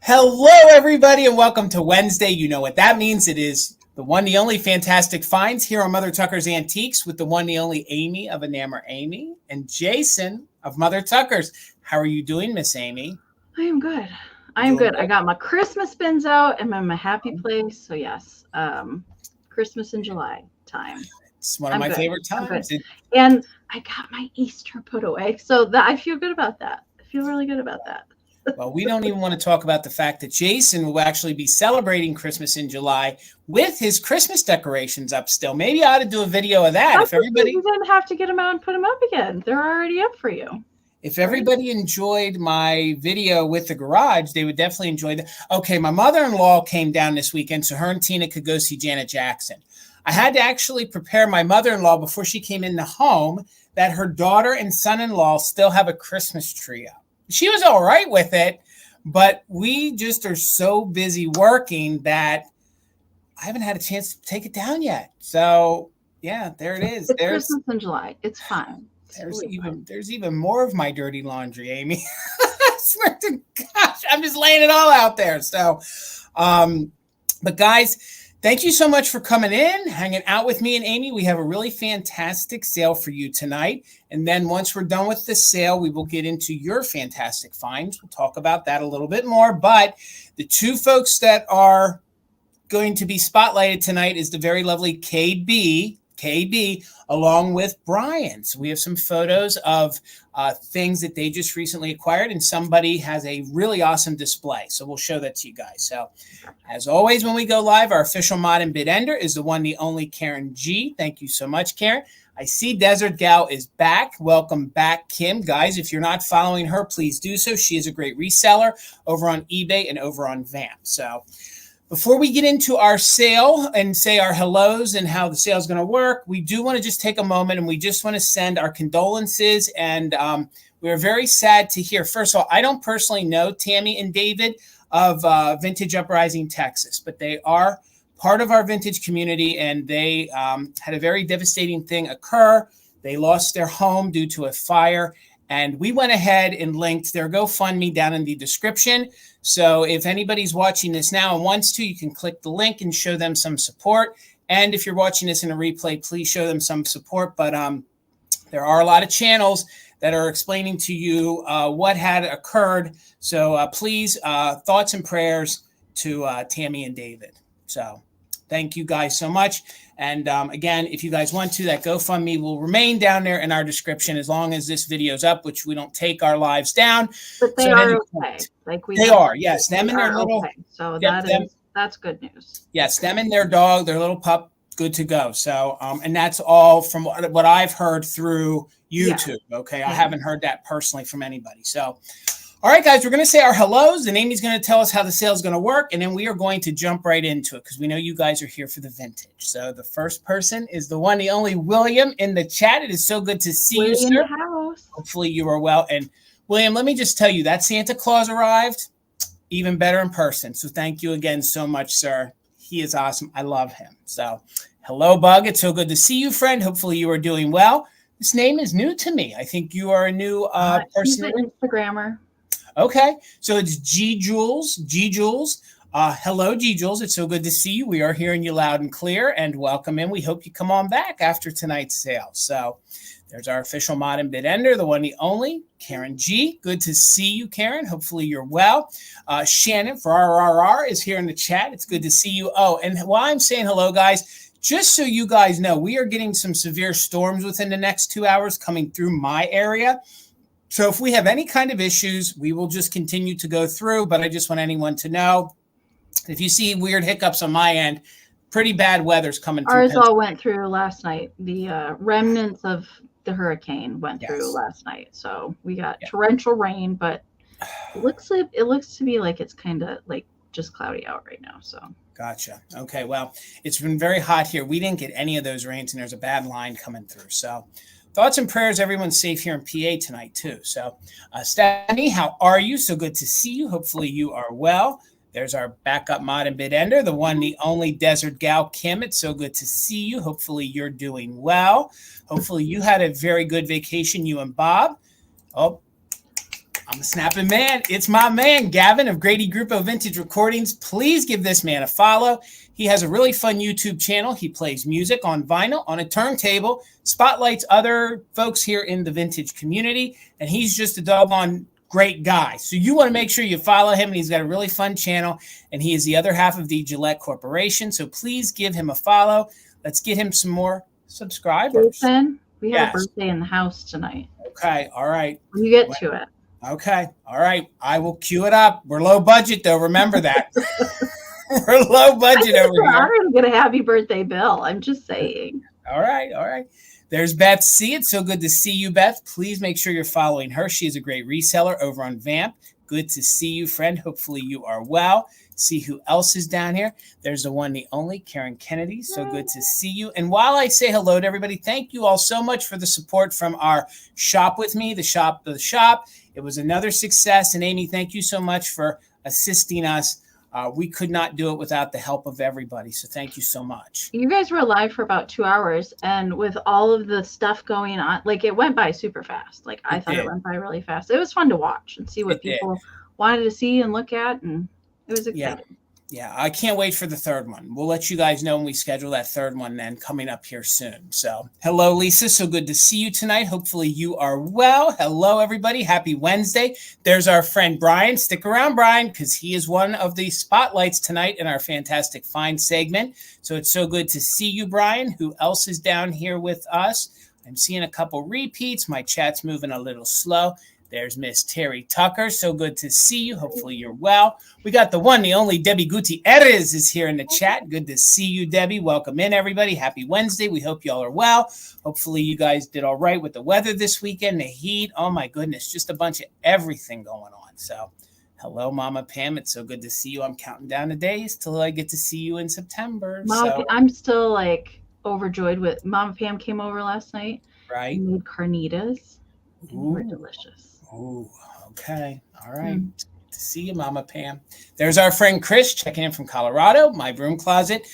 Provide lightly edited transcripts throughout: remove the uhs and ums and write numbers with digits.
Hello, everybody, and welcome to Wednesday. You know what that means. It is the one, the only Fantastic Finds here on Mother Tucker's Antiques with the one, the only Amie of Enamor Amie and Jason of Mother Tucker's. How are you doing, Miss Amie? I am good. I am good. I got my Christmas bins out. I'm in my happy place. So yes, Christmas in July time. It's one of my favorite times. And I got my Easter put away. So that I feel good about that. I feel really good about that. Well, we don't even want to talk about the fact that Jason will actually be celebrating Christmas in July with his Christmas decorations up still. Maybe I ought to do a video of that. If everybody, you didn't have to get them out and put them up again. They're already up for you. If everybody enjoyed my video with the garage, they would definitely enjoy that. Okay, my mother-in-law came down this weekend so her and Tina could go see Janet Jackson. I had to actually prepare my mother-in-law before she came in the home that her daughter and son-in-law still have a Christmas tree up. She was all right with it, but we just are so busy working that I haven't had a chance to take it down yet. So, yeah, there it is. There's Christmas in July. It's fine. There's even more of my dirty laundry, Amie. I swear to gosh, I'm just laying it all out there. So, but guys, thank you so much for coming in, hanging out with me and Amie. We have a really fantastic sale for you tonight. And then once we're done with the sale, we will get into your fantastic finds. We'll talk about that a little bit more. But the two folks that are going to be spotlighted tonight is the very lovely KB, along with Brian. So we have some photos of things that they just recently acquired, and somebody has a really awesome display. So we'll show that to you guys. So as always, when we go live, our official mod and bid ender is the one, the only Karen G. Thank you so much, Karen. I see Desert Gal is back. Welcome back, Kim. Guys, if you're not following her, please do so. She is a great reseller over on eBay and over on Vamp. So before we get into our sale and say our hellos and how the sale is going to work, we do want to just take a moment and we just want to send our condolences. And we're very sad to hear. First of all, I don't personally know Tammy and David of Vintage Uprising, Texas, but they are part of our vintage community, and they had a very devastating thing occur. They lost their home due to a fire, and we went ahead and linked their GoFundMe down in the description. So if anybody's watching this now and wants to, you can click the link and show them some support. And if you're watching this in a replay, please show them some support. But there are a lot of channels that are explaining to you what had occurred. So please, thoughts and prayers to Tammy and David. So thank you guys so much. And again, if you guys want to, that GoFundMe will remain down there in our description as long as this video's up, which we don't take our lives down. But they are okay. They are, yes. Them and their little. Okay. So that's good news. Yes, them and their dog, their little pup, good to go. So, and that's all from what I've heard through YouTube. Yeah. Okay, I haven't heard that personally from anybody. So, all right, guys, we're going to say our hellos, and Amy's going to tell us how the sale is going to work, and then we are going to jump right into it because we know you guys are here for the vintage. So the first person is the one, the only William in the chat. It is so good to see you, sir. In the house. Hopefully you are well. And William, let me just tell you, that Santa Claus arrived even better in person. So thank you again so much, sir. He is awesome. I love him. So hello, Bug. It's so good to see you, friend. Hopefully you are doing well. This name is new to me. I think you are a new person. He's an Instagrammer. Okay, so it's G Jules. Hello, G Jules. It's so good to see you. We are hearing you loud and clear, and welcome in. We hope you come on back after tonight's sale. So there's our official mod and bid ender, the one, the only Karen G. Good to see you, Karen. Hopefully you're well. Shannon for RRR is here in the chat. It's good to see you. Oh, and while I'm saying hello, guys, just so you guys know, we are getting some severe storms within the next 2 hours coming through my area. So if we have any kind of issues, we will just continue to go through. But I just want anyone to know, if you see weird hiccups on my end, pretty bad weather's coming through. Ours all went through last night. The remnants of the hurricane went through last night. So we got torrential rain, but it looks to be like it's kind of like just cloudy out right now. So gotcha. Okay, well, it's been very hot here. We didn't get any of those rains, and there's a bad line coming through. So thoughts and prayers. Everyone's safe here in PA tonight, too. So, Stephanie, how are you? So good to see you. Hopefully you are well. There's our backup mod and bid ender, the one, the only Desert Gal, Kim. It's so good to see you. Hopefully you're doing well. Hopefully you had a very good vacation, you and Bob. Oh, I'm a snapping man. It's my man, Gavin of Grady Group of Vintage Recordings. Please give this man a follow. He has a really fun YouTube channel. He plays music on vinyl, on a turntable, spotlights other folks here in the vintage community, and he's just a doggone great guy. So you want to make sure you follow him, and he's got a really fun channel, and he is the other half of the Gillette Corporation. So please give him a follow. Let's get him some more subscribers. Jason, we have a birthday in the house tonight. Okay, all right. When you get to it. Okay, all right. I will cue it up. We're low budget, though. Remember that. We're low budget over here. I'm going to happy birthday, Bill. I'm just saying. All right, all right. There's Beth C. It's so good to see you, Beth. Please make sure you're following her. She is a great reseller over on Vamp. Good to see you, friend. Hopefully you are well. See who else is down here. There's the one, the only, Karen Kennedy. So good to see you. And while I say hello to everybody, thank you all so much for the support from our Shop With Me, the shop. It was another success. And Amie, thank you so much for assisting us. We could not do it without the help of everybody. So thank you so much. You guys were live for about 2 hours. And with all of the stuff going on, like it went by super fast. Like I thought it went by really fast. It was fun to watch and see what people wanted to see and look at. And it was exciting. Yeah, I can't wait for the third one. We'll let you guys know when we schedule that third one then coming up here soon. So, hello, Lisa. So good to see you tonight. Hopefully you are well. Hello, everybody. Happy Wednesday. There's our friend Brian. Stick around, Brian, because he is one of the spotlights tonight in our Fantastic Find segment. So it's so good to see you, Brian. Who else is down here with us? I'm seeing a couple repeats. My chat's moving a little slow. There's Miss Terry Tucker. So good to see you. Hopefully you're well. We got the one, the only Debbie Gutierrez is here in the chat. Good to see you, Debbie. Welcome in, everybody. Happy Wednesday. We hope y'all are well. Hopefully you guys did all right with the weather this weekend, the heat. Oh, my goodness. Just a bunch of everything going on. So hello, Mama Pam. It's so good to see you. I'm counting down the days till I get to see you in September. Mom, I'm still like overjoyed with Mama Pam came over last night. Right. Made carnitas. And they were delicious. Oh, okay. All right. Good to see you, Mama Pam. There's our friend Chris checking in from Colorado, my broom closet.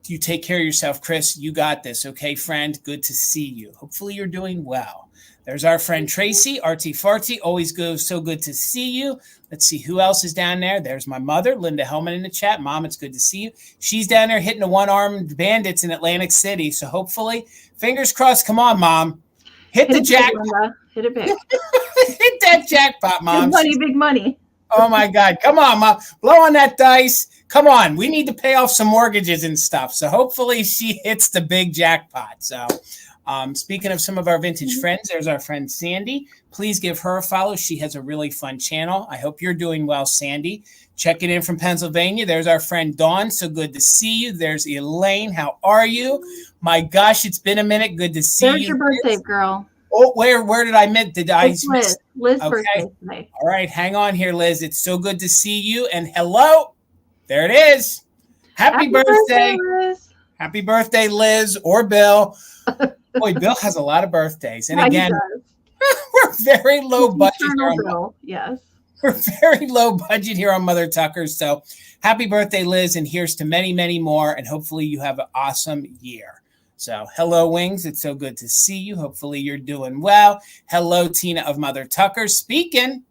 You take care of yourself, Chris. You got this. Okay, friend. Good to see you. Hopefully you're doing well. There's our friend Tracy, Arty Farty. Always goes so good to see you. Let's see who else is down there. There's my mother, Linda Hellman, in the chat. Mom, it's good to see you. She's down there hitting the one-armed bandits in Atlantic City. So hopefully, fingers crossed. Come on, Mom. Hit the jackpot. Hit it big. Hit that jackpot, Mom. Big money. Oh, my God. Come on, Mom. Blow on that dice. Come on. We need to pay off some mortgages and stuff. So hopefully she hits the big jackpot. So speaking of some of our vintage friends, there's our friend Sandy. Please give her a follow. She has a really fun channel. I hope you're doing well, Sandy. Checking in from Pennsylvania. There's our friend Dawn. So good to see you. There's Elaine. How are you? My gosh, it's been a minute. Good to see you. There's your birthday, girl. Oh, where did I miss? Liz okay. Birthday today. All right, hang on here, Liz. It's so good to see you. And hello. There it is. Happy birthday. Liz. Happy birthday, Liz or Bill. Boy, Bill has a lot of birthdays. And again, we're very low budget here. Bill. Yes. We're very low budget here on Mother Tucker. So happy birthday, Liz. And here's to many, many more. And hopefully you have an awesome year. So hello, Wings. It's so good to see you. Hopefully you're doing well. Hello, Tina of Mother Tucker. Speaking,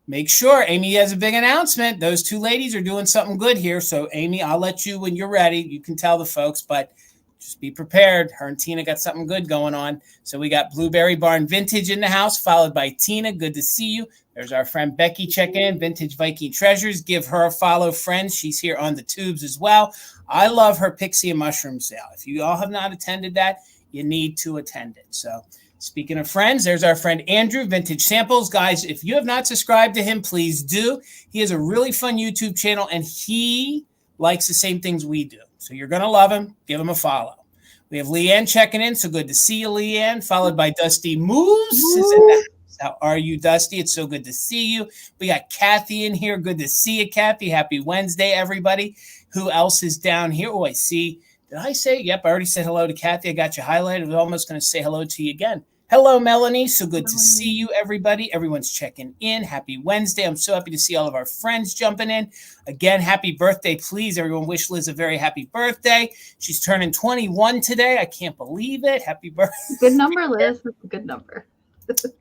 make sure Amie has a big announcement. Those two ladies are doing something good here. So Amie, I'll let you, when you're ready, you can tell the folks, but just be prepared. Her and Tina got something good going on. So we got Blueberry Barn Vintage in the house, followed by Tina. Good to see you. There's our friend Becky checking in, Vintage Viking Treasures. Give her a follow, friends. She's here on the tubes as well. I love her Pixie and Mushroom sale. If you all have not attended that, you need to attend it. So speaking of friends, there's our friend Andrew, Vintage Samples. Guys, if you have not subscribed to him, please do. He has a really fun YouTube channel, and he likes the same things we do. So you're going to love him. Give him a follow. We have Leanne checking in. So good to see you, Leanne. Followed by Dusty Moose is in the house. How are you, Dusty? It's so good to see you. We got Kathy in here. Good to see you, Kathy. Happy Wednesday, everybody. Who else is down here? Oh, I see. Did I say? Yep, I already said hello to Kathy. I got you highlighted. I was almost going to say hello to you again. Hello, Melanie. So good to see you, everybody. Everyone's checking in. Happy Wednesday. I'm so happy to see all of our friends jumping in. Again, happy birthday. Please, everyone, wish Liz a very happy birthday. She's turning 21 today. I can't believe it. Happy birthday. Good number, Liz. That's a good number.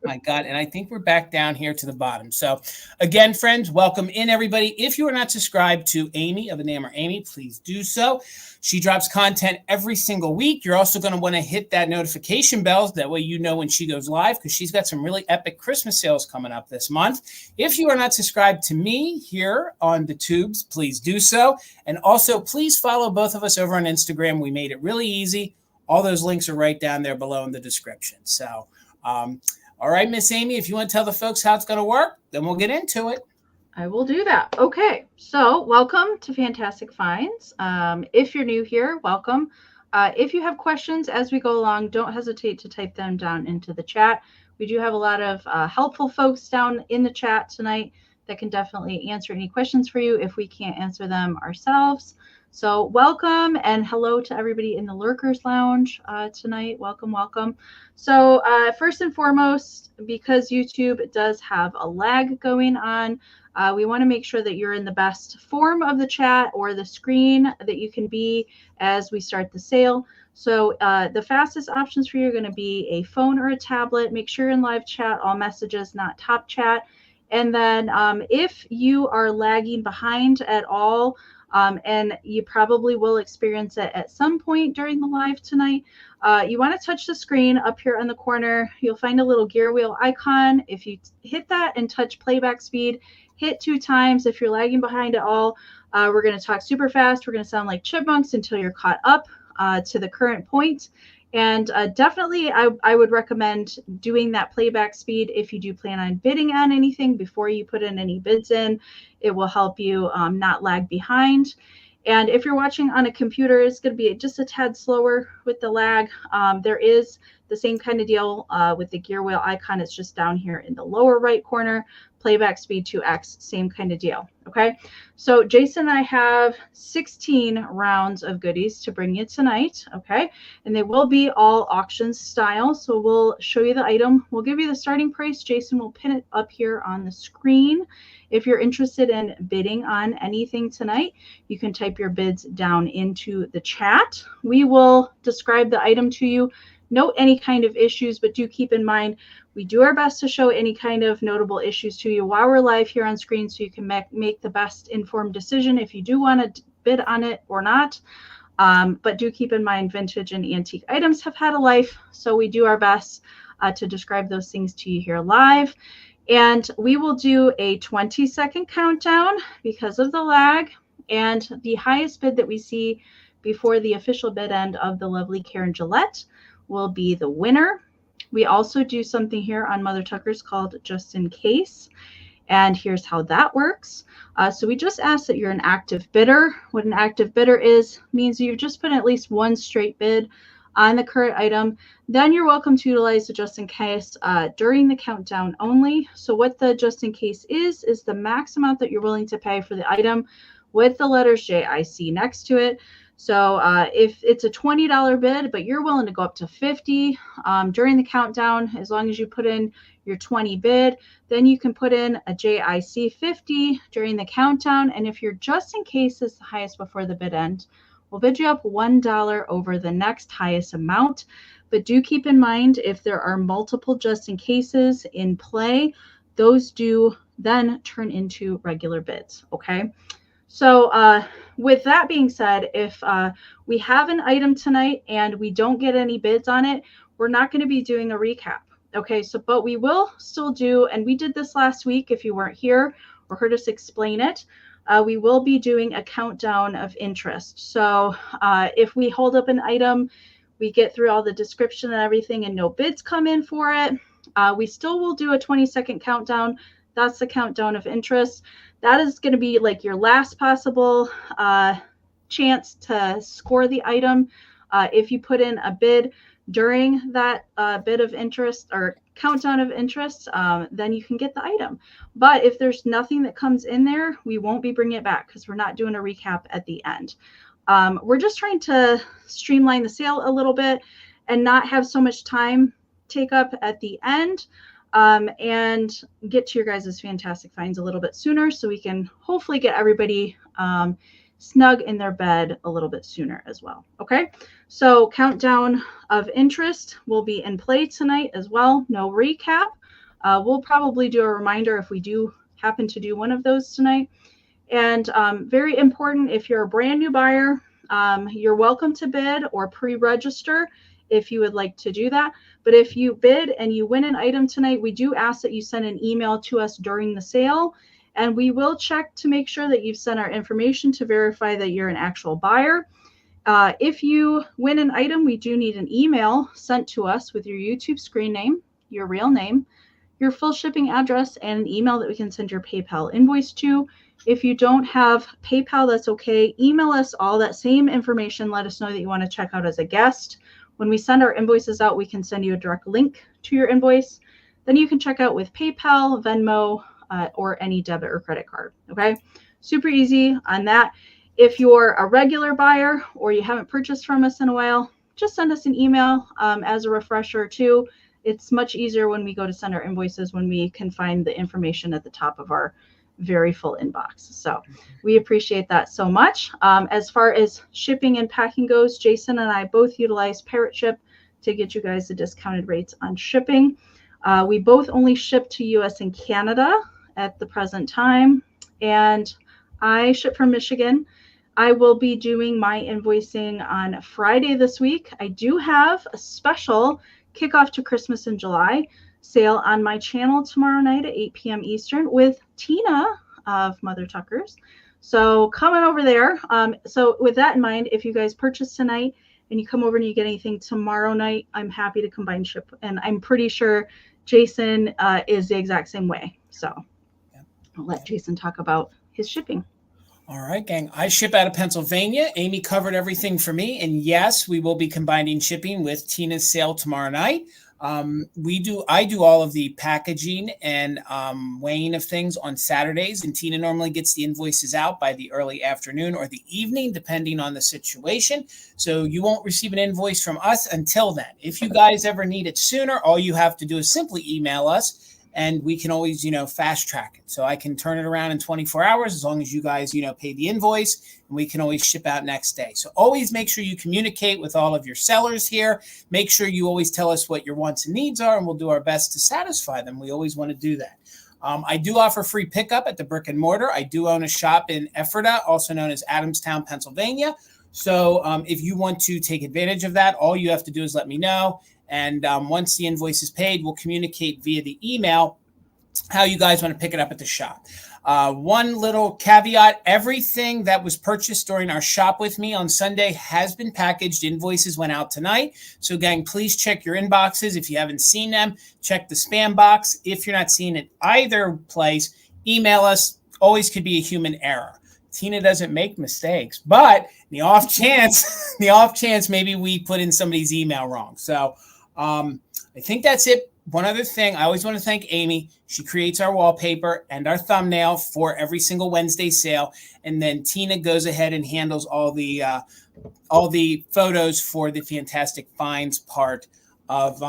My God. And I think we're back down here to the bottom. So again, friends, welcome in everybody. If you are not subscribed to Amie of Enamor Amie, please do so. She drops content every single week. You're also going to want to hit that notification bell. That way you know when she goes live, because she's got some really epic Christmas sales coming up this month. If you are not subscribed to me here on the tubes, please do so. And also, please follow both of us over on Instagram. We made it really easy. All those links are right down there below in the description. So, all right, Miss Amie, if you want to tell the folks how it's going to work, then we'll get into it. I will do that. Okay, so welcome to Fantastic Finds. If you're new here, welcome. If you have questions as we go along, don't hesitate to type them down into the chat. We do have a lot of helpful folks down in the chat tonight that can definitely answer any questions for you if we can't answer them ourselves. So welcome and hello to everybody in the Lurkers Lounge tonight. Welcome, welcome. So first and foremost, because YouTube does have a lag going on, we want to make sure that you're in the best form of the chat or the screen that you can be as we start the sale. So the fastest options for you are going to be a phone or a tablet. Make sure you're in live chat, all messages, not top chat. And then if you are lagging behind at all, and you probably will experience it at some point during the live tonight, you want to touch the screen up here in the corner. You'll find a little gear wheel icon. If you hit that and touch playback speed, hit 2 times. If you're lagging behind at all, we're going to talk super fast. We're going to sound like chipmunks until you're caught up to the current point. And definitely, I would recommend doing that playback speed if you do plan on bidding on anything before you put in any bids in. It will help you not lag behind. And if you're watching on a computer, it's going to be just a tad slower with the lag. There is the same kind of deal with the gear wheel icon. It's just down here in the lower right corner. Playback speed 2x, same kind of deal. Okay, so Jason and I have 16 rounds of goodies to bring you tonight. Okay, and they will be all auction style. So we'll show you the item. We'll give you the starting price. Jason will pin it up here on the screen. If you're interested in bidding on anything tonight, you can type your bids down into the chat. We will describe the item to you. Note any kind of issues, but do keep in mind, we do our best to show any kind of notable issues to you while we're live here on screen so you can make the best informed decision if you do want to bid on it or not. But do keep in mind, vintage and antique items have had a life, so we do our best to describe those things to you here live. And we will do a 20-second countdown because of the lag. And the highest bid that we see before the official bid end of the lovely Karen Gillette will be the winner. We also do something here on Mother Tuckers called Just in Case. And here's how that works. So we just ask that you're an active bidder. What an active bidder is means you've just put at least one straight bid on the current item. Then you're welcome to utilize the just in case during the countdown only. So what the just in case is the max amount that you're willing to pay for the item with the letters JIC next to it. So if it's a $20 bid, but you're willing to go up to $50 during the countdown, as long as you put in your 20 bid, then you can put in a JIC 50 during the countdown. And if your just in case is the highest before the bid end, we'll bid you up $1 over the next highest amount. But do keep in mind, if there are multiple just in cases in play, those do then turn into regular bids. Okay. So with that being said, if we have an item tonight and we don't get any bids on it, we're not going to be doing a recap. Okay, so but we will still do, and we did this last week if you weren't here or heard us explain it, we will be doing a countdown of interest. So if we hold up an item, we get through all the description and everything and no bids come in for it, we still will do a 20-second countdown. That's the countdown of interest. That is going to be like your last possible chance to score the item. If you put in a bid during that bid of interest or countdown of interest, then you can get the item. But if there's nothing that comes in there, we won't be bringing it back because we're not doing a recap at the end. We're just trying to streamline the sale a little bit and not have so much time take up at the end. And get to your guys' fantastic finds a little bit sooner so we can hopefully get everybody snug in their bed a little bit sooner as well. Okay, so countdown of interest will be in play tonight as well. No recap. We'll probably do a reminder if we do happen to do one of those tonight. And very important, if you're a brand new buyer, you're welcome to bid or pre-register if you would like to do that. But if you bid and you win an item tonight, we do ask that you send an email to us during the sale, and we will check to make sure that you've sent our information to verify that you're an actual buyer. If you win an item, we do need an email sent to us with your YouTube screen name, your real name, your full shipping address, and an email that we can send your PayPal invoice to. If you don't have PayPal, that's okay. Email us all that same information. Let us know that you want to check out as a guest. When we send our invoices out, we can send you a direct link to your invoice. Then you can check out with PayPal, Venmo, or any debit or credit card. Okay, super easy on that. If you're a regular buyer or you haven't purchased from us in a while, just send us an email as a refresher too. It's much easier when we go to send our invoices when we can find the information at the top of our very full inbox. So we appreciate that so much. As far as shipping and packing goes, Jason and I both utilize Parrot Ship to get you guys the discounted rates on shipping. We both only ship to US and Canada at the present time, and I ship from Michigan. I will be doing my invoicing on Friday this week. I do have a special kickoff to Christmas in July sale on my channel tomorrow night at 8 p.m. Eastern with Tina of Mother Tuckers. So coming over there. So with that in mind, if you guys purchase tonight and you come over and you get anything tomorrow night, I'm happy to combine ship. And I'm pretty sure Jason is the exact same way. So I'll let Jason talk about his shipping. All right, gang. I ship out of Pennsylvania. Amie covered everything for me. And yes, we will be combining shipping with Tina's sale tomorrow night. I do all of the packaging and weighing of things on Saturdays, and Tina normally gets the invoices out by the early afternoon or the evening, depending on the situation. So you won't receive an invoice from us until then. If you guys ever need it sooner, all you have to do is simply email us, and we can always, fast track it. So I can turn it around in 24 hours as long as you guys, pay the invoice, and we can always ship out next day. So always make sure you communicate with all of your sellers here. Make sure you always tell us what your wants and needs are, and we'll do our best to satisfy them. We always want to do that. I do offer free pickup at the brick and mortar. I do own a shop in Ephrata, also known as Adamstown, Pennsylvania. So if you want to take advantage of that, all you have to do is let me know. And once the invoice is paid, we'll communicate via the email how you guys want to pick it up at the shop. One little caveat, everything that was purchased during our shop with me on Sunday has been packaged. Invoices went out tonight. So gang, please check your inboxes. If you haven't seen them, check the spam box. If you're not seeing it either place, email us. Always could be a human error. Tina doesn't make mistakes, but the off chance maybe we put in somebody's email wrong. So I think that's it. One other thing, I always want to thank Amie. She creates our wallpaper and our thumbnail for every single Wednesday sale. And then Tina goes ahead and handles all the photos for the Fantastic Finds part of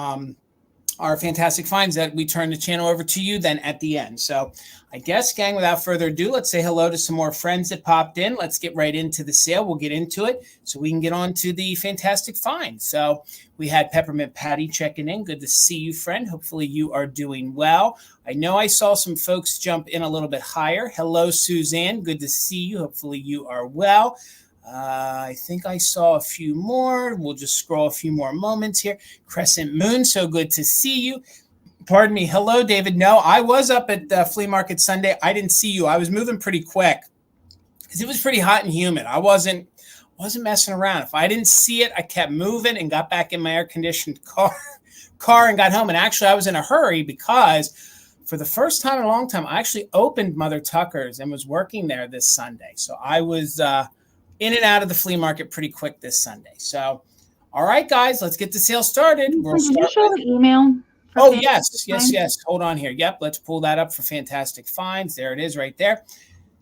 our Fantastic Finds that we turn the channel over to you then at the end. So I guess, gang, without further ado, let's say hello to some more friends that popped in. Let's get right into the sale. We'll get into it so we can get on to the Fantastic Finds. So we had Peppermint Patty checking in. Good to see you, friend. Hopefully you are doing well. I know I saw some folks jump in a little bit higher. Hello, Suzanne. Good to see you. Hopefully you are well. I think I saw a few more. We'll just scroll a few more moments here. Crescent Moon, so good to see you. Pardon me. Hello, David. No, I was up at the flea market Sunday. I didn't see you. I was moving pretty quick because it was pretty hot and humid. I wasn't messing around. If I didn't see it, I kept moving and got back in my air-conditioned car and got home. And actually, I was in a hurry because for the first time in a long time, I actually opened Mother Tucker's and was working there this Sunday. So I was in and out of the flea market pretty quick this Sunday. So, all right, guys, let's get the sale started. Did you show the email? Oh, yes. Hold on here. Yep, let's pull that up for Fantastic Finds. There it is right there.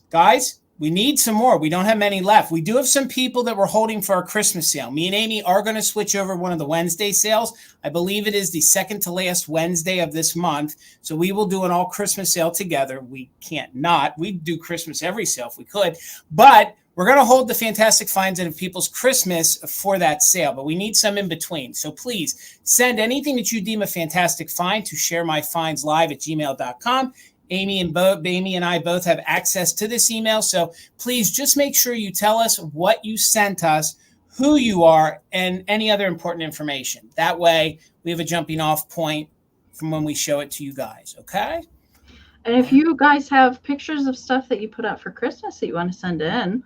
Guys, we need some more. We don't have many left. We do have some people that we're holding for our Christmas sale. Me and Amie are going to switch over one of the Wednesday sales. I believe it is the second to last Wednesday of this month. So we will do an all Christmas sale together. We can't not. We'd do Christmas every sale if we could. But we're going to hold the Fantastic Finds of People's Christmas for that sale, but we need some in between. So please send anything that you deem a fantastic find to sharemyfindslive@gmail.com. Amie and I both have access to this email. So please just make sure you tell us what you sent us, who you are, and any other important information. That way we have a jumping off point from when we show it to you guys. Okay. And if you guys have pictures of stuff that you put up for Christmas that you want to send in,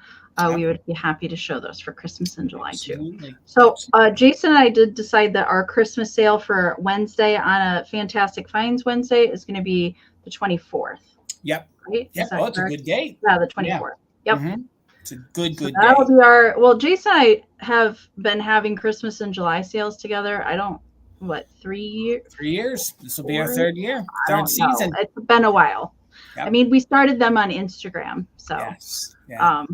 we would be happy to show those for Christmas in July too. So Jason and I did decide that our Christmas sale for Wednesday on a Fantastic Finds Wednesday is going to be the 24th. Yep. Right? Yep. Oh, it's a good date. Yeah, the 24th. Yeah. Yep. Mm-hmm. It's a good so that'll day. Be our, well, Jason and I have been having Christmas and July sales together. 3 years? 3 years. This will be our third year, third season. It's been a while. Yep. I mean, we started them on Instagram, so yes. Yeah.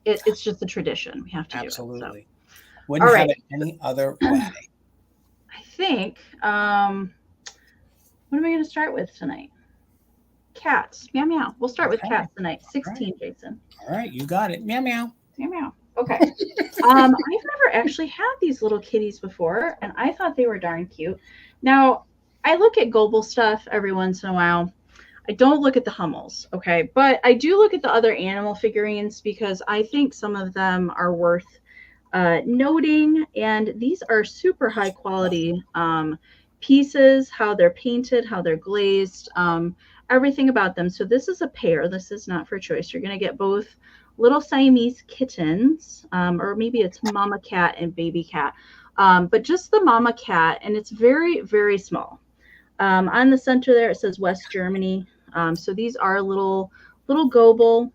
It's just a tradition. We have to Absolutely. do it. So. Wouldn't have it any other way. I think, what am I going to start with tonight? Cats. Meow, meow. We'll start with cats tonight. 16, right. Jason. All right. You got it. Meow, meow. Meow, meow. Okay. I've never actually had these little kitties before, and I thought they were darn cute. Now, I look at Goble stuff every once in a while. I don't look at the Hummels, okay? But I do look at the other animal figurines because I think some of them are worth noting. And these are super high quality pieces, how they're painted, how they're glazed, everything about them. So this is a pair. This is not for choice. You're going to get both little Siamese kittens, or maybe it's mama cat and baby cat, but just the mama cat, and it's very, very small. On the center there, it says West Germany. So these are little Goble,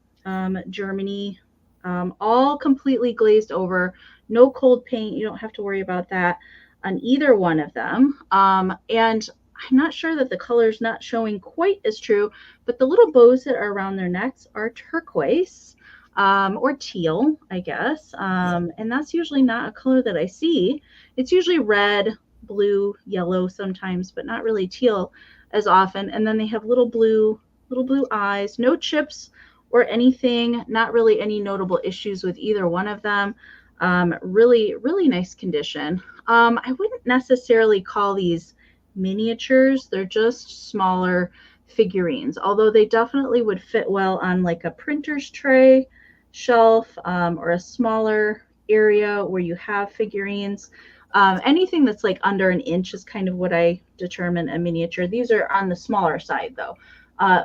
Germany, all completely glazed over, no cold paint. You don't have to worry about that on either one of them. And I'm not sure that the color's not showing quite as true, but the little bows that are around their necks are turquoise. Or teal, I guess. And that's usually not a color that I see. It's usually red, blue, yellow sometimes, but not really teal as often. And then they have little blue eyes, no chips or anything, not really any notable issues with either one of them. Really, really nice condition. I wouldn't necessarily call these miniatures. They're just smaller figurines, although they definitely would fit well on like a printer's tray shelf, or a smaller area where you have figurines. Anything that's like under an inch is kind of what I determine a miniature. These are on the smaller side though.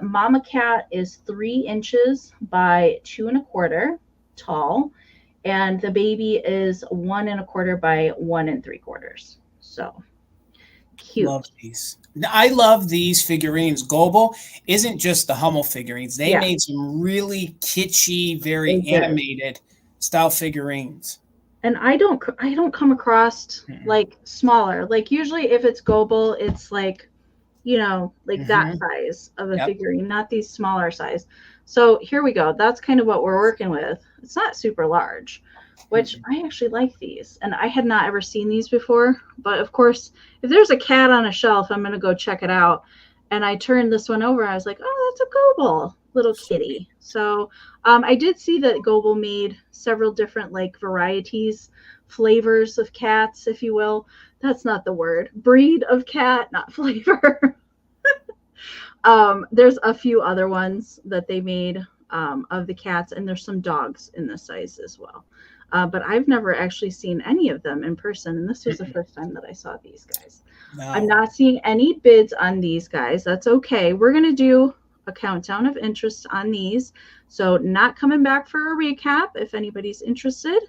Mama cat is 3 inches by 2 1/4 tall, and the baby is 1 1/4 by 1 3/4. So cute. Love these. I love these figurines. Goble isn't just the Hummel figurines. They made some really kitschy, very animated style figurines. And I don't come across like smaller. Like usually if it's Goble, it's like, like that size of a figurine, not these smaller size. So here we go. That's kind of what we're working with. It's not super large, which I actually like these. And I had not ever seen these before. But of course, if there's a cat on a shelf, I'm going to go check it out. And I turned this one over. I was like, oh, that's a Goble little kitty. So I did see that Goble made several different like varieties, flavors of cats, if you will. That's not the word. Breed of cat, not flavor. There's a few other ones that they made of the cats, and there's some dogs in this size as well. But I've never actually seen any of them in person, and this was the first time that I saw these guys. No. I'm not seeing any bids on these guys. That's okay. We're going to do a countdown of interest on these. So not coming back for a recap if anybody's interested.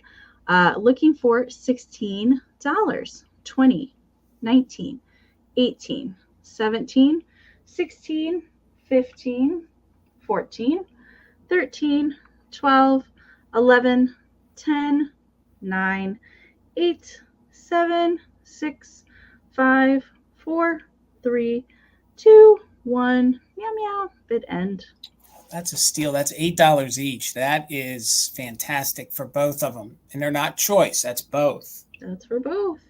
Looking for $16, 20, 19, 18, 17, 16, 15, 14, 13, 12, 11, 10, 9, 8, 7, 6, 5, 4, 3, 2, 1. Meow, meow. Bid end. That's a steal. That's $8 each. That is fantastic for both of them. And they're not choice. That's both. That's for both.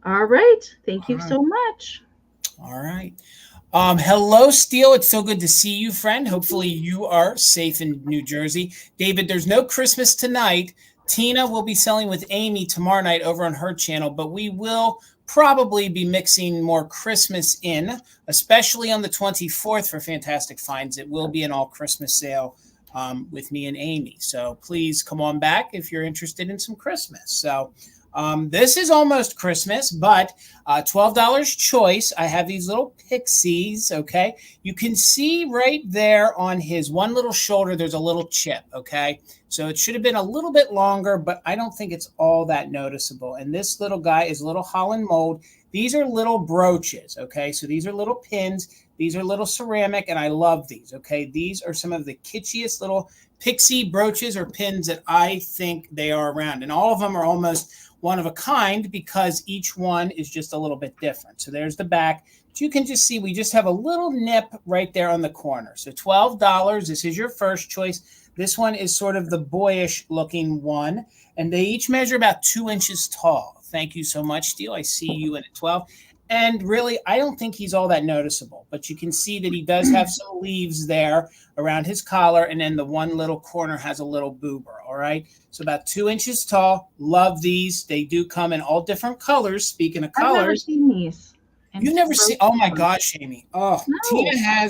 All right. Thank you so much. All right. Hello, Steele. It's so good to see you, friend. Hopefully you are safe in New Jersey. David, there's no Christmas tonight. Tina will be selling with Amie tomorrow night over on her channel, but we will probably be mixing more Christmas in, especially on the 24th for Fantastic Finds. It will be an all Christmas sale with me and Amie. So please come on back if you're interested in some Christmas. So this is almost Christmas, but $12 choice. I have these little pixies, okay? You can see right there on his one little shoulder, there's a little chip, okay? So it should have been a little bit longer, but I don't think it's all that noticeable. And this little guy is a little Holland mold. These are little brooches, okay? So these are little pins. These are little ceramic, and I love these, okay? These are some of the kitschiest little pixie brooches or pins that I think they are around. And all of them are almost one of a kind because each one is just a little bit different. So there's the back. But you can just see we just have a little nip right there on the corner. So $12. This is your first choice. This one is sort of the boyish looking one. And they each measure about 2 inches tall. Thank you so much, Steele. I see you in at 12. And really, I don't think he's all that noticeable. But you can see that he does have some leaves there around his collar. And then the one little corner has a little boober, all right? So about 2 inches tall. Love these. They do come in all different colors. Speaking of colors. I've never seen these. You've never seen, oh my gosh, Amie. Oh, No.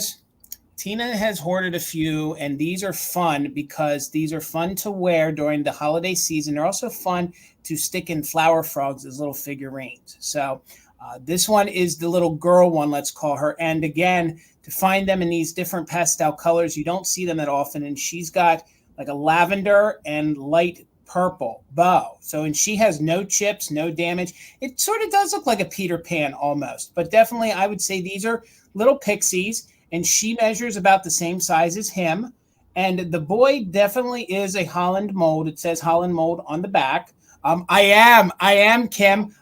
Tina has hoarded a few, and these are fun because these are fun to wear during the holiday season. They're also fun to stick in flower frogs as little figurines. So this one is the little girl one, let's call her. And again, to find them in these different pastel colors, you don't see them that often. And she's got like a lavender and light purple bow. So, and she has no chips, no damage. It sort of does look like a Peter Pan almost, but definitely I would say these are little pixies, and she measures about the same size as him. And the boy definitely is a Holland mold. It says Holland mold on the back. I am Kim.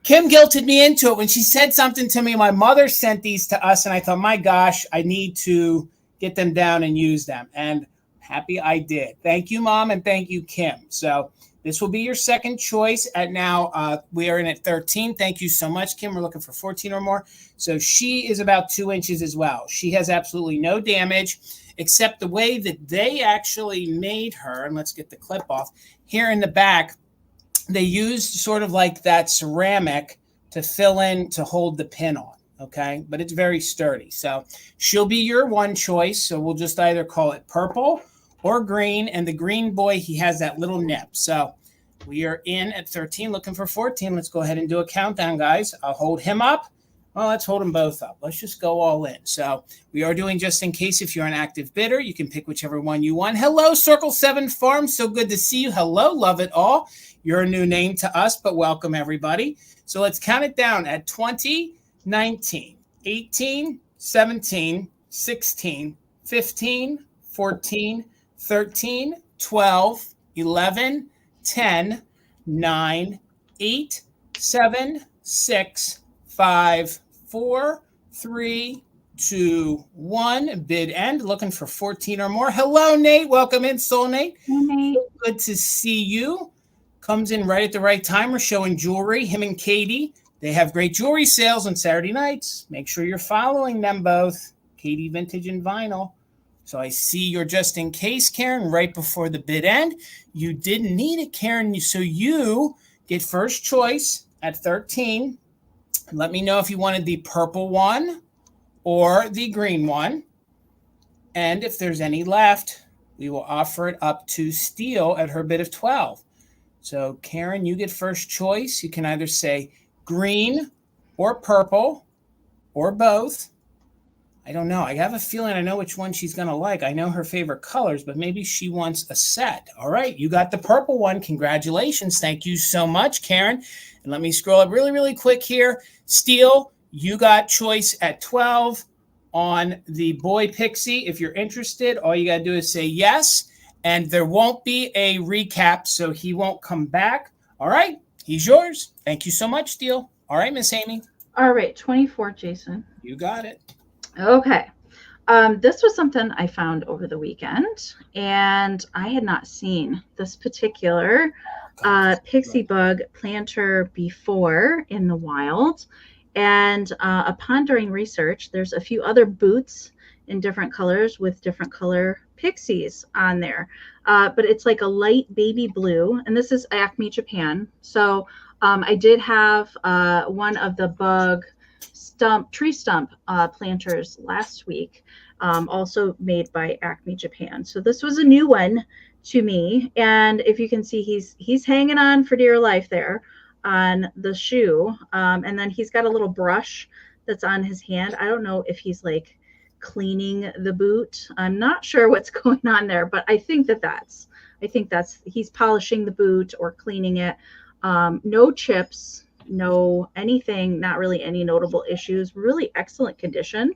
Kim guilted me into it when she said something to me. My mother sent these to us, and I thought, my gosh, I need to get them down and use them. And happy I did. Thank you, Mom, and thank you, Kim. So this will be your second choice. At now, we are in at 13. Thank you so much, Kim. We're looking for 14 or more. So she is about 2 inches as well. She has absolutely no damage, except the way that they actually made her. And let's get the clip off. Here in the back, they used sort of like that ceramic to fill in to hold the pin on. Okay, but it's very sturdy. So she'll be your one choice. So we'll just either call it purple or green. And the green boy, he has that little nip. So we are in at 13, looking for 14. Let's go ahead and do a countdown, guys. I'll hold him up. Well, let's hold them both up. Let's just go all in. So we are doing just in case. If you're an active bidder, you can pick whichever one you want. Hello, Circle 7 Farms. So good to see you. Hello, love it all. You're a new name to us, but welcome, everybody. So let's count it down at 20, 19, 18, 17, 16, 15, 14, 13, 12, 11, 10, 9, 8, 7, 6, 5, 4, 3, 2, 1. Bid end. Looking for 14 or more. Hello, Nate. Welcome in, Soul Nate. Hey, Nate. Good to see you. Comes in right at the right time. We're showing jewelry. Him and Katie. They have great jewelry sales on Saturday nights. Make sure you're following them both. Katie Vintage and Vinyl. So I see you're just in case, Karen, right before the bid end. You didn't need it, Karen. So you get first choice at 13. Let me know if you wanted the purple one or the green one. And if there's any left, we will offer it up to Steele at her bid of 12. So Karen, you get first choice. You can either say green or purple or both. I don't know. I have a feeling I know which one she's going to like. I know her favorite colors, but maybe she wants a set. All right. You got the purple one. Congratulations. Thank you so much, Karen. And let me scroll up really, really quick here. Steele, you got choice at 12 on the boy Pixie. If you're interested, all you got to do is say yes. And there won't be a recap, so he won't come back. All right. He's yours. Thank you so much, Steele. All right, Miss Amie. All right. 24, Jason. You got it. Okay. This was something I found over the weekend, and I had not seen this particular Pixie bug planter before in the wild. And upon doing research, there's a few other boots in different colors with different color pixies on there. But it's like a light baby blue, and this is Acme, Japan. So I did have one of the bug tree stump planters last week, also made by Acme, Japan. So this was a new one to me. And if you can see, he's hanging on for dear life there on the shoe. And then he's got a little brush that's on his hand. I don't know if he's like cleaning the boot. I'm not sure what's going on there, but I think that's he's polishing the boot or cleaning it. No chips, no anything, not really any notable issues. Really excellent condition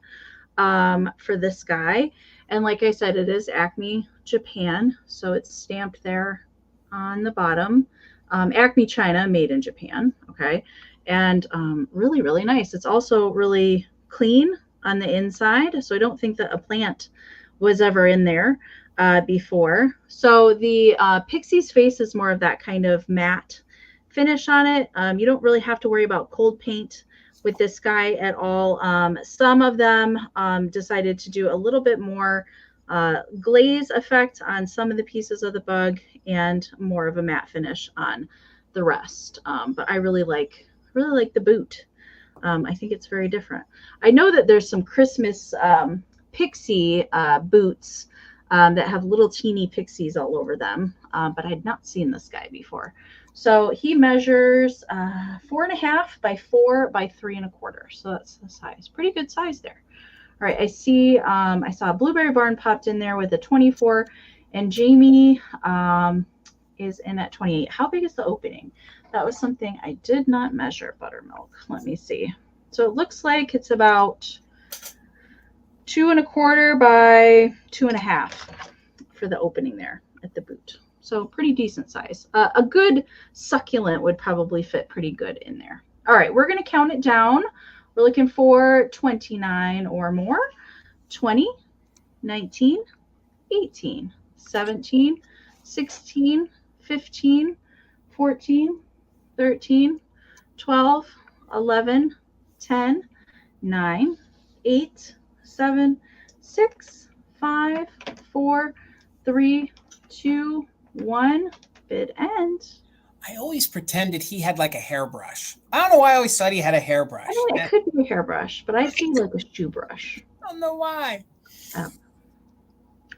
for this guy. And like I said, it is Acme, Japan. So it's stamped there on the bottom. Acme, China, made in Japan. Okay. And really, really nice. It's also really clean on the inside. So I don't think that a plant was ever in there before. So the Pixie's face is more of that kind of matte finish on it. You don't really have to worry about cold paint with this guy at all. Some of them decided to do a little bit more glaze effect on some of the pieces of the bug and more of a matte finish on the rest. But I really like the boot. I think it's very different. I know that there's some Christmas pixie boots that have little teeny pixies all over them, but I'd not seen this guy before. So he measures 4.5 by 4 by 3.25. So that's the size. Pretty good size there. All right, I see. I saw Blueberry Barn popped in there with a 24, and Jamie is in at 28. How big is the opening? That was something I did not measure, Buttermilk. Let me see. So it looks like it's about 2.25 by 2.5 for the opening there at the boot. So pretty decent size. A good succulent would probably fit pretty good in there. All right, we're going to count it down. We're looking for 29 or more. 20, 19, 18, 17, 16, 15, 14, 13, 12, 11, 10, 9, 8, 7, 6, 5, 4, 3, 2, 1. Bid end. I always pretended he had like a hairbrush. I don't know why I always thought he had a hairbrush. I mean, it could be a hairbrush, but I see like a shoe brush. I don't know why.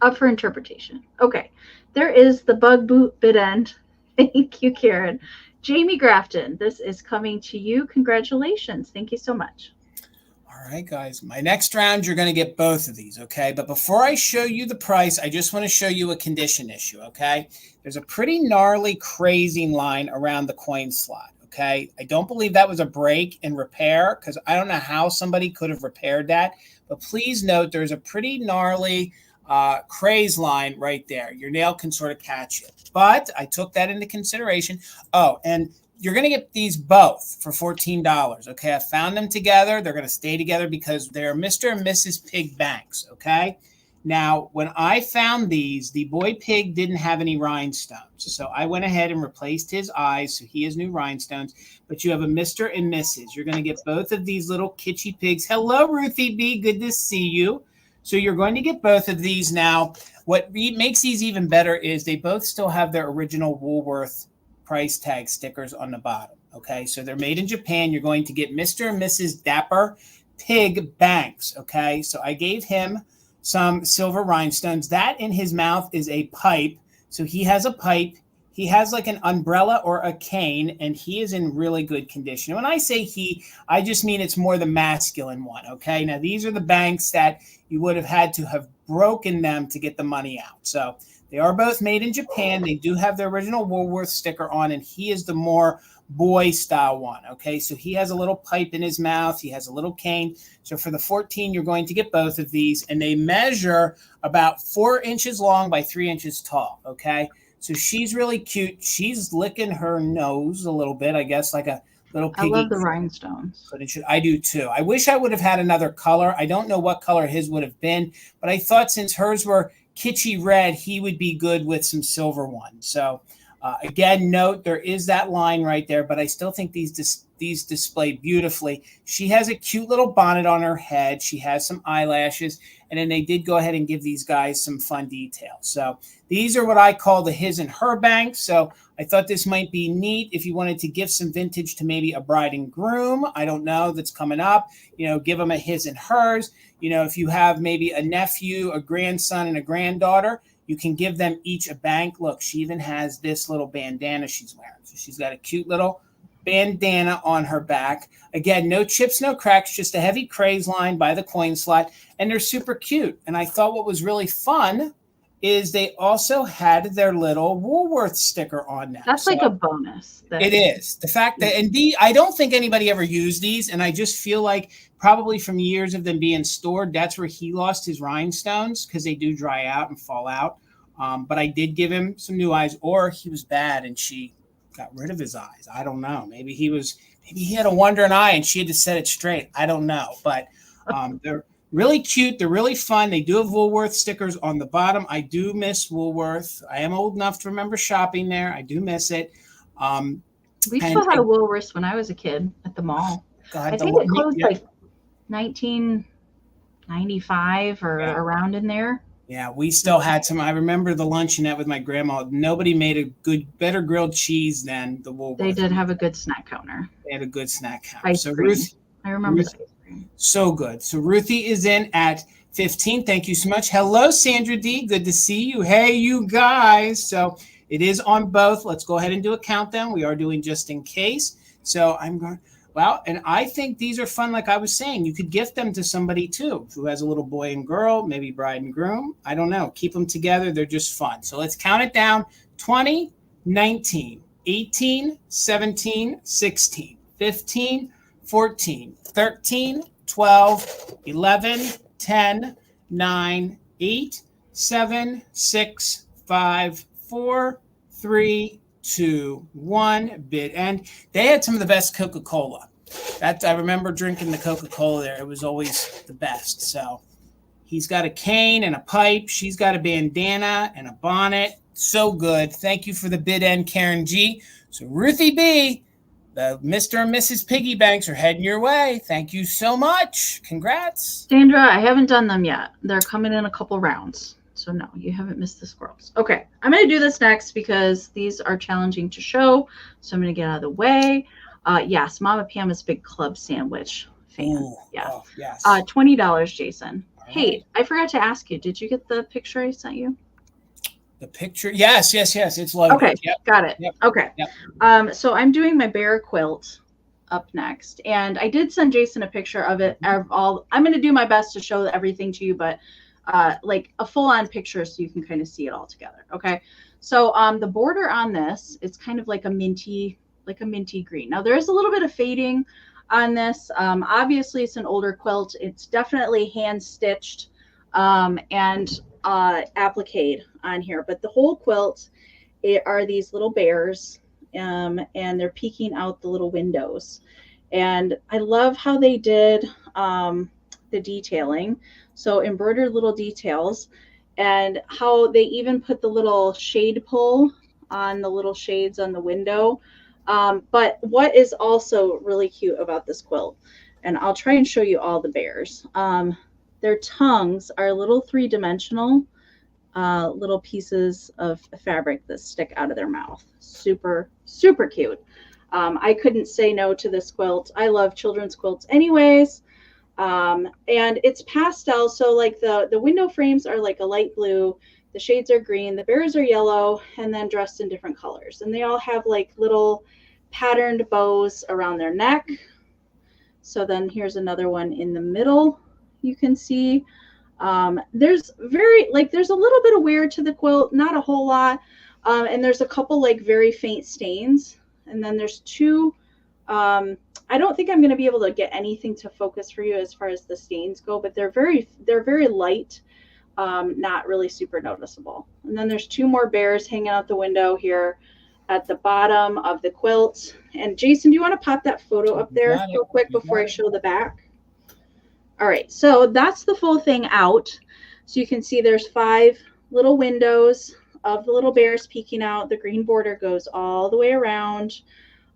Up for interpretation. Okay. There is the bug boot bid end. Thank you, Karen. Jamie Grafton, this is coming to you. Congratulations. Thank you so much. All right, guys. My next round, you're going to get both of these, okay? But before I show you the price, I just want to show you a condition issue, okay? There's a pretty gnarly, crazy line around the coin slot, okay? I don't believe that was a break and repair because I don't know how somebody could have repaired that. But please note there's a pretty gnarly craze line right there. Your nail can sort of catch it. But I took that into consideration. Oh, and you're going to get these both for $14, okay? I found them together. They're going to stay together because they're Mr. and Mrs. Pig Banks, okay? Now, when I found these, the boy pig didn't have any rhinestones. So I went ahead and replaced his eyes, so he has new rhinestones. But you have a Mr. and Mrs. You're going to get both of these little kitschy pigs. Hello, Ruthie B. Good to see you. So you're going to get both of these now. What makes these even better is they both still have their original Woolworth price tag stickers on the bottom. Okay, so they're made in Japan. You're going to get Mr. and Mrs. Dapper Pig Banks. Okay, so I gave him some silver rhinestones. That in his mouth is a pipe. So he has a pipe. He has like an umbrella or a cane, and he is in really good condition. When I say he, I just mean it's more the masculine one. Okay, now these are the banks that you would have had to have broken them to get the money out. So they are both made in Japan. They do have their original Woolworth sticker on, and he is the more boy style one. Okay, so he has a little pipe in his mouth. He has a little cane. So for the 14, you're going to get both of these, and they measure about 4 inches long by 3 inches tall. Okay, so she's really cute. She's licking her nose a little bit, I guess, like a little piggy. I love the rhinestones. But I do too. I wish I would have had another color. I don't know what color his would have been, but I thought since hers were kitschy red, he would be good with some silver ones. So again, note there is that line right there, but I still think these these display beautifully. She has a cute little bonnet on her head. She has some eyelashes. And then they did go ahead and give these guys some fun details. So these are what I call the his and her bank. So I thought this might be neat if you wanted to give some vintage to maybe a bride and groom. I don't know, that's coming up. Give them a his and hers. If you have maybe a nephew, a grandson, and a granddaughter, you can give them each a bank. Look, she even has this little bandana she's wearing. So she's got a cute little bandana on her back. Again, no chips, no cracks, just a heavy craze line by the coin slot. And they're super cute. And I thought what was really fun is they also had their little Woolworth sticker on them. That's like a bonus. It is. The fact that, and I don't think anybody ever used these, and I just feel like probably from years of them being stored, that's where he lost his rhinestones, because they do dry out and fall out. But I did give him some new eyes, or he was bad and she got rid of his eyes. I don't know. Maybe he had a wandering eye and she had to set it straight. I don't know. But they're really cute. They're really fun. They do have Woolworth stickers on the bottom. I do miss Woolworth. I am old enough to remember shopping there. I do miss it. We still had a Woolworth when I was a kid at the mall. God, I think it closed like 1995 or around in there. Yeah, we still had some. I remember the luncheonette with my grandma. Nobody made a better grilled cheese than the Woolworth. They did have a good snack counter. They had a good snack counter. Ice cream. I remember the ice cream. So good. So Ruthie is in at 15. Thank you so much. Hello, Sandra D. Good to see you. Hey, you guys. So it is on both. Let's go ahead and do a countdown. We are doing just in case. So I'm going. Well, and I think these are fun. Like I was saying, you could gift them to somebody too, who has a little boy and girl, maybe bride and groom. I don't know. Keep them together. They're just fun. So let's count it down. 20, 19, 18, 17, 16, 15, 14, 13, 12, 11, 10, 9, 8, 7, 6, 5, 4, 3, 2, 1, bid end. They had some of the best Coca-Cola. I remember drinking the Coca-Cola there. It was always the best. So he's got a cane and a pipe. She's got a bandana and a bonnet. So good. Thank you for the bid end, Karen G. So Ruthie B, the Mr. and Mrs. Piggy banks are heading your way. Thank you so much. Congrats. Sandra, I haven't done them yet. They're coming in a couple rounds. So no, you haven't missed the squirrels. Okay, I'm going to do this next because these are challenging to show. So I'm going to get out of the way. Yes, Mama Pam is a big club sandwich fan. Ooh, yeah. Oh, yes. $20, Jason. All Hey, right. I forgot to ask you. Did you get the picture I sent you? The picture? Yes. It's loaded. Okay, Yep. got it. Yep. Okay. Yep. So I'm doing my bear quilt up next. And I did send Jason a picture of it. I'm going to do my best to show everything to you, but like a full-on picture so you can kind of see it all together. Okay. So the border on this is kind of like a minty green. Now there is a little bit of fading on this. Obviously it's an older quilt. It's definitely hand stitched and appliqued on here, but the whole quilt are these little bears and they're peeking out the little windows. And I love how they did the detailing. So embroidered little details, and how they even put the little shade pull on the little shades on the window. But what is also really cute about this quilt, and I'll try and show you all the bears. Their tongues are little three-dimensional little pieces of fabric that stick out of their mouth. Super, super cute. I couldn't say no to this quilt. I love children's quilts anyways. And it's pastel, so like the window frames are like a light blue, the shades are green, the bears are yellow, and then dressed in different colors, and they all have like little patterned bows around their neck. So then here's another one in the middle, you can see. There's a little bit of wear to the quilt, not a whole lot, and there's a couple like very faint stains, and then there's two I don't think I'm going to be able to get anything to focus for you as far as the stains go, but they're very light, not really super noticeable. And then there's two more bears hanging out the window here at the bottom of the quilt. And Jason, do you want to pop that photo up there real quick before I show the back? All right, so that's the full thing out. So you can see there's 5 little windows of the little bears peeking out. The green border goes all the way around.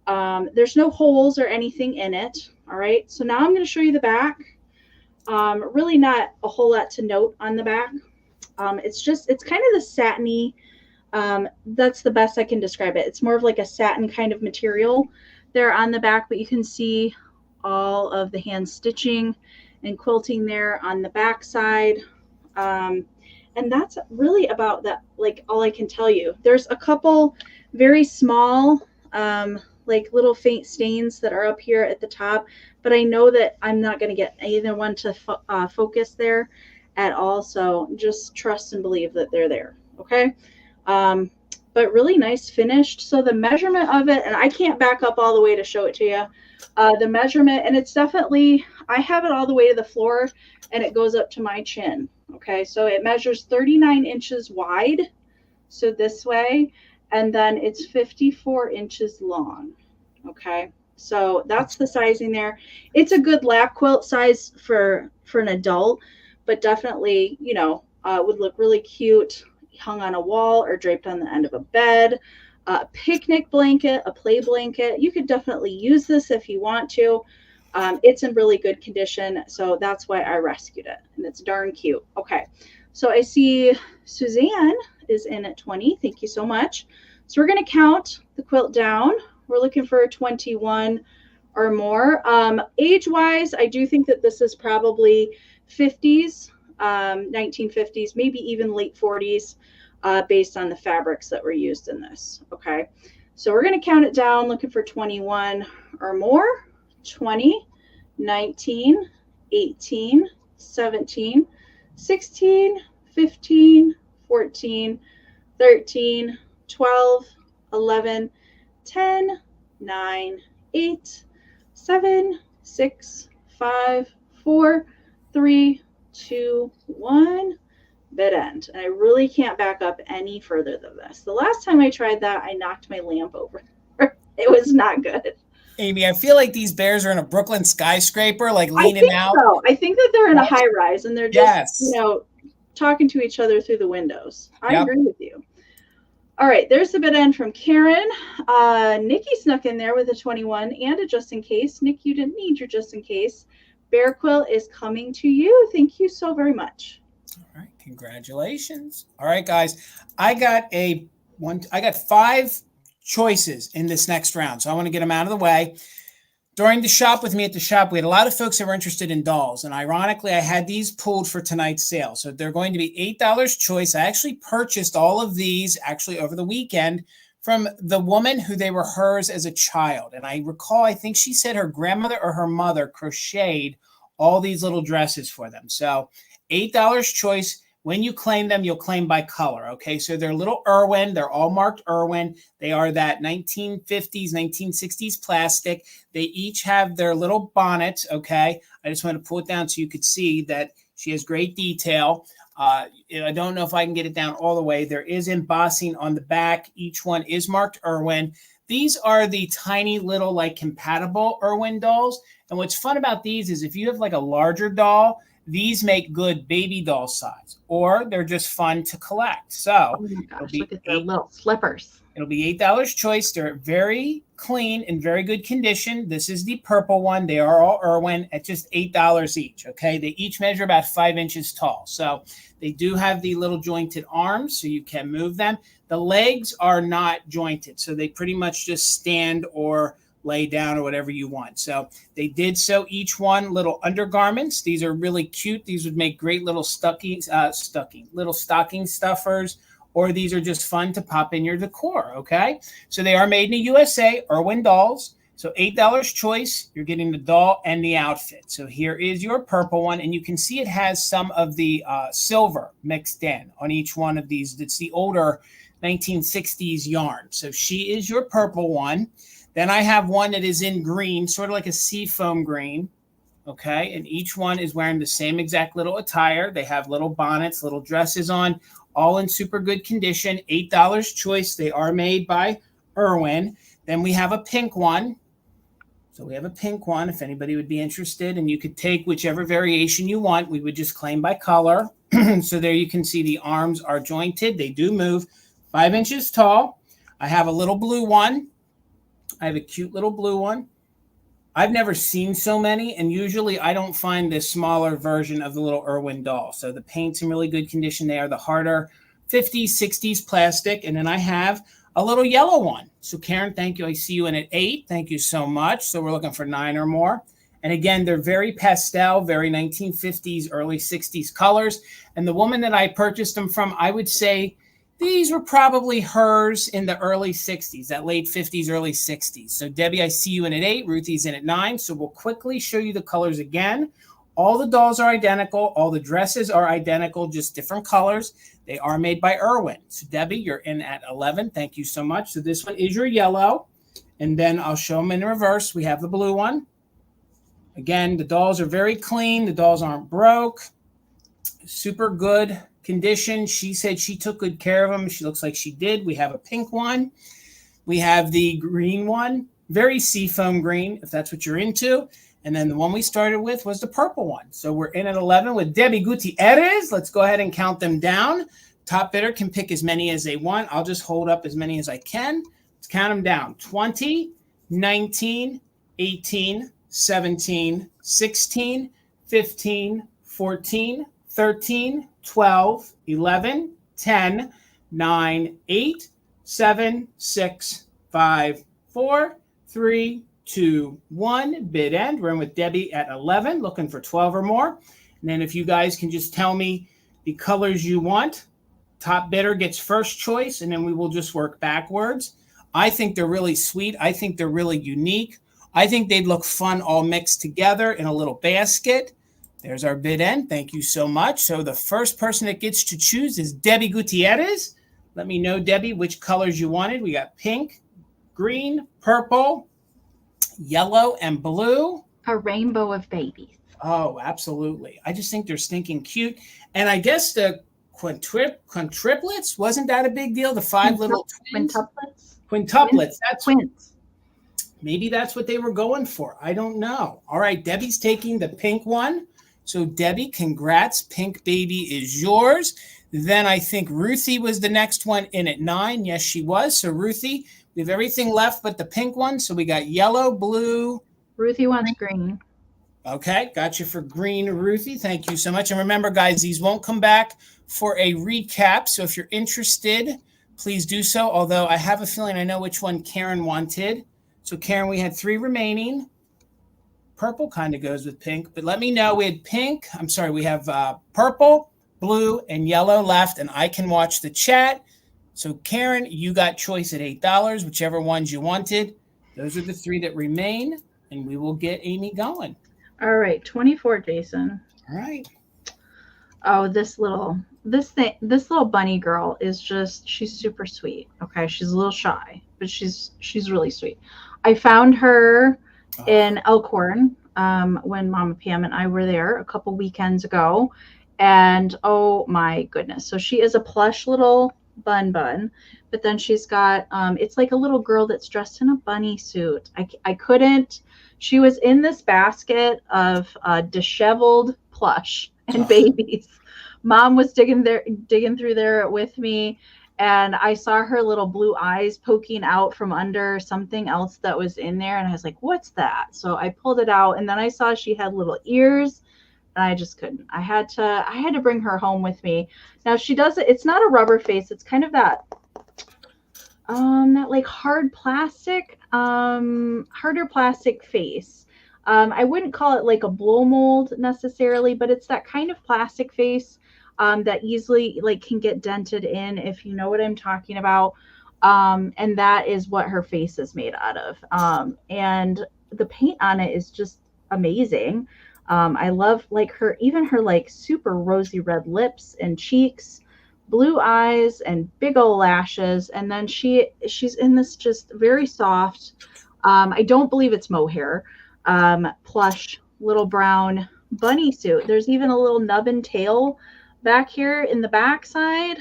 There's no holes or anything in it. All right. So now I'm going to show you the back. Really not a whole lot to note on the back. It's kind of the satiny, that's the best I can describe it. It's more of like a satin kind of material there on the back, but you can see all of the hand stitching and quilting there on the back side. And that's really about that, like all I can tell you. There's a couple very small, like little faint stains that are up here at the top, but I know that I'm not going to get either one to focus there at all. So just trust and believe that they're there. Okay. But really nice finished. So the measurement of it, and I can't back up all the way to show it to you. The measurement, and it's definitely, I have it all the way to the floor and it goes up to my chin. Okay. So it measures 39 inches wide. So this way, and then it's 54 inches long. Okay. So that's the sizing there. It's a good lap quilt size for an adult, but definitely, you know, would look really cute hung on a wall or draped on the end of a bed. A picnic blanket, a play blanket. You could definitely use this if you want to. It's in really good condition, so that's why I rescued it, and it's darn cute. Okay, so I see Suzanne is in at 20. Thank you so much. So we're going to count the quilt down. We're looking for a 21 or more. Age-wise, I do think that this is probably 50s, 1950s, maybe even late 40s, based on the fabrics that were used in this. Okay, so we're going to count it down, looking for 21 or more. 20, 19, 18, 17, 16, 15, 14, 13, 12, 11, 10, 9, 8, 7, 6, 5, 4, 3, 2, 1. Bit end. And I really can't back up any further than this. The last time I tried that, I knocked my lamp over. It was not good. Amie, I feel like these bears are in a Brooklyn skyscraper, like leaning out. So. I think that they're in a high rise and they're just, you know, talking to each other through the windows. I agree with you. All right, there's the bit end from Karen. Nikki snuck in there with a 21 and a just in case. Nick, you didn't need your just in case. Bear quilt is coming to you. Thank you so very much. All right, congratulations. All right, guys, I got 5 choices in this next round, so I want to get them out of the way. During the shop with me at the shop, we had a lot of folks that were interested in dolls, and ironically, I had these pulled for tonight's sale. So they're going to be $8 choice. I actually purchased all of these actually over the weekend from the woman who they were hers as a child. And I recall, I think she said her grandmother or her mother crocheted all these little dresses for them. So $8 choice. When you claim them, you'll claim by color. Okay, so they're little Irwin. They're all marked Irwin. They are that 1950s, 1960s plastic. They each have their little bonnets. Okay, I just want to pull it down so you could see that she has great detail. I don't know if I can get it down all the way. There is embossing on the back. Each one is marked Irwin. These are the tiny little like compatible Irwin dolls. And what's fun about these is if you have like a larger doll, these make good baby doll size, or they're just fun to collect. So oh my gosh, look at their little slippers. It'll be $8 choice. They're very clean and very good condition. This is the purple one. They are all Irwin at just $8 each. Okay, they each measure about 5 inches tall. So they do have the little jointed arms, so you can move them. The legs are not jointed, so they pretty much just stand or lay down or whatever you want. So they did sew each one little undergarments. These are really cute. These would make great little stocking stuffers, or these are just fun to pop in your decor. Okay, so they are made in the USA, Irwin dolls. So $8 choice, you're getting the doll and the outfit. So here is your purple one, and you can see it has some of the silver mixed in on each one of these. It's the older 1960s yarn. So she is your purple one. Then I have one that is in green, sort of like a seafoam green. Okay, and each one is wearing the same exact little attire. They have little bonnets, little dresses on, all in super good condition. $8 choice. They are made by Irwin. Then we have a pink one. So we have a pink one if anybody would be interested, and you could take whichever variation you want. We would just claim by color. So there you can see the arms are jointed. They do move. 5 inches tall. I have a little blue one. I have a cute little blue one. I've never seen so many, and usually I don't find this smaller version of the little Irwin doll. So the paint's in really good condition there. The harder 50s, 60s plastic. And then I have a little yellow one. So Karen, thank you. I see you in at 8. Thank you so much. So we're looking for 9 or more. And again, they're very pastel, very 1950s, early 60s colors. And the woman that I purchased them from, I would say these were probably hers in the early 60s, that late 50s, early 60s. So Debbie, I see you in at 8. Ruthie's in at 9. So we'll quickly show you the colors again. All the dolls are identical. All the dresses are identical, just different colors. They are made by Irwin. So Debbie, you're in at 11. Thank you so much. So this one is your yellow. And then I'll show them in reverse. We have the blue one. Again, the dolls are very clean. The dolls aren't broke. Super good condition. She said she took good care of them. She looks like she did. We have a pink one. We have the green one. Very seafoam green, if that's what you're into. And then the one we started with was the purple one. So we're in at 11 with Debbie Gutierrez. Let's go ahead and count them down. Top bidder can pick as many as they want. I'll just hold up as many as I can. Let's count them down. 20, 19, 18, 17, 16, 15, 14, 13, 12, 11, 10, 9, 8, 7, 6, 5, 4, 3, 2, 1. Bid end. We're in with Debbie at 11, looking for 12 or more. And then if you guys can just tell me the colors you want, top bidder gets first choice, and then we will just work backwards. I think they're really sweet. I think they're really unique. I think they'd look fun all mixed together in a little basket. There's our bid end. Thank you so much. So the first person that gets to choose is Debbie Gutierrez. Let me know, Debbie, which colors you wanted. We got pink, green, purple, yellow, and blue. A rainbow of babies. Oh, absolutely. I just think they're stinking cute. And I guess the quintuplets, wasn't that a big deal? The 5 little twins? Quintuplets. That's twins. Maybe that's what they were going for. I don't know. All right, Debbie's taking the pink one. So Debbie, congrats. Pink baby is yours. Then I think Ruthie was the next one in at 9. Yes, she was. So Ruthie, we have everything left but the pink one. So we got yellow, blue. Ruthie wants green. Okay, got you for green, Ruthie. Thank you so much. And remember, guys, these won't come back for a recap. So if you're interested, please do so. Although I have a feeling I know which one Karen wanted. So Karen, we had 3 remaining. Purple kind of goes with pink, but let me know. We had pink. I'm sorry. We have purple, blue, and yellow left, and I can watch the chat. So Karen, you got choice at $8, whichever ones you wanted. Those are the 3 that remain, and we will get Amie going. All right, 24, Jason. All right. Oh, this little bunny girl is just, she's super sweet. Okay, she's a little shy, but she's really sweet. I found her in Elkhorn when Mama Pam and I were there a couple weekends ago, and oh my goodness, so she is a plush little bun, but then she's got it's like a little girl that's dressed in a bunny suit. I couldn't. She was in this basket of disheveled plush and babies. Mom was digging through there with me, and I saw her little blue eyes poking out from under something else that was in there, and I was like, what's that? So I pulled it out, and then I saw she had little ears, and I just couldn't. I had to bring her home with me. Now she does it. It's not a rubber face. It's kind of that like hard plastic, harder plastic face. I wouldn't call it like a blow mold necessarily, but it's that kind of plastic face that easily like can get dented in, if you know what I'm talking about. And that is what her face is made out of. And the paint on it is just amazing. I love like her like super rosy red lips and cheeks, blue eyes, and big old lashes. And then she's in this just very soft, I don't believe it's mohair, plush little brown bunny suit. There's even a little nubbin tail back here in the back side.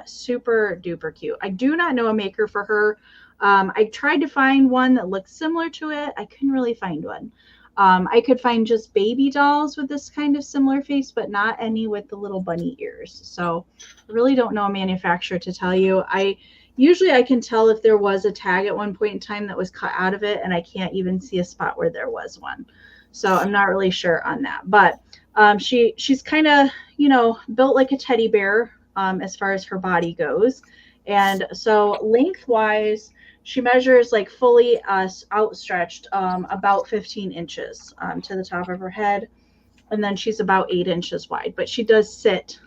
Super duper cute. I do not know a maker for her. I tried to find one that looked similar to it. I couldn't really find one. I could find just baby dolls with this kind of similar face, but not any with the little bunny ears. So I really don't know a manufacturer to tell you. Usually I can tell if there was a tag at one point in time that was cut out of it, and I can't even see a spot where there was one. So I'm not really sure on that. But she's kind of, you know, built like a teddy bear as far as her body goes. And so lengthwise, she measures like fully outstretched about 15 inches to the top of her head. And then she's about 8 inches wide, but she does sit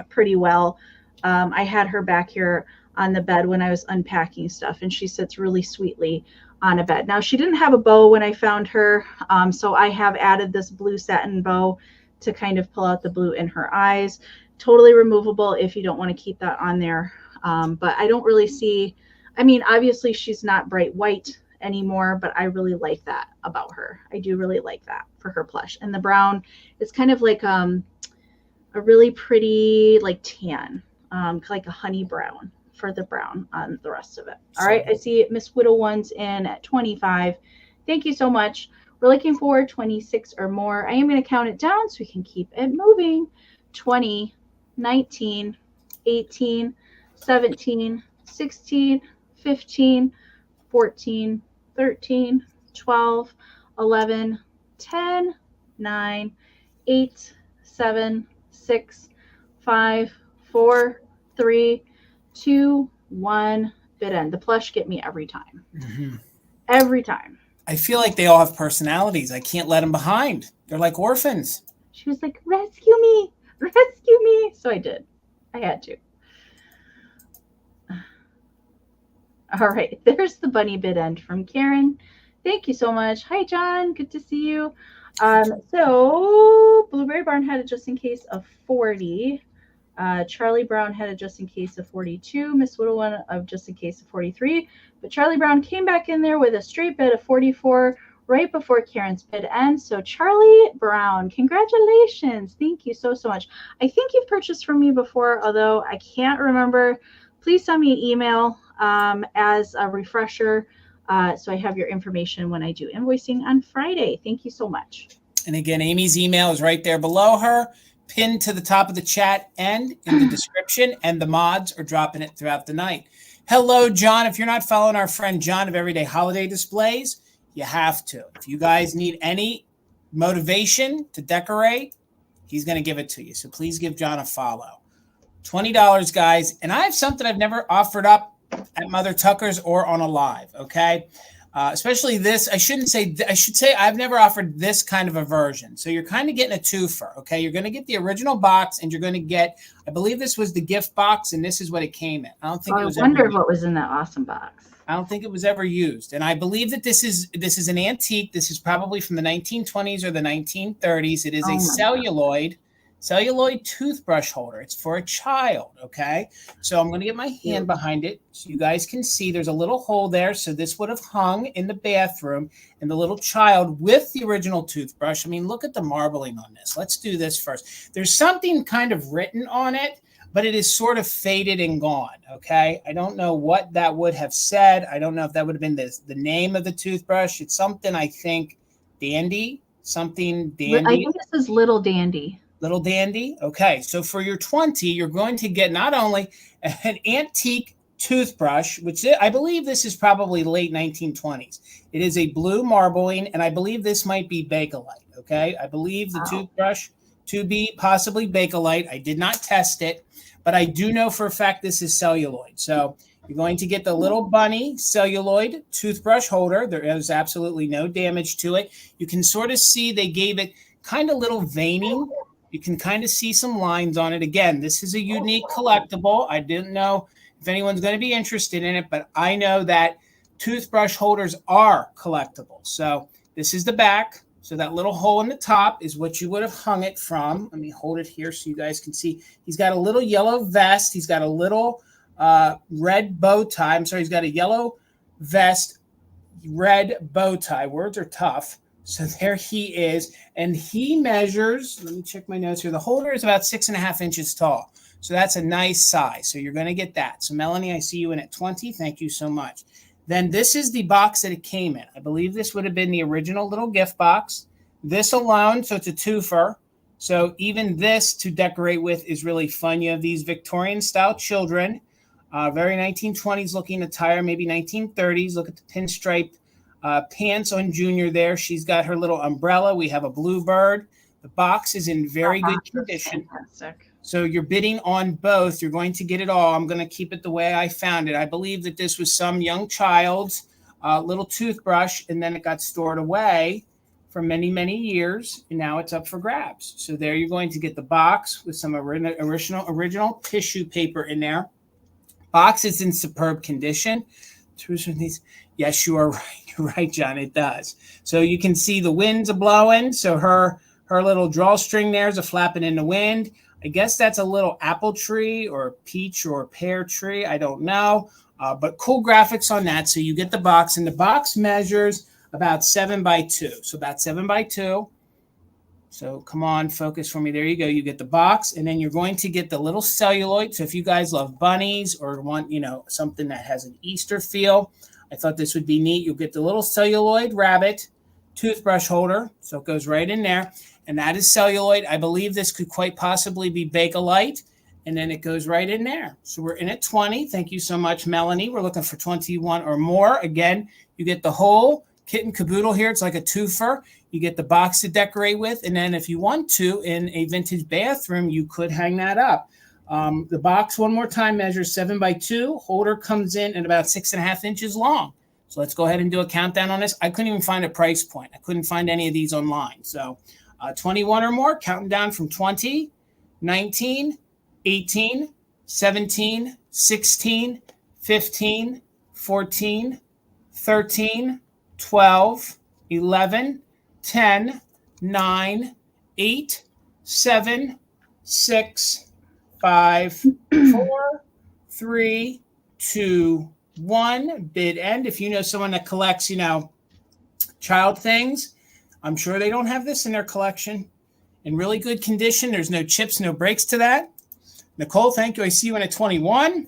pretty well. I had her back here on the bed when I was unpacking stuff, and she sits really sweetly on a bed. Now, she didn't have a bow when I found her, so I have added this blue satin bow to kind of pull out the blue in her eyes. Totally removable if you don't want to keep that on there. But I don't really see, I mean, obviously she's not bright white anymore, but I really like that about her. I do really like that for her plush. And the brown is kind of like a really pretty like tan, like a honey brown for the brown on the rest of it. All right, I see Miss Widow One's in at 25. Thank you so much. We're looking for 26 or more. I am going to count it down so we can keep it moving. 20, 19, 18, 17, 16, 15, 14, 13, 12, 11, 10, 9, 8, 7, 6, 5, 4, 3, 2, 1. Bid end. The plush get me every time. Mm-hmm. Every time. I feel like they all have personalities. I can't let them behind. They're like orphans. She was like, rescue me. Rescue me. So I did. I had to. All right. There's the bunny bid end from Karen. Thank you so much. Hi, John. Good to see you. So Blueberry Barn had a just in case of 40. Charlie Brown had a just in case of 42. Miss Little One of just in case of 43. But Charlie Brown came back in there with a straight bid of 44 right before Karen's bid end. So Charlie Brown, congratulations. Thank you so much. I think you've purchased from me before, although I can't remember. Please send me an email as a refresher so I have your information when I do invoicing on Friday. Thank you so much. And again, Amy's email is right there below her, pinned to the top of the chat and in the description, and the mods are dropping it throughout the night. Hello, John. If you're not following our friend John of Everyday Holiday Displays, you have to. If you guys need any motivation to decorate, he's going to give it to you. So please give John a follow. $20, guys. And I have something I've never offered up at Mother Tucker's or on a live, okay? Especially this. I should say I've never offered this kind of a version. So you're kind of getting a twofer, okay? You're going to get the original box, and you're going to get, I believe this was the gift box, and this is what it came in. I don't think it was. I wonder what was in that awesome box. I don't think it was ever used. And I believe that this is an antique. This is probably from the 1920s or the 1930s. It is a celluloid toothbrush holder. It's for a child, okay? So I'm going to get my hand behind it so you guys can see there's a little hole there. So this would have hung in the bathroom, and the little child with the original toothbrush. I mean, look at the marbling on this. Let's do this first. There's something kind of written on it, but it is sort of faded and gone, okay? I don't know what that would have said. I don't know if that would have been the name of the toothbrush. It's something, I think, Dandy, something Dandy. I think this is Little Dandy. Little Dandy. Okay, so for your 20, you're going to get not only an antique toothbrush, which I believe this is probably late 1920s. It is a blue marbling, and I believe this might be Bakelite, okay? I believe the toothbrush to be possibly Bakelite. I did not test it, but I do know for a fact this is celluloid. So you're going to get the little bunny celluloid toothbrush holder. There is absolutely no damage to it. You can sort of see they gave it kind of little veining. You can kind of see some lines on it. Again, this is a unique collectible. I didn't know if anyone's going to be interested in it, but I know that toothbrush holders are collectible. So this is the back. So that little hole in the top is what you would have hung it from. Let me hold it here so you guys can see. He's got a little yellow vest. He's got a little red bow tie. I'm sorry, he's got a yellow vest, red bow tie. Words are tough. So there he is. And he measures, let me check my notes here. The holder is about 6.5 inches tall. So that's a nice size. So you're going to get that. So Melanie, I see you in at 20. Thank you so much. Then this is the box that it came in. I believe this would have been the original little gift box. This alone, so it's a twofer. So even this to decorate with is really fun. You have these Victorian style children. Very 1920s looking attire, maybe 1930s. Look at the pinstripe pants on Junior there. She's got her little umbrella. We have a bluebird. The box is in very good condition. Fantastic. So you're bidding on both. You're going to get it all. I'm going to keep it the way I found it. I believe that this was some young child's little toothbrush, and then it got stored away for many, many years, and now it's up for grabs. So there you're going to get the box with some original tissue paper in there. Box is in superb condition. Yes, you are right. You're right, John. It does. So you can see the winds are blowing. So her little drawstring there is a flapping in the wind. I guess that's a little apple tree or peach or pear tree. I don't know. But cool graphics on that. So you get the box, and the box measures about 7 by 2. So about 7 by 2. So come on, focus for me. There you go. You get the box, and then you're going to get the little celluloid. So if you guys love bunnies or want, something that has an Easter feel, I thought this would be neat. You'll get the little celluloid rabbit toothbrush holder. So it goes right in there. And that is celluloid. I believe this could quite possibly be Bakelite. And then it goes right in there. So we're in at 20. Thank you so much, Melanie. We're looking for 21 or more. Again, you get the whole kit and caboodle here. It's like a twofer. You get the box to decorate with. And then if you want to, in a vintage bathroom, you could hang that up. The box, one more time, measures 7 by 2. Holder comes in at about 6.5 inches long. So let's go ahead and do a countdown on this. I couldn't even find a price point. I couldn't find any of these online. So 21 or more, counting down from 20, 19, 18, 17, 16, 15, 14, 13, 12, 11, 10, 9, 8, 7, 6, 5, 4, 3, 2, 1. Bid end. If you know someone that collects, child things, I'm sure they don't have this in their collection. In really good condition. There's no chips, no breaks to that. Nicole, thank you. I see you in at 21.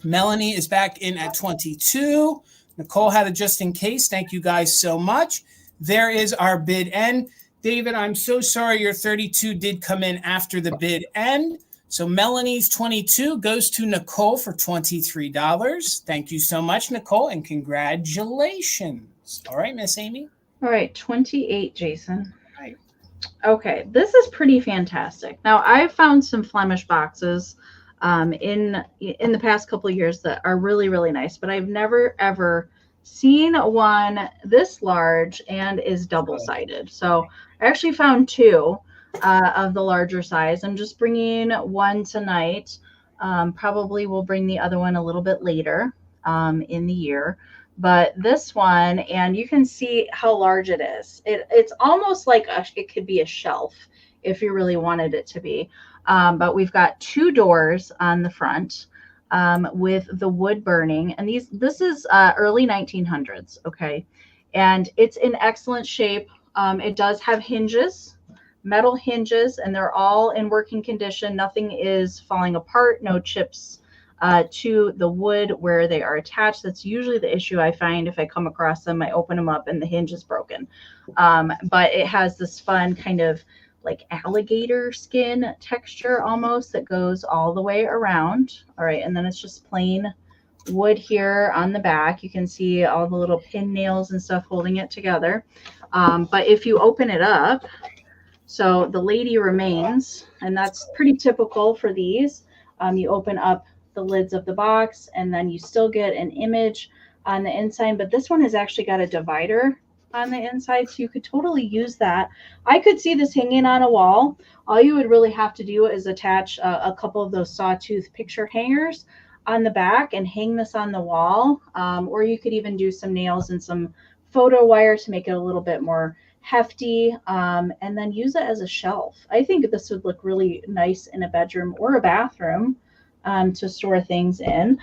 Melanie is back in at 22. Nicole had a just in case. Thank you guys so much. There is our bid end. David, I'm so sorry your 32 did come in after the bid end. So Melanie's 22 goes to Nicole for $23. Thank you so much, Nicole, and congratulations. All right, Miss Amy. All right, 28, Jason. Right. Okay, this is pretty fantastic. Now, I've found some Flemish boxes in the past couple of years that are really, really nice, but I've never, ever seen one this large and is double-sided. So I actually found two of the larger size. I'm just bringing one tonight. Probably will bring the other one a little bit later in the year. But this one, and you can see how large it is. It's almost like it could be a shelf if you really wanted it to be. But we've got two doors on the front with the wood burning. And this is early 1900s, okay? And it's in excellent shape. It does have hinges, metal hinges, and they're all in working condition. Nothing is falling apart, no chips to the wood where they are attached. That's usually the issue I find if I come across them. I open them up and the hinge is broken. But it has this fun kind of like alligator skin texture almost that goes all the way around. All right, and then it's just plain wood here on the back. You can see all the little pin nails and stuff holding it together. But if you open it up, so the lady remains, and that's pretty typical for these. You open up the lids of the box and then you still get an image on the inside, but this one has actually got a divider on the inside, so you could totally use that. I could see this hanging on a wall. All you would really have to do is attach a couple of those sawtooth picture hangers on the back and hang this on the wall, or you could even do some nails and some photo wire to make it a little bit more hefty, and then use it as a shelf. I think this would look really nice in a bedroom or a bathroom to store things in.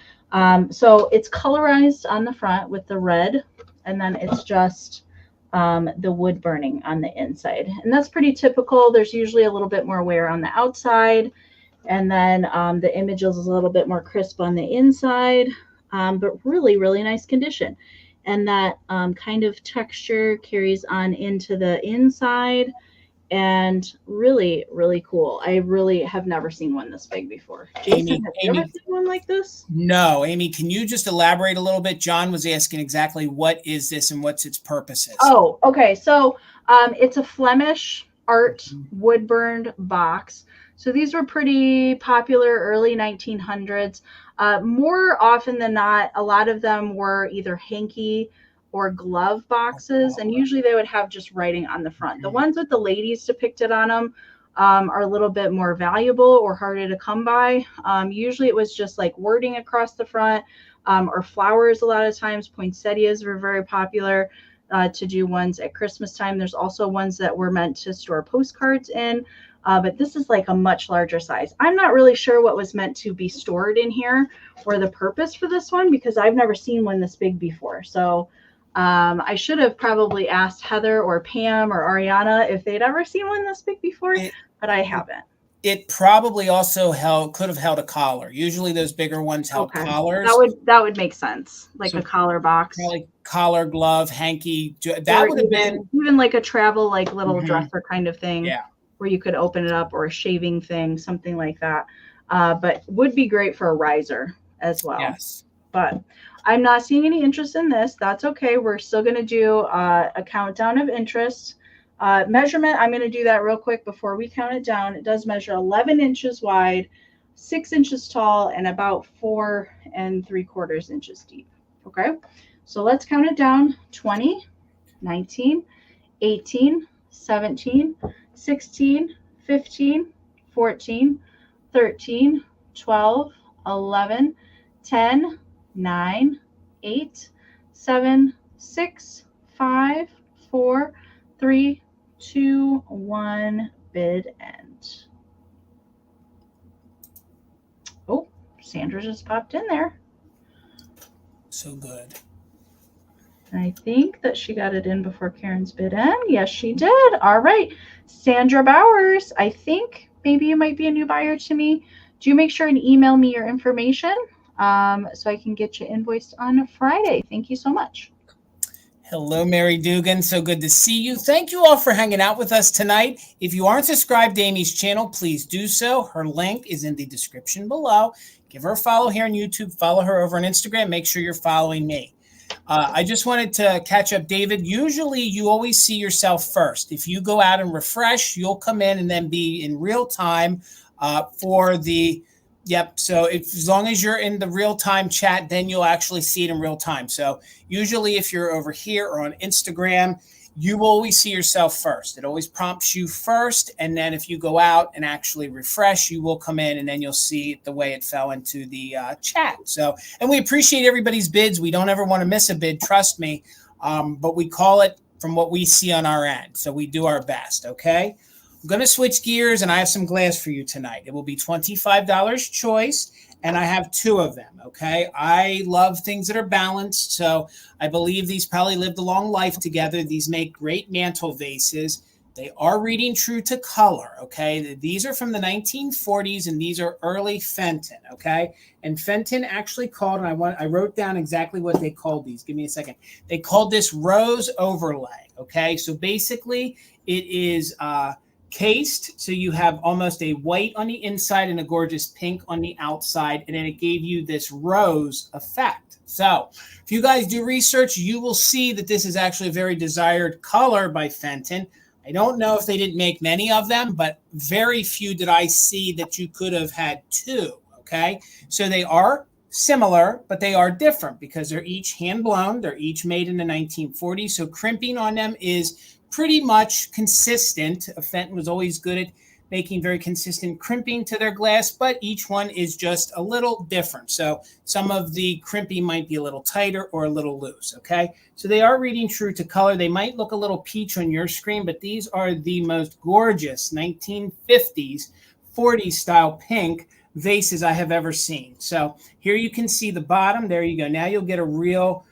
So it's colorized on the front with the red, and then it's just the wood burning on the inside. And that's pretty typical. There's usually a little bit more wear on the outside, and then the image is a little bit more crisp on the inside, but really, really nice condition. And that kind of texture carries on into the inside. and really, really cool. I really have never seen one this big before. Jason, have you ever seen one like this? No. Amy, can you just elaborate a little bit? John was asking exactly what is this and what's its purposes. Oh, okay. So it's a Flemish art wood burned box. So these were pretty popular early 1900s. More often than not, a lot of them were either hanky or glove boxes, and usually they would have just writing on the front. The ones with the ladies depicted on them are a little bit more valuable or harder to come by. Usually it was just like wording across the front, or flowers. A lot of times poinsettias were very popular to do ones at Christmas time. There's also ones that were meant to store postcards in, but this is like a much larger size. I'm not really sure what was meant to be stored in here or the purpose for this one, because I've never seen one this big before. So I should have probably asked Heather or Pam or Ariana if they'd ever seen one this big before, but I haven't. It probably also could have held a collar. Usually those bigger ones held collars. That would make sense, like so a collar box. Like collar, glove, hanky. That would have been even like a travel, like little dresser kind of thing. Yeah. Where you could open it up, or a shaving thing, something like that. But would be great for a riser as well. Yes. But I'm not seeing any interest in this. That's okay. We're still going to do a countdown of interest. Measurement, I'm going to do that real quick before we count it down. It does measure 11 inches wide, 6 inches tall, and about 4 3/4 inches deep. Okay, so let's count it down. 20, 19, 18, 17, 16, 15, 14, 13, 12, 11, 10, 9, 8, 7, 6, 5, 4, 3, 2, 1, bid end. Oh, Sandra just popped in there. So good. And I think that she got it in before Karen's bid end. Yes, she did. All right. Sandra Bowers, I think maybe you might be a new buyer to me. Do make sure and email me your information so I can get you invoiced on Friday. Thank you so much. Hello, Mary Dugan. So good to see you. Thank you all for hanging out with us tonight. If you aren't subscribed to Amy's channel, please do so. Her link is in the description below. Give her a follow here on YouTube. Follow her over on Instagram. Make sure you're following me. I just wanted to catch up, David. Usually you always see yourself first. If you go out and refresh, you'll come in and then be in real time for the... Yep. So as long as you're in the real-time chat, then you'll actually see it in real time. So usually if you're over here or on Instagram, you will always see yourself first. It always prompts you first. And then if you go out and actually refresh, you will come in and then you'll see the way it fell into the chat. So, and we appreciate everybody's bids. We don't ever want to miss a bid, trust me. But we call it from what we see on our end. So we do our best. Okay. I'm going to switch gears, and I have some glass for you tonight. It will be $25 choice, and I have 2 of them, okay? I love things that are balanced, so I believe these probably lived a long life together. These make great mantle vases. They are reading true to color, okay? These are from the 1940s, and these are early Fenton, okay? And Fenton actually called, and I wrote down exactly what they called these. Give me a second. They called this rose overlay, okay? So basically, it is... cased, so you have almost a white on the inside and a gorgeous pink on the outside, and then it gave you this rose effect. So if you guys do research, you will see that this is actually a very desired color by Fenton. I don't know if they didn't make many of them, but very few did I see that you could have had 2, okay? So they are similar, but they are different because they're each hand blown. They're each made in the 1940s, so crimping on them is pretty much consistent. Fenton was always good at making very consistent crimping to their glass, but each one is just a little different. So some of the crimping might be a little tighter or a little loose, okay? So they are reading true to color. They might look a little peach on your screen, but these are the most gorgeous 1950s, 40s style pink vases I have ever seen. So here you can see the bottom. There you go. Now you'll get a real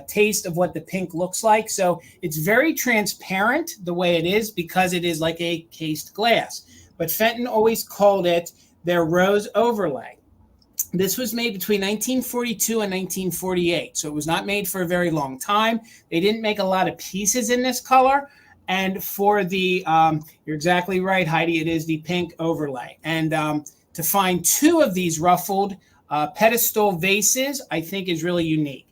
taste of what the pink looks like. So it's very transparent the way it is because it is like a cased glass. But Fenton always called it their rose overlay. This was made between 1942 and 1948. So it was not made for a very long time. They didn't make a lot of pieces in this color. And for the, you're exactly right, Heidi, it is the pink overlay. And to find 2 of these ruffled pedestal vases, I think is really unique.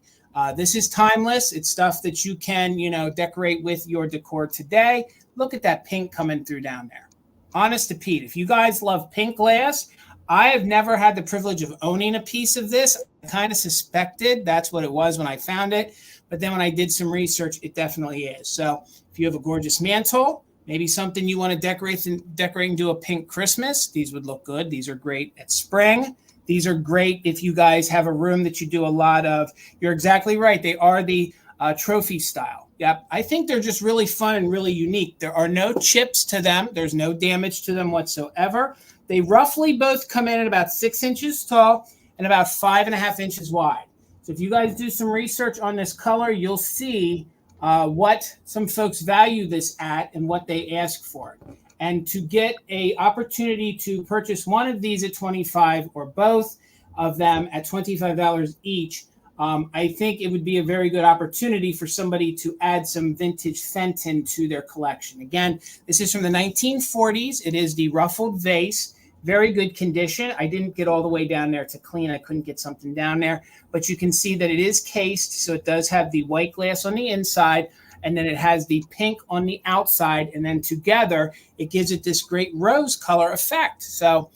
This is timeless. It's stuff that you can, decorate with your decor today. Look at that pink coming through down there. Honest to Pete, if you guys love pink glass, I have never had the privilege of owning a piece of this. I kind of suspected that's what it was when I found it. But then when I did some research, it definitely is. So if you have a gorgeous mantle, maybe something you want to decorate and do a pink Christmas, these would look good. These are great at spring. These are great if you guys have a room that you do a lot of. You're exactly right. They are the trophy style. Yep. I think they're just really fun and really unique. There are no chips to them. There's no damage to them whatsoever. They roughly both come in at about 6 inches tall and about 5.5 inches wide. So if you guys do some research on this color, you'll see what some folks value this at and what they ask for it. And to get a opportunity to purchase one of these at $25 or both of them at $25 each, I think it would be a very good opportunity for somebody to add some vintage Fenton to their collection. Again, this is from the 1940s. It is the ruffled vase. Very good condition. I didn't get all the way down there to clean. I couldn't get something down there. But you can see that it is cased. So it does have the white glass on the inside. And then it has the pink on the outside. And then together, it gives it this great rose color effect. So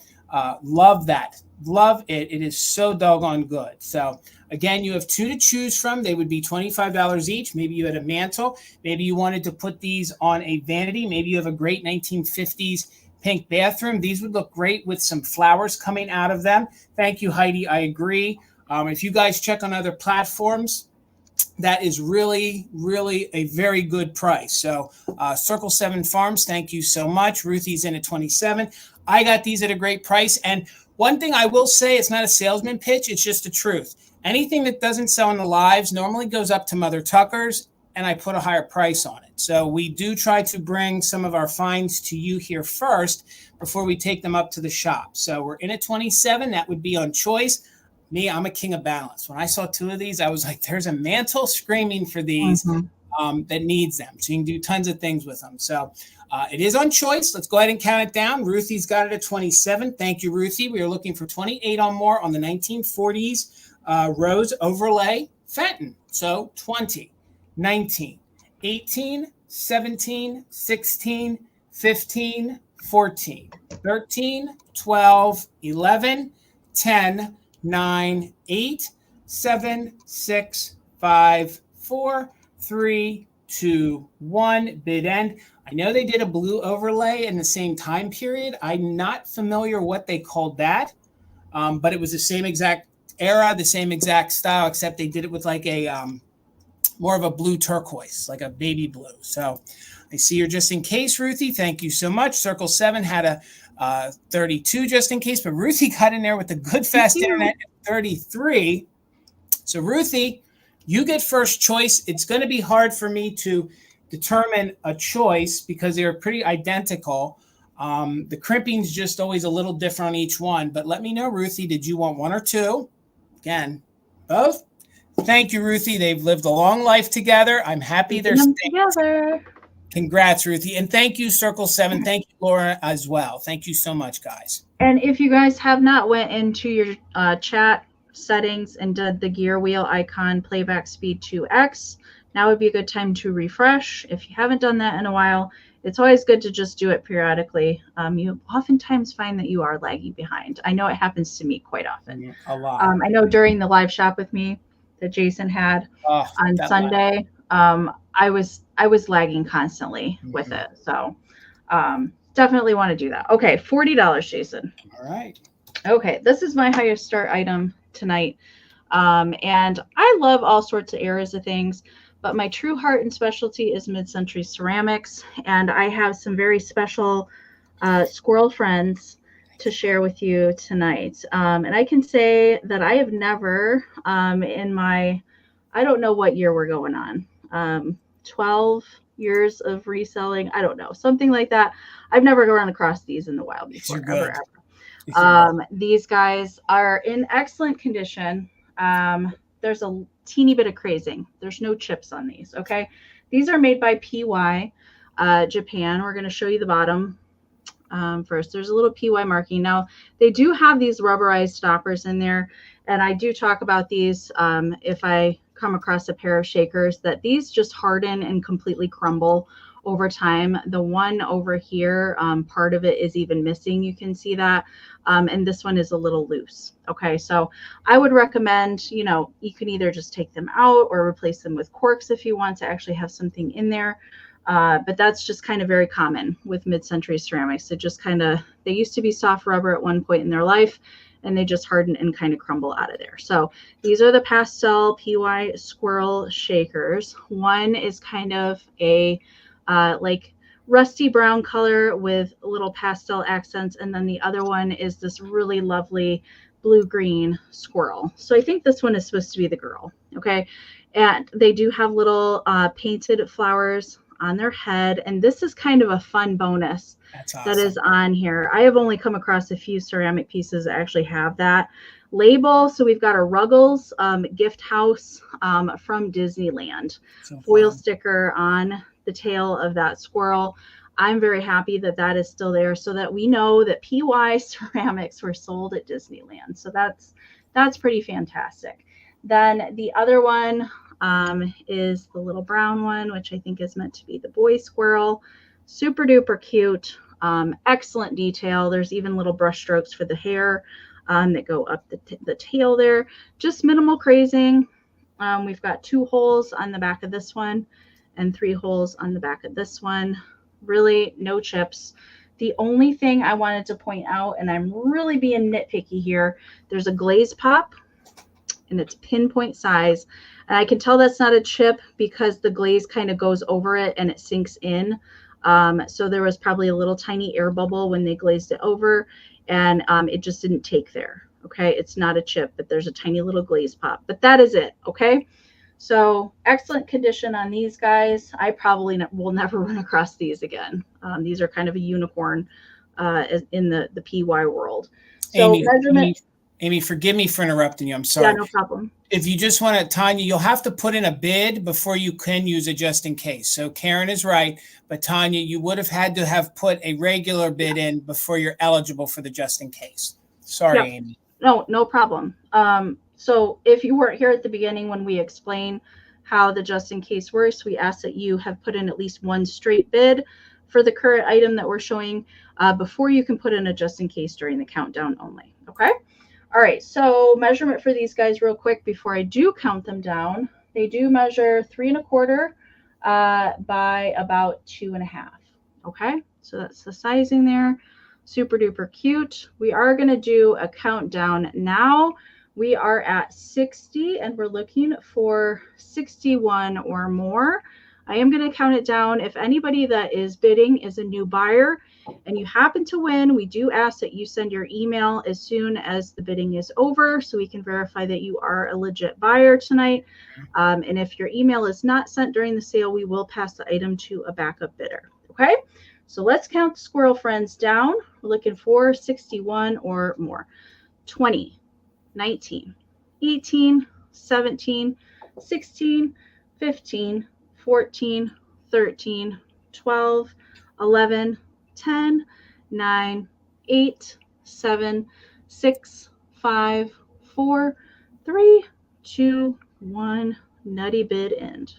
love that. Love it. It is so doggone good. So again, you have 2 to choose from. They would be $25 each. Maybe you had a mantle. Maybe you wanted to put these on a vanity. Maybe you have a great 1950s pink bathroom. These would look great with some flowers coming out of them. Thank you, Heidi. I agree. If you guys check on other platforms, that is really, really a very good price. So Circle 7 Farms, thank you so much. Ruthie's in at $27. I got these at a great price. And one thing I will say, it's not a salesman pitch. It's just the truth. Anything that doesn't sell in the lives normally goes up to Mother Tucker's, and I put a higher price on it. So we do try to bring some of our finds to you here first before we take them up to the shop. So we're in at 27. That would be on choice. Me, I'm a king of balance. When I saw 2 of these, I was like, there's a mantle screaming for these that needs them. So you can do tons of things with them. So it is on choice. Let's go ahead and count it down. Ruthie's got it at 27. Thank you, Ruthie. We are looking for 28 or more on the 1940s rose overlay Fenton. So 20. 19, 18, 17, 16, 15, 14, 13, 12, 11, 10, 9, 8, 7, 6, 5, 4, 3, 2, 1. Bid end. I know they did a blue overlay in the same time period. I'm not familiar what they called that, but it was the same exact era, the same exact style, except they did it with like a more of a blue turquoise, like a baby blue. So I see you're just in case, Ruthie. Thank you so much. Circle 7 had a 32 just in case, but Ruthie got in there with the good fast internet at 33. So Ruthie, you get first choice. It's going to be hard for me to determine a choice because they're pretty identical. The crimping's just always a little different on each one, but let me know, Ruthie, did you want 1 or 2? Again, both? Thank you, Ruthie. They've lived a long life together. I'm happy they're staying together. Congrats, Ruthie. And thank you, Circle 7. Thank you, Laura, as well. Thank you so much, guys. And if you guys have not went into your chat settings and did the gear wheel icon playback speed 2x, now would be a good time to refresh. If you haven't done that in a while, it's always good to just do it periodically. You oftentimes find that you are lagging behind. I know it happens to me quite often. A lot. I know during the live shop with me that Jason had on Sunday, I was lagging constantly with it. So definitely want to do that. Okay, $40, Jason. All right. Okay, this is my highest start item tonight. And I love all sorts of eras of things, but my true heart and specialty is mid-century ceramics. And I have some very special squirrel friends to share with you tonight. And I can say that I have never in my, I don't know what year we're going on, 12 years of reselling, I don't know, something like that. I've never run across these in the wild before, ever. These guys are in excellent condition. There's a teeny bit of crazing. There's no chips on these, okay? These are made by PY. Japan. We're going to show you the bottom first. There's a little PY marking. Now, they do have these rubberized stoppers in there, and I do talk about these if I come across a pair of shakers, that these just harden and completely crumble over time. The one over here, part of it is even missing. You can see that. And this one is a little loose. Okay, so I would recommend, you know, you can either just take them out or replace them with corks if you want to actually have something in there. But that's just kind of very common with mid-century ceramics. It just kind of, they used to be soft rubber at one point in their life, and they just harden and kind of crumble out of there. So these are the pastel PY Squirrel shakers. One is kind of a like rusty brown color with little pastel accents, and then the other one is this really lovely blue-green squirrel. So I think this one is supposed to be the girl. Okay, and they do have little painted flowers on their head, and this is kind of a fun bonus. That's awesome. That is on here. I have only come across a few ceramic pieces that actually have that label. So we've got a Ruggles gift house from Disneyland. So foil sticker on the tail of that squirrel. I'm very happy that that is still there, so that we know that PY ceramics were sold at Disneyland. So that's pretty fantastic. Then the other one is the little brown one, which I think is meant to be the boy squirrel. Super duper cute. Excellent detail. There's even little brush strokes for the hair that go up the tail there. Just minimal crazing. We've got 2 holes on the back of this one and 3 holes on the back of this one. Really no chips. The only thing I wanted to point out, and I'm really being nitpicky here, there's a glaze pop and it's pinpoint size. And I can tell that's not a chip because the glaze kind of goes over it and it sinks in. So there was probably a little tiny air bubble when they glazed it over, and it just didn't take there. Okay, it's not a chip, but there's a tiny little glaze pop. But that is it. Okay, so excellent condition on these guys. I probably will never run across these again. These are kind of a unicorn in the PY world. So Amy, forgive me for interrupting you. I'm sorry. Yeah, no problem. If you just want to, Tanya, you'll have to put in a bid before you can use it just in case. So Karen is right, but Tanya, you would have had to have put a regular bid in before you're eligible for the just in case. Sorry, Amy. No problem. So if you weren't here at the beginning when we explain how the just in case works, we ask that you have put in at least one straight bid for the current item that we're showing before you can put in a just in case during the countdown only. Okay. All right, so measurement for these guys real quick before I do count them down. They do measure 3 1/4 by about 2 1/2. Okay, so that's the sizing there. Super duper cute. We are going to do a countdown now. We are at 60 and we're looking for 61 or more. I am going to count it down. If anybody that is bidding is a new buyer and you happen to win, we do ask that you send your email as soon as the bidding is over so we can verify that you are a legit buyer tonight. And if your email is not sent during the sale, we will pass the item to a backup bidder. Okay, so let's count the squirrel friends down. We're looking for 61 or more. 20, 19, 18, 17, 16, 15, 14, 13, 12, 11, 10, 9, 8, 7, 6, 5, 4, 3, 2, 1. Nutty bid end.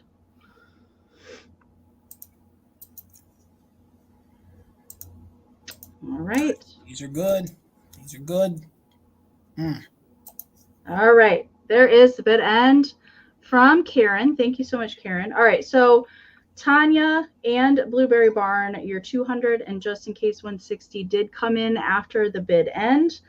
All right. These are good. These are good. All right. There is the bid end from Karen. Thank you so much, Karen. All right. So Tanya and Blueberry Barn, your 200 and just in case 160 did come in after the bid end.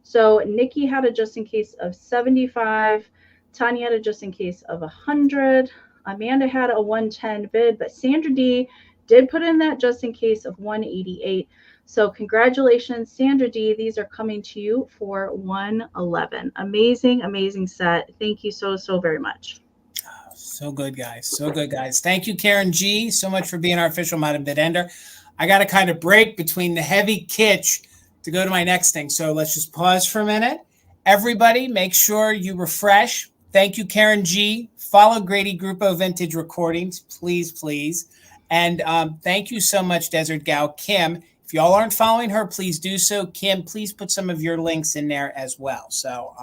So Nikki had a just in case of 75. Tanya had a just in case of 100. Amanda had a 110 bid, but Sandra D did put in that just in case of 188. So congratulations, Sandra D. These are coming to you for 111. Amazing, amazing set. Thank you so very much. So good, guys. So good, guys. Thank you, Karen G, so much for being our official Modern Bid Ender. I got to kind of break between the heavy kitsch to go to my next thing. So let's just pause for a minute. Everybody, make sure you refresh. Thank you, Karen G. Follow Grady Grupo Vintage Recordings, please, please. And thank you so much, Desert Gal Kim. If y'all aren't following her, please do so. Kim, please put some of your links in there as well. So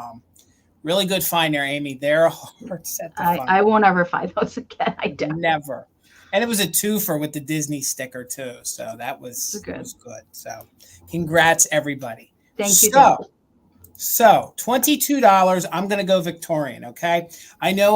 really good find there, Amy. They're a hard set to find. I won't ever find those again. I doubt. Never. And it was a twofer with the Disney sticker too. So that was good. So congrats, everybody. Thank you. So $22, I'm going to go Victorian, okay? I know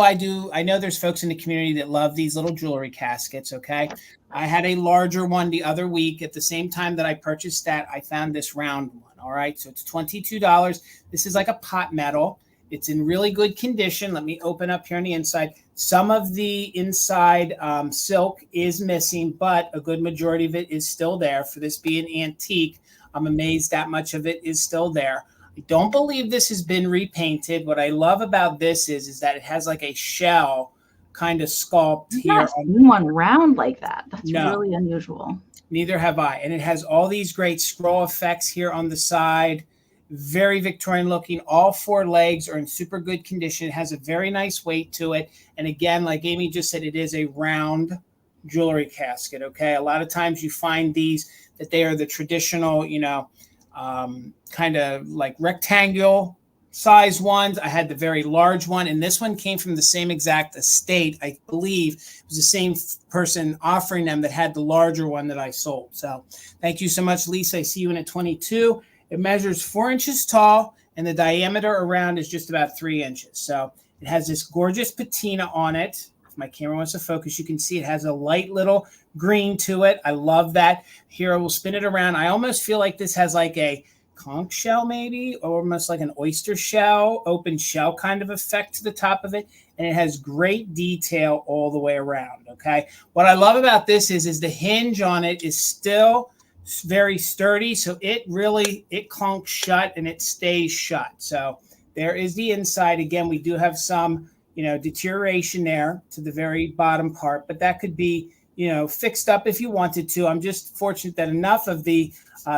there's folks in the community that love these little jewelry caskets, okay? I had a larger one the other week. At the same time that I purchased that, I found this round one, all right? So it's $22. This is like a pot metal. It's in really good condition. Let me open up here on the inside. Some of the inside silk is missing, but a good majority of it is still there. For this being antique, I'm amazed that much of it is still there. I don't believe this has been repainted. What I love about this is that it has like a shell kind of sculpt here. I've not seen one round like that. That's really unusual. Neither have I. And it has all these great scroll effects here on the side. Very Victorian looking. All four legs are in super good condition. It has a very nice weight to it. And again, like Amy just said, it is a round jewelry casket. Okay. A lot of times you find these that they are the traditional, kind of like rectangle size ones. I had the very large one, and this one came from the same exact estate. I believe it was the same person offering them that had the larger one that I sold. So thank you so much, Lisa. I see you in at 22. It measures 4 inches tall, and the diameter around is just about 3 inches. So it has this gorgeous patina on it. If my camera wants to focus, you can see it has a light little green to it. I love that. Here, I will spin it around. I almost feel like this has like a conch shell maybe, or almost like an oyster shell, open shell kind of effect to the top of it. And it has great detail all the way around, okay? What I love about this is the hinge on it is still very sturdy. So it clunks shut and it stays shut. So there is the inside. Again, we do have some, deterioration there to the very bottom part, but that could be, fixed up if you wanted to. I'm just fortunate that enough of the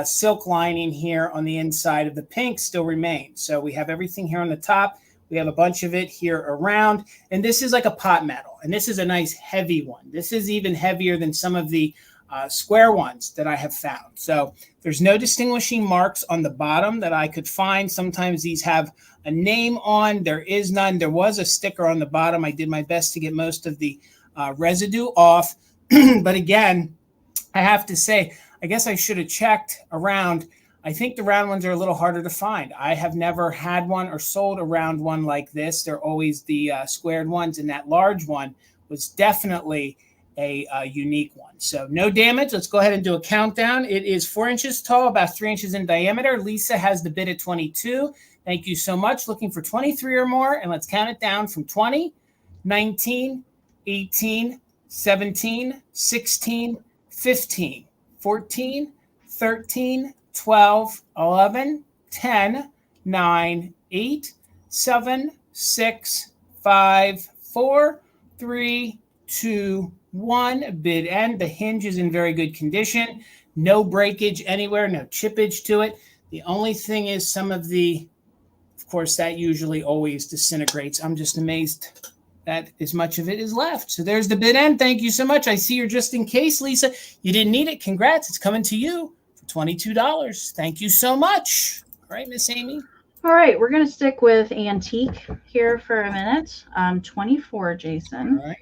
silk lining here on the inside of the pink still remains. So we have everything here on the top. We have a bunch of it here around. And this is like a pot metal. And this is a nice heavy one. This is even heavier than some of the square ones that I have found. So there's no distinguishing marks on the bottom that I could find. Sometimes these have a name on. There is none. There was a sticker on the bottom. I did my best to get most of the residue off. But again, I have to say, I guess I should have checked around. I think the round ones are a little harder to find. I have never had one or sold a round one like this. They're always the squared ones, and that large one was definitely a unique one. So no damage. Let's go ahead and do a countdown. It is 4 inches tall, about 3 inches in diameter. Lisa has the bid at 22. Thank you so much. Looking for 23 or more, and let's count it down from 20, 19, 18, 17, 16, 15, 14, 13, 12, 11, 10, 9, 8, 7, 6, 5, 4, 3, 2, 1. Bid end. The hinge is in very good condition. No breakage anywhere, no chippage to it. The only thing is some of of course, that usually always disintegrates. I'm just amazed that as much of it is left. So there's the bid end. Thank you so much. I see you're just in case, Lisa. You didn't need it. Congrats. It's coming to you for $22. Thank you so much. All right, Miss Amy. All right, we're going to stick with antique here for a minute. 24, Jason. All right.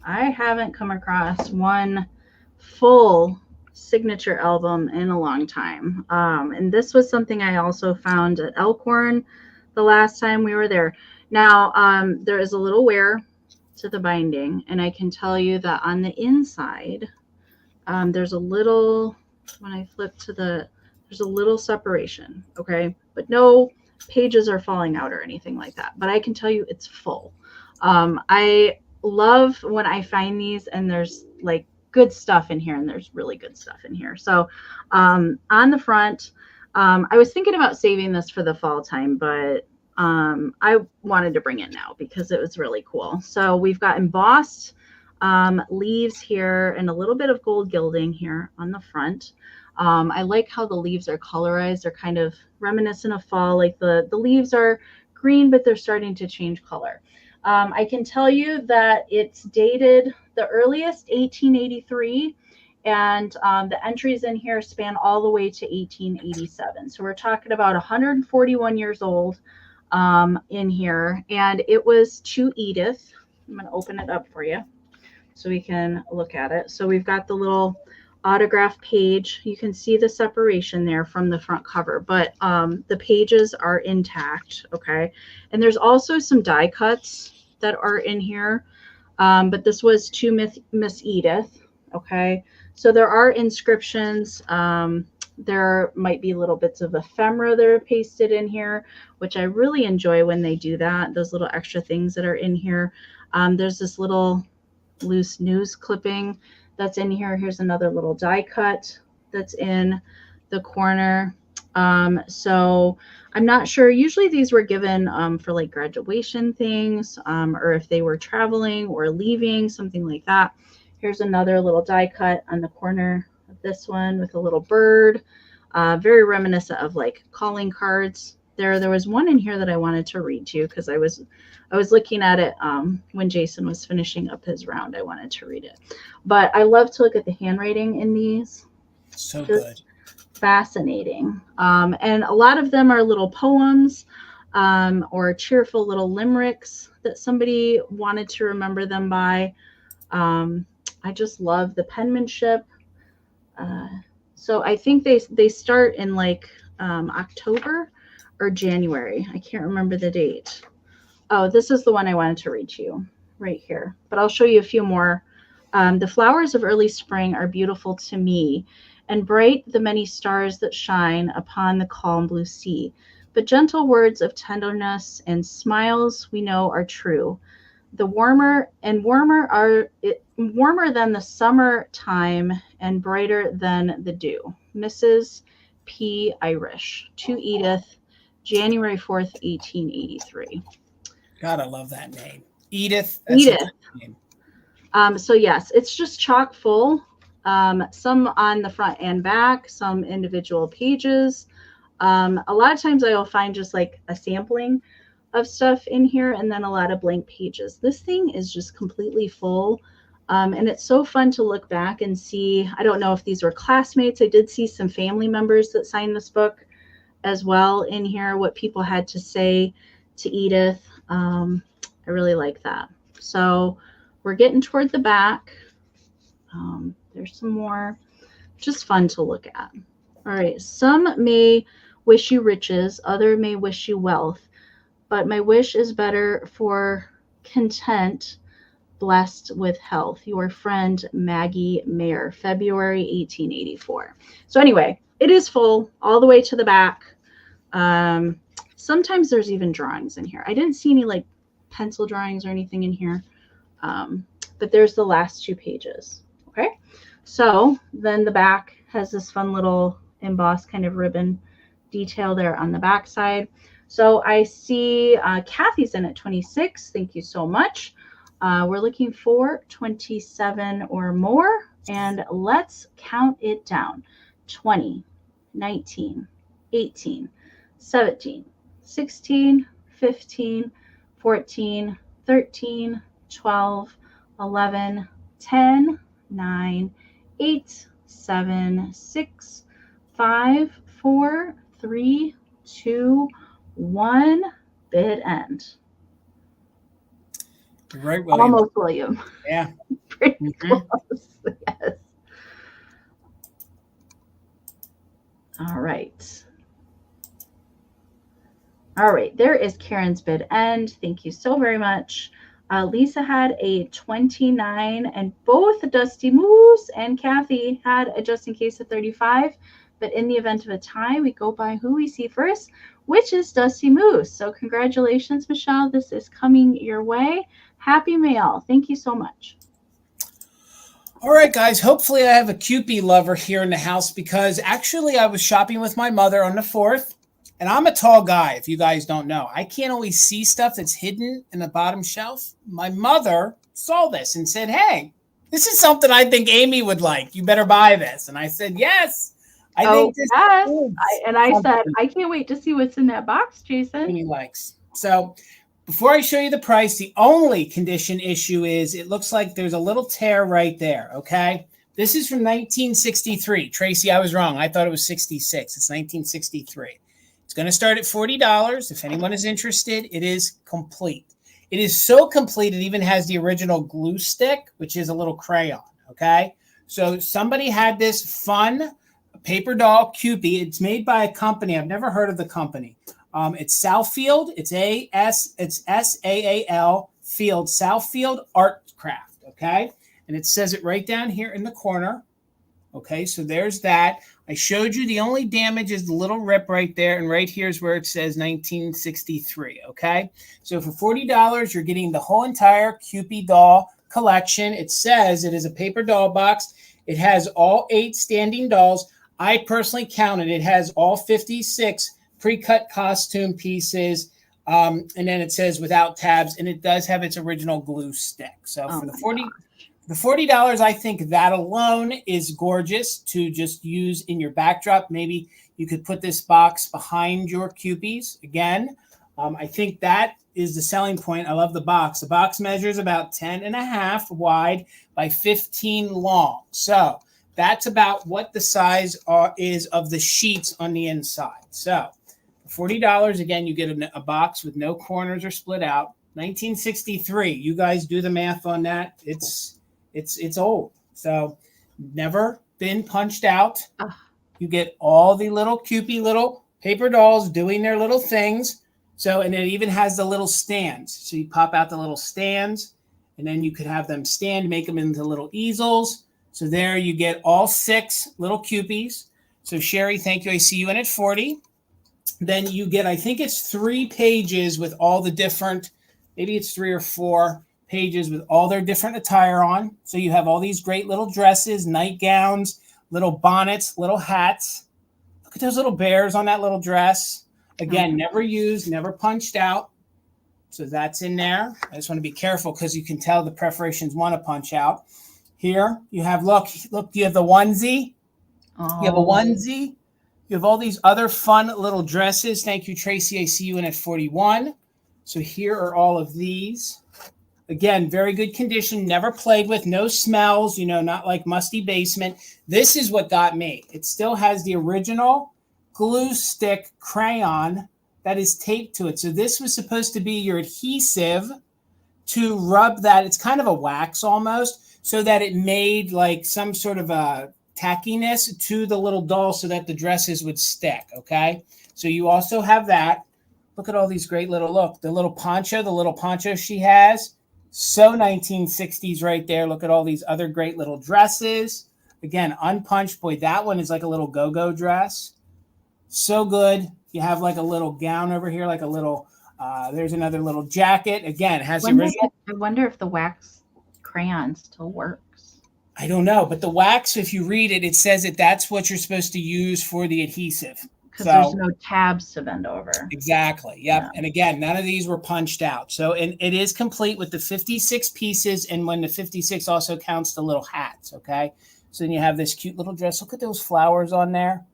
I haven't come across one full signature album in a long time. And this was something I also found at Elkhorn the last time we were there. Now, there is a little wear to the binding, and I can tell you that on the inside, there's a little, when I flip to there's a little separation, okay? But no pages are falling out or anything like that. But I can tell you it's full. I love when I find these and there's like good stuff in here, and there's really good stuff in here. So on the front, I was thinking about saving this for the fall time, but I wanted to bring it now because it was really cool. So we've got embossed leaves here and a little bit of gold gilding here on the front. I like how the leaves are colorized. They're kind of reminiscent of fall. Like the leaves are green, but they're starting to change color. I can tell you that it's dated the earliest 1883, and the entries in here span all the way to 1887. So we're talking about 141 years old in here, and it was to Edith. I'm going to open it up for you so we can look at it. So we've got the little autograph page. You can see the separation there from the front cover, but the pages are intact. Okay. And there's also some die cuts that are in here. But this was to Miss Edith. Okay. So there are inscriptions. There might be little bits of ephemera that are pasted in here, which I really enjoy when they do that. Those little extra things that are in here. There's this little loose news clipping that's in here. Here's another little die cut that's in the corner. So I'm not sure. Usually these were given for like graduation things, or if they were traveling or leaving, something like that. Here's another little die cut on the corner of this one with a little bird, very reminiscent of like calling cards. There was one in here that I wanted to read to you because I was looking at it when Jason was finishing up his round. I wanted to read it, but I love to look at the handwriting in these. So good. Fascinating. And a lot of them are little poems or cheerful little limericks that somebody wanted to remember them by. I just love the penmanship. So I think they start in like October or January. I can't remember the date. Oh, this is the one I wanted to read to you right here, but I'll show you a few more. The flowers of early spring are beautiful to me, and bright the many stars that shine upon the calm blue sea. But gentle words of tenderness and smiles we know are true. The warmer than the summer time and brighter than the dew. Mrs. P. Irish, to Edith, January 4th, 1883. God, I love that name. Edith. Edith. So yes, it's just chock full. Some on the front and back, some individual pages. A lot of times I will find just like a sampling of stuff in here and then a lot of blank pages. This thing is just completely full. And it's so fun to look back and see. I don't know if these were classmates. I did see some family members that signed this book as well in here, what people had to say to Edith. I really like that. So we're getting toward the back. There's some more, just fun to look at. All right. Some may wish you riches, other may wish you wealth, but my wish is better for content, blessed with health. Your friend, Maggie Mayer, February 1884. So anyway, it is full all the way to the back. Sometimes there's even drawings in here. I didn't see any like pencil drawings or anything in here, but there's the last two pages. Okay. So then the back has this fun little embossed kind of ribbon detail there on the back side. So I see Kathy's in at 26. Thank you so much. We're looking for 27 or more, and let's count it down. 20, 19, 18, 17, 16, 15, 14, 13, 12, 11, 10, 9, 8, 7, 6, 5, 4, 3, 2, 1. Bid end. Right, William. Almost William. Yeah. Pretty close. Yes. All right. All right. There is Karen's bid end. Thank you so very much. Lisa had a 29, and both Dusty Moose and Kathy had a just in case of 35. But in the event of a tie, we go by who we see first, which is Dusty Moose. So congratulations, Michelle. This is coming your way. Happy mail. Thank you so much. All right, guys. Hopefully I have a Kewpie lover here in the house, because actually I was shopping with my mother on the 4th. And I'm a tall guy, if you guys don't know. I can't always see stuff that's hidden in the bottom shelf. My mother saw this and said, hey, this is something I think Amie would like. You better buy this. And I said, yes. I think this yes. I said, I can't wait to see what's in that box, Jason. He likes. So before I show you the price, the only condition issue is it looks like there's a little tear right there, okay? This is from 1963. Tracy, I was wrong. I thought it was 66. It's 1963. It's going to start at $40. If anyone is interested, it is complete. It is so complete, it even has the original glue stick, which is a little crayon, okay? So somebody had this fun paper doll Kewpie. It's made by a company. I've never heard of the company. It's Southfield. It's SAAL Field, Southfield Art Craft, okay? And it says it right down here in the corner. Okay, so there's that. I showed you the only damage is the little rip right there, and right here is where it says 1963, okay? So for $40, you're getting the whole entire Kewpie doll collection. It says it is a paper doll box. It has all 8 standing dolls. I personally counted. It has all 56 pre-cut costume pieces, and then it says without tabs, and it does have its original glue stick. So for the $40, I think that alone is gorgeous to just use in your backdrop. Maybe you could put this box behind your Kewpies. Again, I think that is the selling point. I love the box. The box measures about 10.5 wide by 15 long. So that's about what the size is of the sheets on the inside. So for $40, again, you get a box with no corners or split out. 1963. You guys do the math on that. It's old. So never been punched out. You get all the little Kewpie little paper dolls doing their little things. So, and it even has the little stands. So you pop out the little stands, and then you could have them stand, make them into little easels. So there you get all 6 little Kewpies. So Sherry, thank you. I see you in at 40. Then you get, I think it's 3 pages with all the different, maybe it's 3 or 4 pages with all their different attire on. So you have all these great little dresses, nightgowns, little bonnets, little hats. Look at those little bears on that little dress. Again, never used, never punched out. So that's in there. I just want to be careful because you can tell the perforations want to punch out. Here you have, look, you have the onesie. You have a onesie. You have all these other fun little dresses. Thank you, Tracy. I see you in at 41. So here are all of these. Again, very good condition, never played with, no smells, not like musty basement. This is what got me. It still has the original glue stick crayon that is taped to it. So this was supposed to be your adhesive to rub that. It's kind of a wax almost, so that it made like some sort of a tackiness to the little doll so that the dresses would stick, okay? So you also have that. Look at all these great the little poncho she has. So 1960s right there. Look at all these other great little dresses. Again, unpunched. Boy, that one is like a little go-go dress. So good. You have like a little gown over here, like a little, there's another little jacket. Again, it has the original. I wonder if the wax crayon still works. I don't know. But the wax, if you read it, it says that that's what you're supposed to use for the adhesive. Because there's no tabs to bend over. Exactly. Yep. Yeah. And again, none of these were punched out. So, and it is complete with the 56 pieces. And when the 56 also counts the little hats. Okay. So then you have this cute little dress. Look at those flowers on there.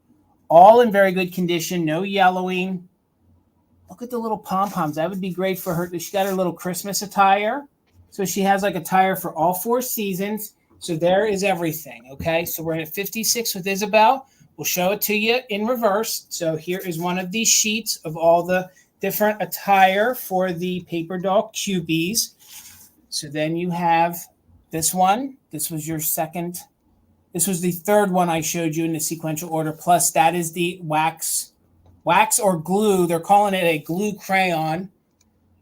All in very good condition. No yellowing. Look at the little pom-poms. That would be great for her. She got her little Christmas attire. So she has like attire for all 4 seasons. So there is everything. Okay. So we're at 56 with Isabel. We'll show it to you in reverse. So here is one of these sheets of all the different attire for the paper doll Kewpies. So then you have this one. This was your second. This was the third one I showed you in the sequential order. Plus that is the wax or glue. They're calling it a glue crayon. It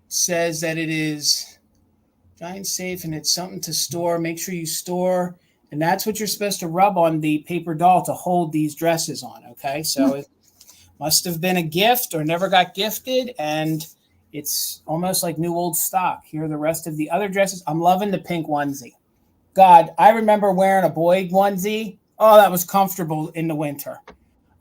says that it is giant safe and it's something to store. Make sure you store. And that's what you're supposed to rub on the paper doll to hold these dresses on, okay? So it must have been a gift or never got gifted, and it's almost like new old stock. Here are the rest of the other dresses. I'm loving the pink onesie. God, I remember wearing a boy onesie. Oh, that was comfortable in the winter.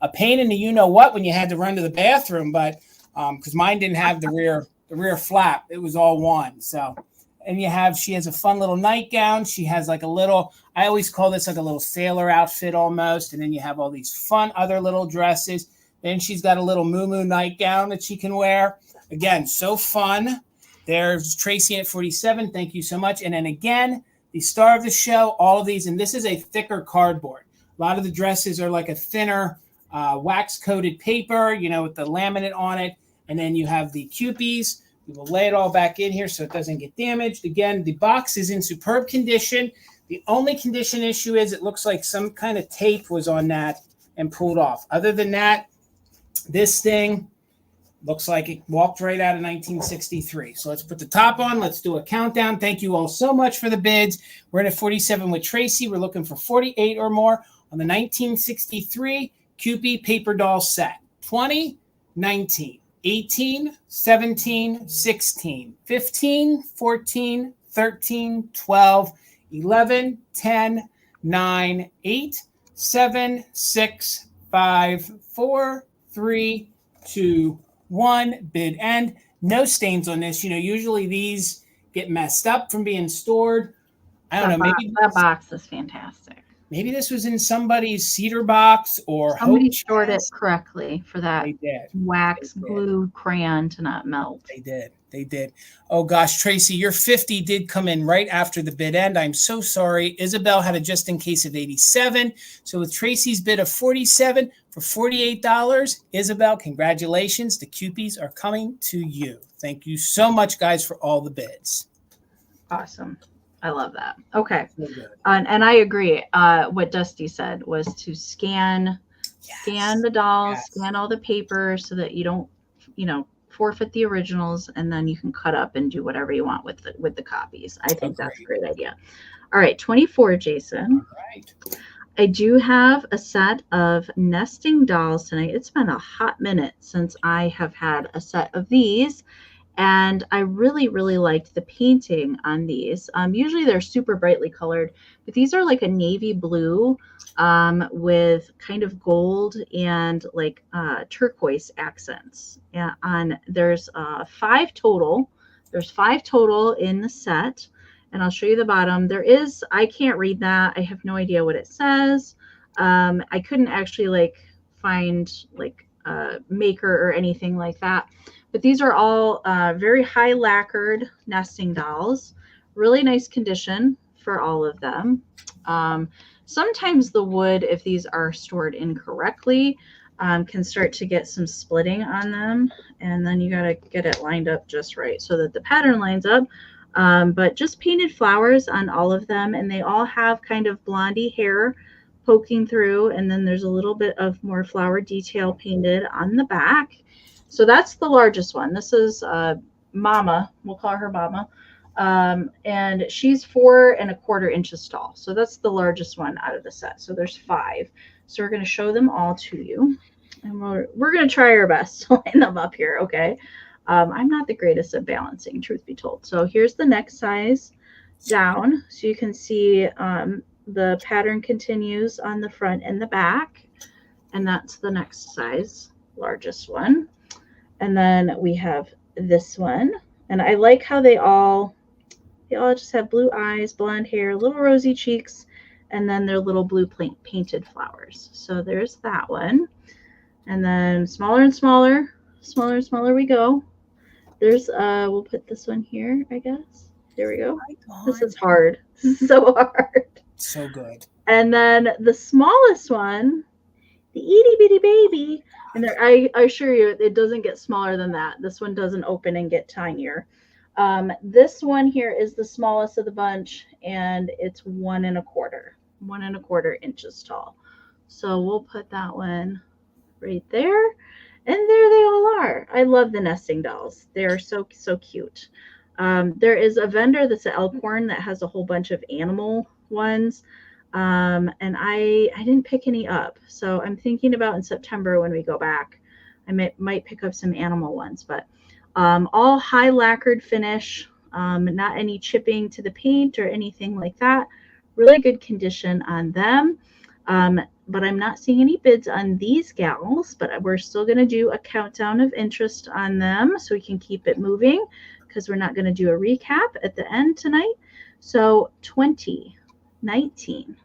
A pain in the you-know-what when you had to run to the bathroom, but because mine didn't have the rear flap. It was all one, so... And she has a fun little nightgown. She has like a little, I always call this like a little sailor outfit almost. And then you have all these fun other little dresses. Then she's got a little moo nightgown that she can wear. Again, so fun. There's Tracy at 47. Thank you so much. And then again, the star of the show, all of these, and this is a thicker cardboard. A lot of the dresses are like a thinner wax-coated paper, you know, with the laminate on it. And then you have the Kewpies. We will lay it all back in here so it doesn't get damaged. Again, the box is in superb condition. The only condition issue is it looks like some kind of tape was on that and pulled off. Other than that, this thing looks like it walked right out of 1963. So let's put the top on. Let's do a countdown. Thank you all so much for the bids. We're in at 47 with Tracy. We're looking for 48 or more on the 1963 Kewpie paper doll set. 20, 19, 18, 17, 16, 15, 14, 13, 12, 11, 10, 9, 8, 7, 6, 5, 4, 3, 2, 1. Bid end. No stains on this. You know, usually these get messed up from being stored. I don't know. Maybe that box is fantastic. Maybe this was in somebody's cedar box or somebody stored it correctly for that wax They did. glue crayon to not melt. They did. Oh gosh, Tracy, your 50 did come in right after the bid end. I'm so sorry. Isabel had a just in case of 87. So with Tracy's bid of 47 for $48, Isabel, congratulations. The Kewpies are coming to you. Thank you so much, guys, for all the bids. Awesome. I love that. Okay. So good. And I agree. What Dusty said was to scan the dolls, scan all the paper so that you don't, forfeit the originals, and then you can cut up and do whatever you want with the copies. I think that's a great idea. All right, 24, Jason. All right. I do have a set of nesting dolls tonight. It's been a hot minute since I have had a set of these. And I really, really liked the painting on these. Usually they're super brightly colored, but these are like a navy blue with kind of gold and like turquoise accents. And there's 5 total. There's 5 total in the set. And I'll show you the bottom. I can't read that. I have no idea what it says. I couldn't actually find maker or anything like that. But these are all very high lacquered nesting dolls. Really nice condition for all of them. Sometimes the wood, if these are stored incorrectly, can start to get some splitting on them. And then you got to get it lined up just right so that the pattern lines up. But just painted flowers on all of them. And they all have kind of blondie hair poking through. And then there's a little bit of more flower detail painted on the back. So that's the largest one. This is Mama. We'll call her Mama. And she's 4 1/4 inches tall. So that's the largest one out of the set. So there's 5. So we're going to show them all to you. And we're going to try our best to line them up here, okay? I'm not the greatest at balancing, truth be told. So here's the next size down. So you can see the pattern continues on the front and the back. And that's the next size, largest one. And then we have this one. And I like how they all just have blue eyes, blonde hair, little rosy cheeks, and then their little blue painted flowers. So there's that one. And then smaller and smaller we go. There's, we'll put this one here, I guess. There we go. Oh, this is hard. This is so hard. So good. And then the smallest one, the itty bitty baby. And there, I assure you, it doesn't get smaller than that. This one doesn't open and get tinier. This one here is the smallest of the bunch, and it's 1 1/4 inches tall. So we'll put that one right there. And there they all are. I love the nesting dolls. They're so cute. There is a vendor that's at Elkhorn that has a whole bunch of animal ones. And I didn't pick any up. So I'm thinking about in September when we go back, I might pick up some animal ones, but all high lacquered finish, not any chipping to the paint or anything like that. Really good condition on them. But I'm not seeing any bids on these gals, but we're still going to do a countdown of interest on them so we can keep it moving because we're not going to do a recap at the end tonight. So 20, 19,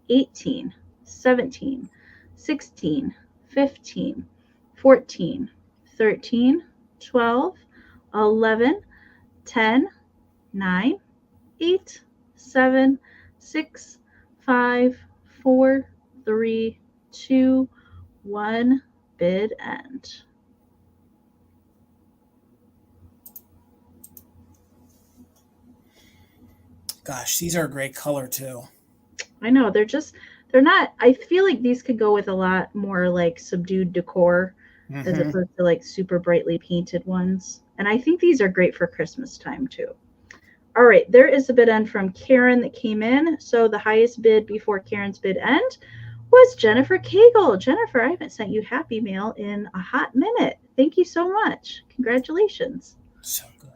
18, 17, 16, 15, 14, 13, 12, 11, 10, 9, 8, 7, 6, 5, 4, 3, 2, 1. Bid end. Gosh, these are a great color too. I know, they're not, I feel like these could go with a lot more like subdued decor as opposed to like super brightly painted ones. And I think these are great for Christmas time too. All right, there is a bid end from Karen that came in. So the highest bid before Karen's bid end was Jennifer Cagle. Jennifer, I haven't sent you Happy Mail in a hot minute. Thank you so much. Congratulations. So good.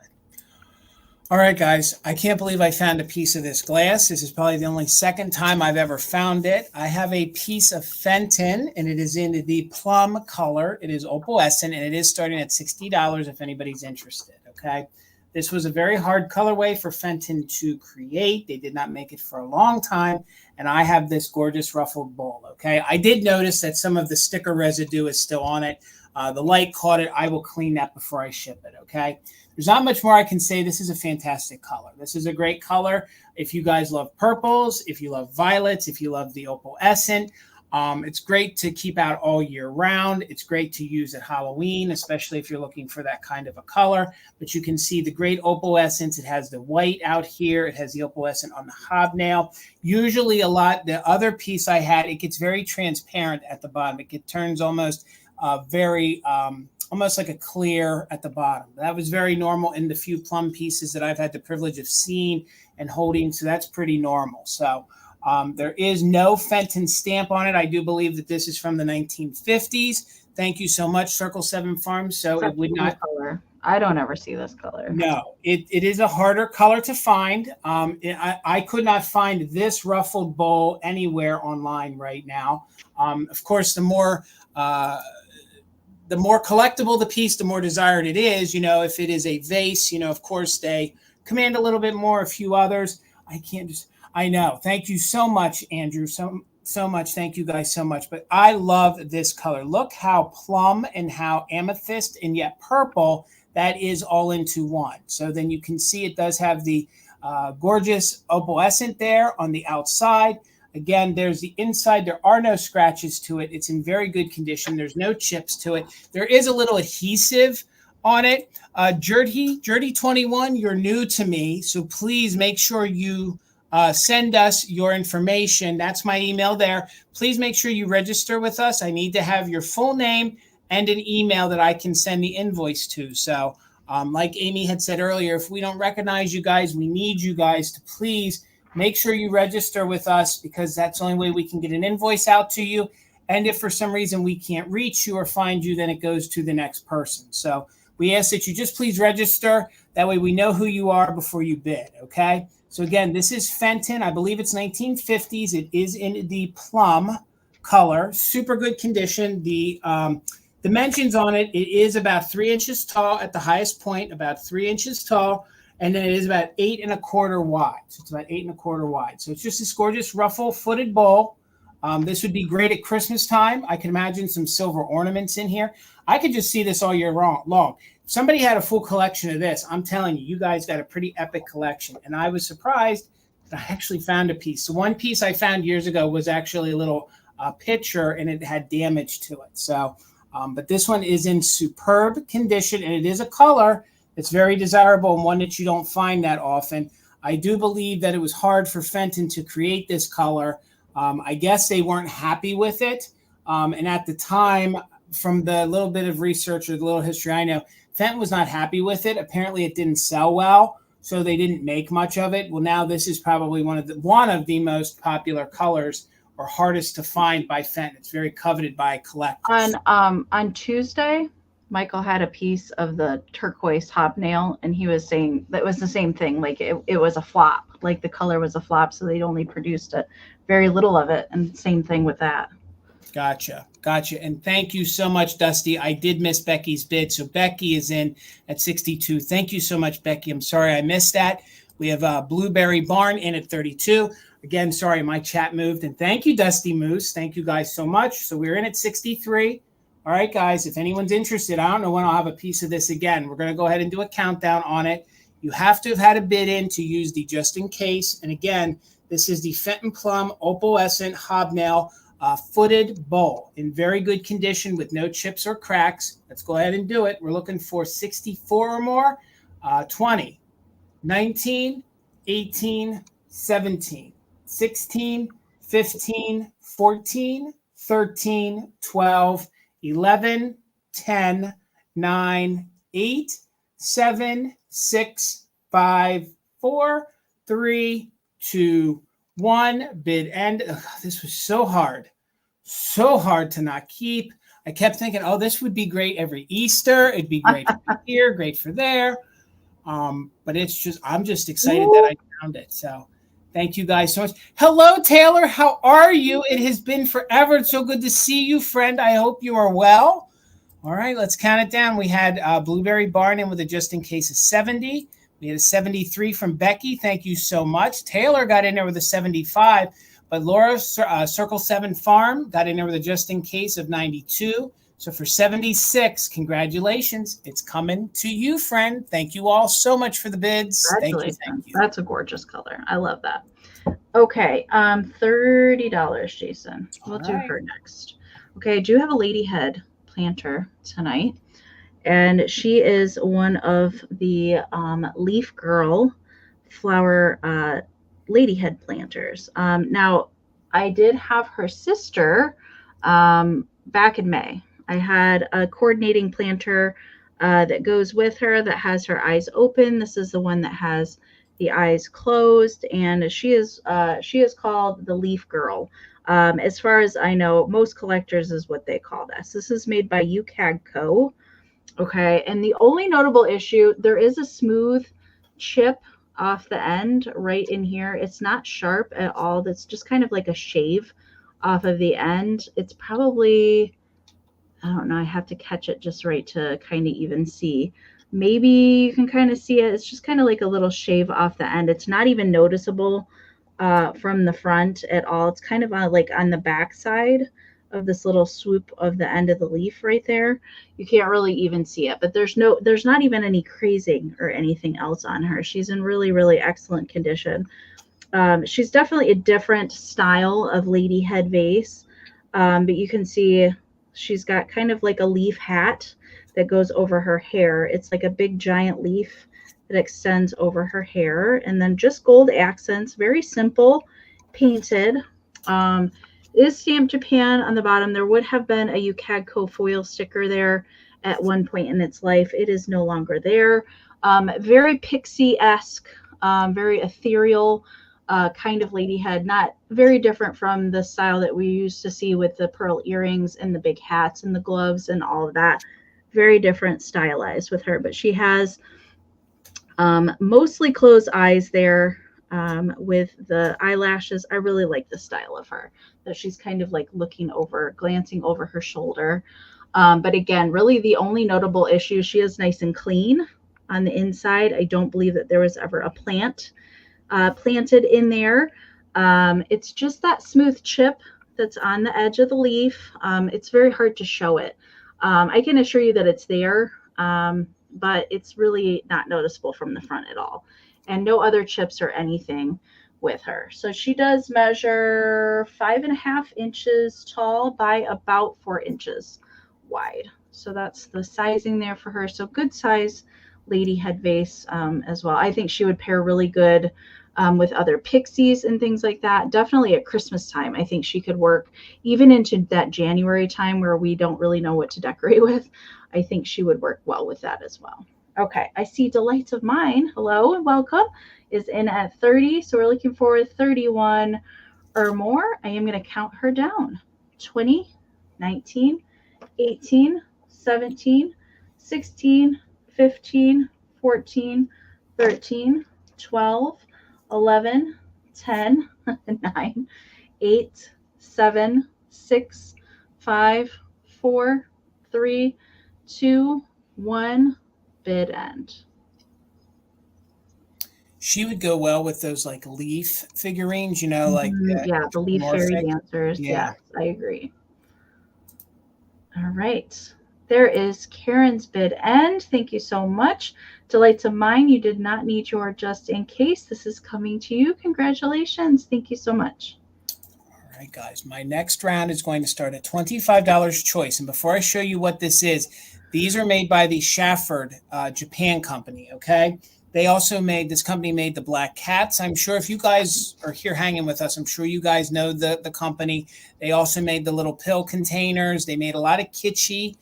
All right, guys, I can't believe I found a piece of this glass. This is probably the only second time I've ever found it. I have a piece of Fenton, and it is in the plum color. It is opalescent, and it is starting at $60 if anybody's interested, okay? This was a very hard colorway for Fenton to create. They did not make it for a long time, and I have this gorgeous ruffled bowl, okay? I did notice that some of the sticker residue is still on it. The light caught it. I will clean that before I ship it, okay? There's not much more I can say. This is a fantastic color. This is a great color. If you guys love purples, if you love violets, if you love the opalescent, it's great to keep out all year round. It's great to use at Halloween, especially if you're looking for that kind of a color. But you can see the great opalescence. It has the white out here. It has the opalescent on the hobnail. Usually the other piece I had, it gets very transparent at the bottom. It turns almost almost like a clear at the bottom. That was very normal in the few plum pieces that I've had the privilege of seeing and holding. So that's pretty normal. So there is no Fenton stamp on it. I do believe that this is from the 1950s. Thank you so much, Circle 7 Farms. So it would not. Color. I don't ever see this color. No, it is a harder color to find. I could not find this ruffled bowl anywhere online right now. Of course, the more collectible the piece, the more desired it is. You know, if it is a vase, you know, of course, they command a little bit more. A few others, I know. Thank you so much, Andrew. So much. Thank you guys so much. But I love this color. Look how plum and how amethyst and yet purple that is all into one. So then you can see it does have the gorgeous opalescent there on the outside. Again, there's the inside. There are no scratches to it. It's in very good condition. There's no chips to it. There is a little adhesive on it. Jerdy21, you're new to me, so please make sure you send us your information. That's my email there. Please make sure you register with us. I need to have your full name and an email that I can send the invoice to. So like Amy had said earlier, if we don't recognize you guys, we need you guys to please make sure you register with us, because that's the only way we can get an invoice out to you. And if for some reason we can't reach you or find you, then it goes to the next person. So we ask that you just please register. That way we know who you are before you bid, okay? So again, this is Fenton. I believe it's 1950s. It is in the plum color. Super good condition. The dimensions on it, it is about 3 inches tall at the highest point, about 3 inches tall. And then it is about 8 1/4 wide. So it's about 8 1/4 wide. So it's just this gorgeous ruffle-footed bowl. This would be great at Christmas time. I can imagine some silver ornaments in here. I could just see this all year long. If somebody had a full collection of this, I'm telling you, you guys got a pretty epic collection. And I was surprised that I actually found a piece. The one piece I found years ago was actually a little picture, and it had damage to it. So, but this one is in superb condition, and it is a color. It's very desirable and one that you don't find that often. I do believe that it was hard for Fenton to create this color. I guess they weren't happy with it. And at the time, from the little bit of research or the little history I know, Fenton was not happy with it. Apparently it didn't sell well, so they didn't make much of it. Well, now this is probably one of the most popular colors or hardest to find by Fenton. It's very coveted by collectors. On Tuesday, Michael had a piece of the turquoise hobnail, and he was saying that was the same thing. Like it was a flop, like the color was a flop. So they'd only produced very little of it. And same thing with that. Gotcha. And thank you so much, Dusty. I did miss Becky's bid. So Becky is in at 62. Thank you so much, Becky. I'm sorry I missed that. We have Blueberry Barn in at 32. Again, sorry, my chat moved. And thank you, Dusty Moose. Thank you guys so much. So we're in at 63. All right, guys, if anyone's interested, I don't know when I'll have a piece of this again. We're going to go ahead and do a countdown on it. You have to have had a bid in to use the just in case. And again, this is the Fenton Plum Opalescent Hobnail footed bowl in very good condition with no chips or cracks. Let's go ahead and do it. We're looking for 64 or more. 20, 19, 18, 17, 16, 15, 14, 13, 12, 11, 10, 9, 8, 7, 6, 5, 4, 3, 2, 1. Bid end. Ugh, this was so hard to not keep. I kept thinking, oh, this would be great every Easter. It'd be great for here, great for there. But it's just, I'm just excited that I found it. So thank you guys so much. Hello, Taylor. How are you? It has been forever. It's so good to see you, friend. I hope you are well. All right, let's count it down. We had Blueberry Barn in with a just in case of 70. We had a 73 from Becky. Thank you so much. Taylor got in there with a 75, but Laura Circle 7 Farm got in there with a just in case of 92. So for 76, congratulations. It's coming to you, friend. Thank you all so much for the bids. Thank you. That's a gorgeous color. I love that. Okay, $30, Jason. We'll do her next. Okay, I do have a lady head planter tonight, and she is one of the Leaf Girl flower lady head planters. Now, I did have her sister back in May. I had a coordinating planter that goes with her that has her eyes open. This is the one that has the eyes closed, and she is called the Leaf Girl. As far as I know, most collectors is what they call this. This is made by Ucagco. Okay, and the only notable issue, there is a smooth chip off the end right in here. It's not sharp at all. That's just kind of like a shave off of the end. It's probably, I don't know, I have to catch it just right to kind of even see. Maybe you can kind of see it. It's just kind of like a little shave off the end. It's not even noticeable from the front at all. It's kind of like on the back side of this little swoop of the end of the leaf right there. You can't really even see it, but there's not even any crazing or anything else on her. She's in really, really excellent condition. She's definitely a different style of lady head vase, but you can see she's got kind of like a leaf hat that goes over her hair. It's like a big giant leaf that extends over her hair, and then just gold accents, very simple, painted. Is stamped Japan on the bottom. There would have been a Ucagco foil sticker there at one point in its life. It is no longer there. Very Pixie-esque, very ethereal kind of lady head, not very different from the style that we used to see with the pearl earrings and the big hats and the gloves and all of that. Very different stylized with her, but she has mostly closed eyes there with the eyelashes. I really like the style of her, that she's kind of like looking over, glancing over her shoulder. But again, really the only notable issue, she is nice and clean on the inside. I don't believe that there was ever a plant planted in there. It's just that smooth chip that's on the edge of the leaf. It's very hard to show it. I can assure you that it's there, but it's really not noticeable from the front at all. And no other chips or anything with her. So she does measure 5.5 inches tall by about 4 inches wide. So that's the sizing there for her. So good size lady head vase as well. I think she would pair really good with other pixies and things like that. Definitely at Christmas time, I think she could work even into that January time where we don't really know what to decorate with. I think she would work well with that as well. Okay, I see Delights of Mine, hello and welcome, is in at 30. So we're looking for 31 or more. I am going to count her down. 20, 19, 18, 17, 16, 15, 14, 13, 12, 11, 10, 9, 8, 7, 6, 5, 4, 3, 2, 1. Bid end. She would go well with those like leaf figurines, you know, like the leaf fairy dancers. Yeah. Yes, I agree. All right. There is Karen's bid end. Thank you so much. Delights of mine, you did not need your just in case. This is coming to you. Congratulations. Thank you so much. All right, guys. My next round is going to start at $25 choice. And before I show you what this is, these are made by the Shafford Japan company, okay? They also this company made the black cats. I'm sure if you guys are here hanging with us, I'm sure you guys know the company. They also made the little pill containers. They made a lot of kitschy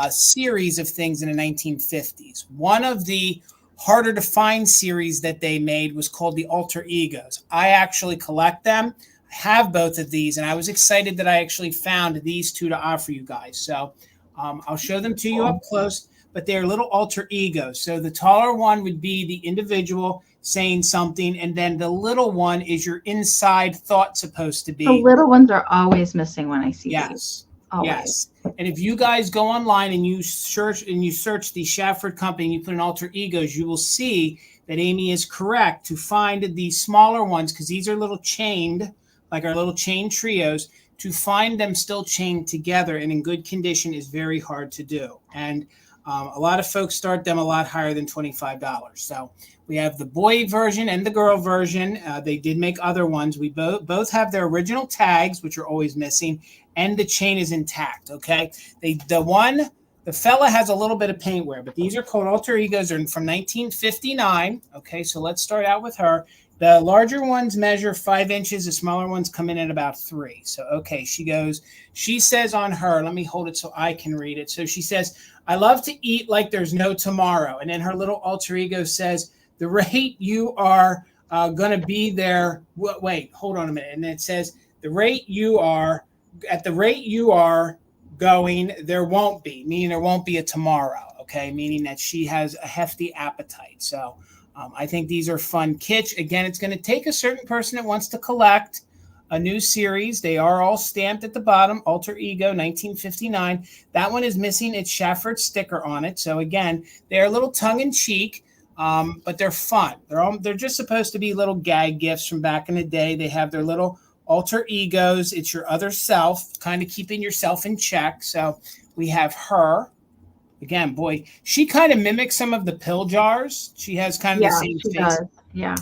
series of things in the 1950s. One of the harder to find series that they made was called the Alter Egos. I actually collect them. I have both of these, and I was excited that I actually found these two to offer you guys. So I'll show them to you up close. But they're little alter egos. So the taller one would be the individual saying something, and then the little one is your inside thought supposed to be. The little ones are always missing when I see these. Always. Yes. And if you guys go online and you search the Shafford company and you put in alter egos, you will see that Amie is correct to find the smaller ones, because these are little chained, like our little chain trios. To find them still chained together and in good condition is very hard to do. And a lot of folks start them a lot higher than $25. So we have the boy version and the girl version. They did make other ones. We both have their original tags, which are always missing, and the chain is intact, okay? The fella has a little bit of paint wear, but these are called alter egos. They're from 1959, okay? So let's start out with her. The larger ones measure 5 inches. The smaller ones come in at about 3. So, okay, she says on her, let me hold it so I can read it. So she says, I love to eat like there's no tomorrow. And then her little alter ego says, the rate you are going to be there. Wait, hold on a minute. And then it says, at the rate you are going, there won't be, meaning there won't be a tomorrow. Okay. Meaning that she has a hefty appetite. So, I think these are fun kitsch. Again, it's going to take a certain person that wants to collect a new series. They are all stamped at the bottom. Alter Ego, 1959. That one is missing its Shafford sticker on it. So again, they're a little tongue-in-cheek, but they're fun. They're just supposed to be little gag gifts from back in the day. They have their little alter egos. It's your other self, kind of keeping yourself in check. So we have her. Again, boy, she kind of mimics some of the pill jars. She has kind of the same face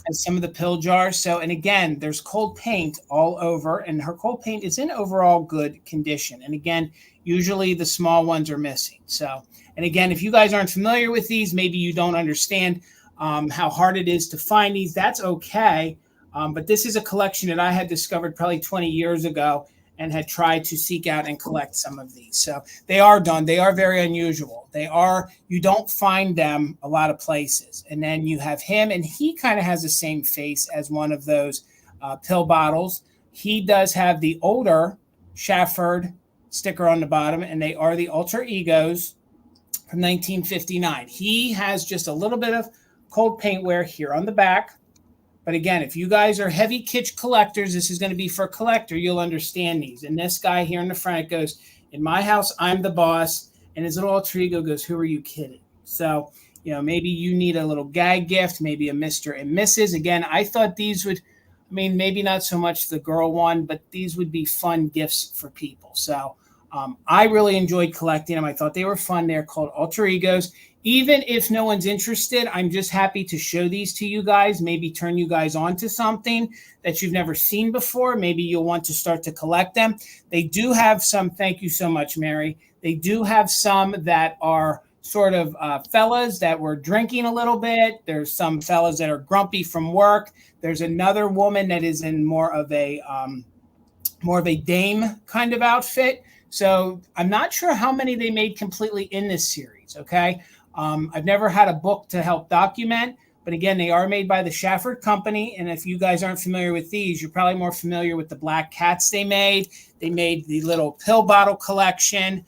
as some of the pill jars. So, and again, there's cold paint all over, and her cold paint is in overall good condition. And again, usually the small ones are missing. So, and again, if you guys aren't familiar with these, maybe you don't understand how hard it is to find these. That's okay. But this is a collection that I had discovered probably 20 years ago, and had tried to seek out and collect some of these. So they are done. They are very unusual. You don't find them a lot of places. And then you have him, and he kind of has the same face as one of those pill bottles. He does have the older Shafford sticker on the bottom, and they are the alter egos from 1959. He has just a little bit of cold paint wear here on the back. But again, if you guys are heavy kitsch collectors, this is going to be for a collector. You'll understand these. And this guy here in the front goes, in my house, I'm the boss. And his little alter ego goes, who are you kidding? So, maybe you need a little gag gift, maybe a Mr. and Mrs. Again, I thought these would, maybe not so much the girl one, but these would be fun gifts for people. So I really enjoyed collecting them. I thought they were fun. They're called alter egos. Even if no one's interested, I'm just happy to show these to you guys, maybe turn you guys on to something that you've never seen before. Maybe you'll want to start to collect them. They do have some, thank you so much, Mary. They do have some that are sort of fellas that were drinking a little bit. There's some fellas that are grumpy from work. There's another woman that is in more of a dame kind of outfit. So I'm not sure how many they made completely in this series, okay? I've never had a book to help document, but again, they are made by the Shafford company. And if you guys aren't familiar with these, you're probably more familiar with the black cats they made. They made the little pill bottle collection.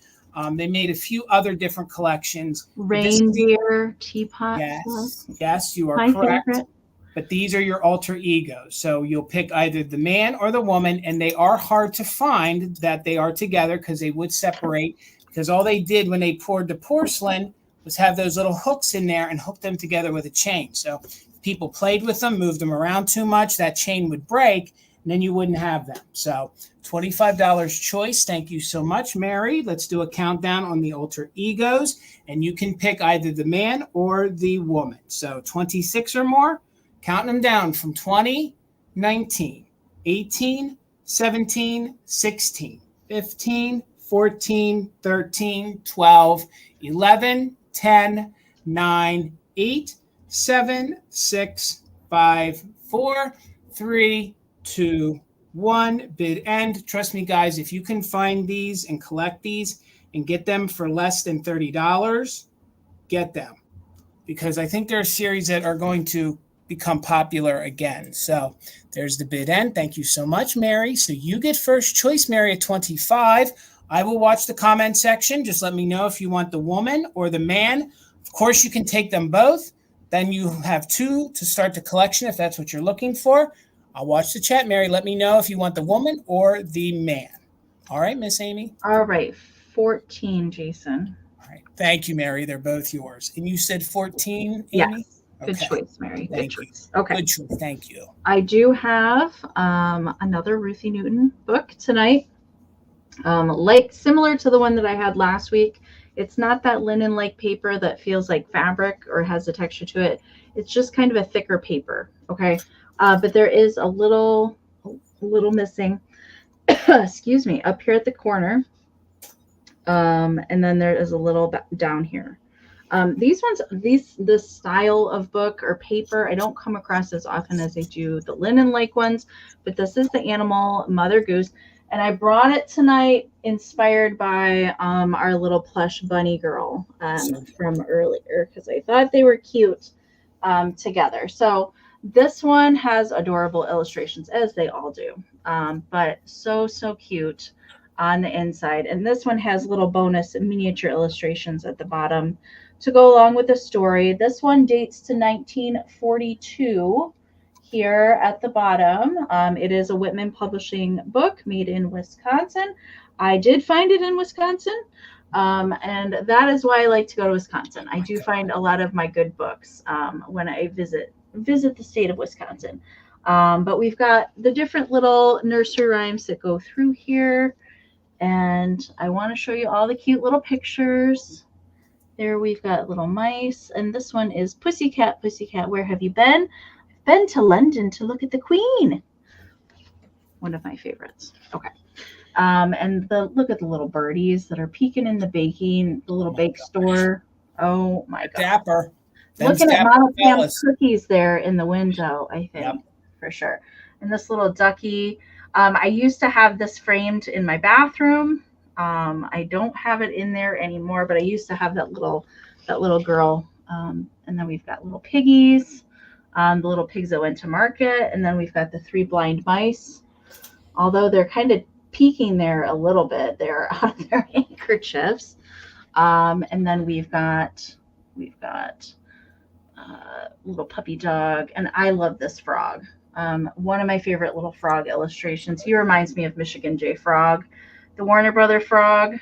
They made a few other different collections. Reindeer, teapot. Yes, you are correct. Favorite. But these are your alter egos. So you'll pick either the man or the woman, and they are hard to find that they are together because they would separate, because all they did when they poured the porcelain was have those little hooks in there and hook them together with a chain. So if people played with them, moved them around too much, that chain would break, and then you wouldn't have them. So $25 choice. Thank you so much, Mary. Let's do a countdown on the alter egos, and you can pick either the man or the woman. So 26 or more, counting them down from 20, 19, 18, 17, 16, 15, 14, 13, 12, 11, 10, 9, 8, 7, 6, 5, 4, 3, 2, 1. Bid end. Trust me, guys, if you can find these and collect these and get them for less than $30, get them. Because I think there are series that are going to become popular again. So there's the bid end. Thank you so much, Mary. So you get first choice, Mary, at 25. I will watch the comment section. Just let me know if you want the woman or the man. Of course, you can take them both. Then you have 2 to start the collection if that's what you're looking for. I'll watch the chat, Mary. Let me know if you want the woman or the man. All right, Miss Amy? All right, 14, Jason. All right. Thank you, Mary. They're both yours. And you said 14, Amy? Yes. Good Okay. choice, Mary. Good Thank choice. you. Okay. Good choice. Thank you. I do have another Ruthie Newton book tonight. Like similar to the one that I had last week. It's not that linen-like paper that feels like fabric or has a texture to it. It's just kind of a thicker paper. Okay. But there is a little missing, excuse me, up here at the corner. And then there is a little down here. These ones, this style of book or paper, I don't come across as often as I do the linen-like ones, but this is the Animal Mother Goose. And I brought it tonight inspired by our little plush bunny girl from earlier, because I thought they were cute together. So this one has adorable illustrations, as they all do, but so cute on the inside. And this one has little bonus miniature illustrations at the bottom to go along with the story. This one dates to 1942 here at the bottom. It is a Whitman Publishing book made in Wisconsin. I did find it in Wisconsin, and that is why I like to go to Wisconsin. I do find a lot of my good books when I visit the state of Wisconsin. But we've got the different little nursery rhymes that go through here, and I want to show you all the cute little pictures. There we've got little mice, and this one is Pussycat, Pussycat, where have you been? I've been to London to look at the Queen. One of my favorites. Okay. And look at the little birdies that are peeking in the baking, the little bake store. Oh my God. Dapper. Looking at Mama Pam's cookies there in the window, I think, for sure. And this little ducky. I used to have this framed in my bathroom. I don't have it in there anymore, but I used to have that little girl. And then we've got little piggies, the little pigs that went to market. And then we've got the 3 blind mice. Although they're kind of peeking there a little bit, they're out of their handkerchiefs. And then we've got little puppy dog. And I love this frog. One of my favorite little frog illustrations. He reminds me of Michigan J. Frog, the Warner Brother frog.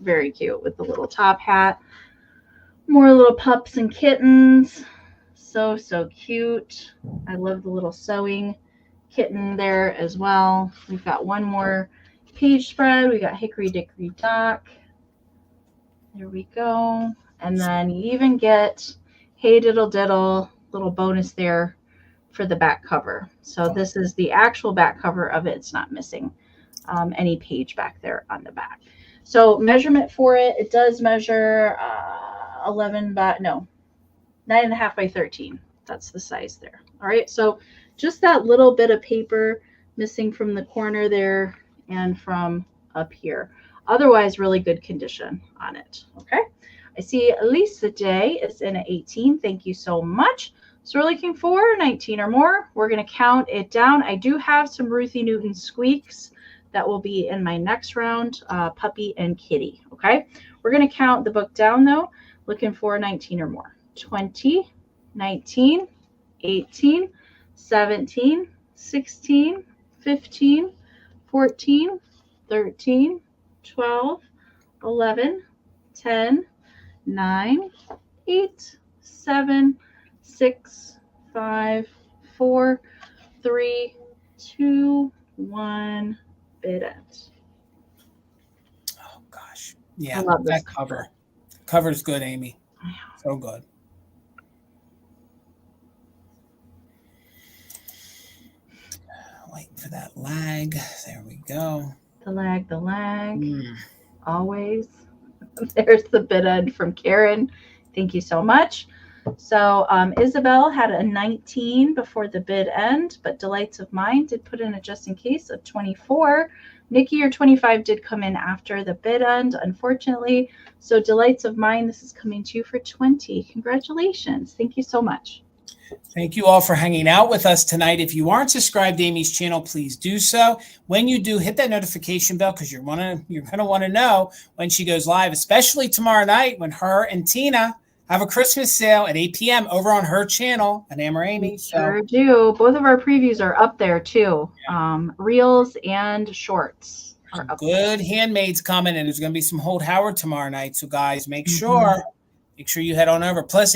Very cute with the little top hat. More little pups and kittens. So cute. I love the little sewing kitten there as well. We've got one more page spread. We got Hickory Dickory Dock. There we go. And then you even get Hey Diddle Diddle, little bonus there for the back cover. So this is the actual back cover of it. It's not missing any page back there on the back. So measurement for it, it does measure 9.5 by 13. That's the size there. All right. So just that little bit of paper missing from the corner there and from up here. Otherwise, really good condition on it. Okay. I see Lisa Day is in at 18. Thank you so much. So we're looking for 19 or more. We're going to count it down. I do have some Ruthie Newton squeaks that will be in my next round, Puppy and Kitty. Okay. We're going to count the book down though, looking for 19 or more. 20, 19, 18, 17, 16, 15, 14, 13, 12, 11, 10, 9, 8, 7, 6, 5, 4, 3, 2-1 bid end. Oh gosh. Yeah. I love this that cover. Cover's good, Amy. So good. Waiting for that lag. There we go. The lag. Always. There's the bid end from Karen. Thank you so much. So Isabel had a 19 before the bid end, but Delights of Mine did put in a just in case of 24. Nikki, your 25 did come in after the bid end, unfortunately. So Delights of Mine, this is coming to you for 20. Congratulations. Thank you so much. Thank you all for hanging out with us tonight. If you aren't subscribed to Amy's channel, please do so. When you do, hit that notification bell because you're going to want to know when she goes live, especially tomorrow night when her and Tina have a Christmas sale at 8 p.m. over on her channel, Enamor Amie. Sure do. Both of our previews are up there too. Yeah. Reels and shorts are up good there. Handmaids coming, and there's going to be some Hold Howard tomorrow night. So guys, make sure you head on over. Plus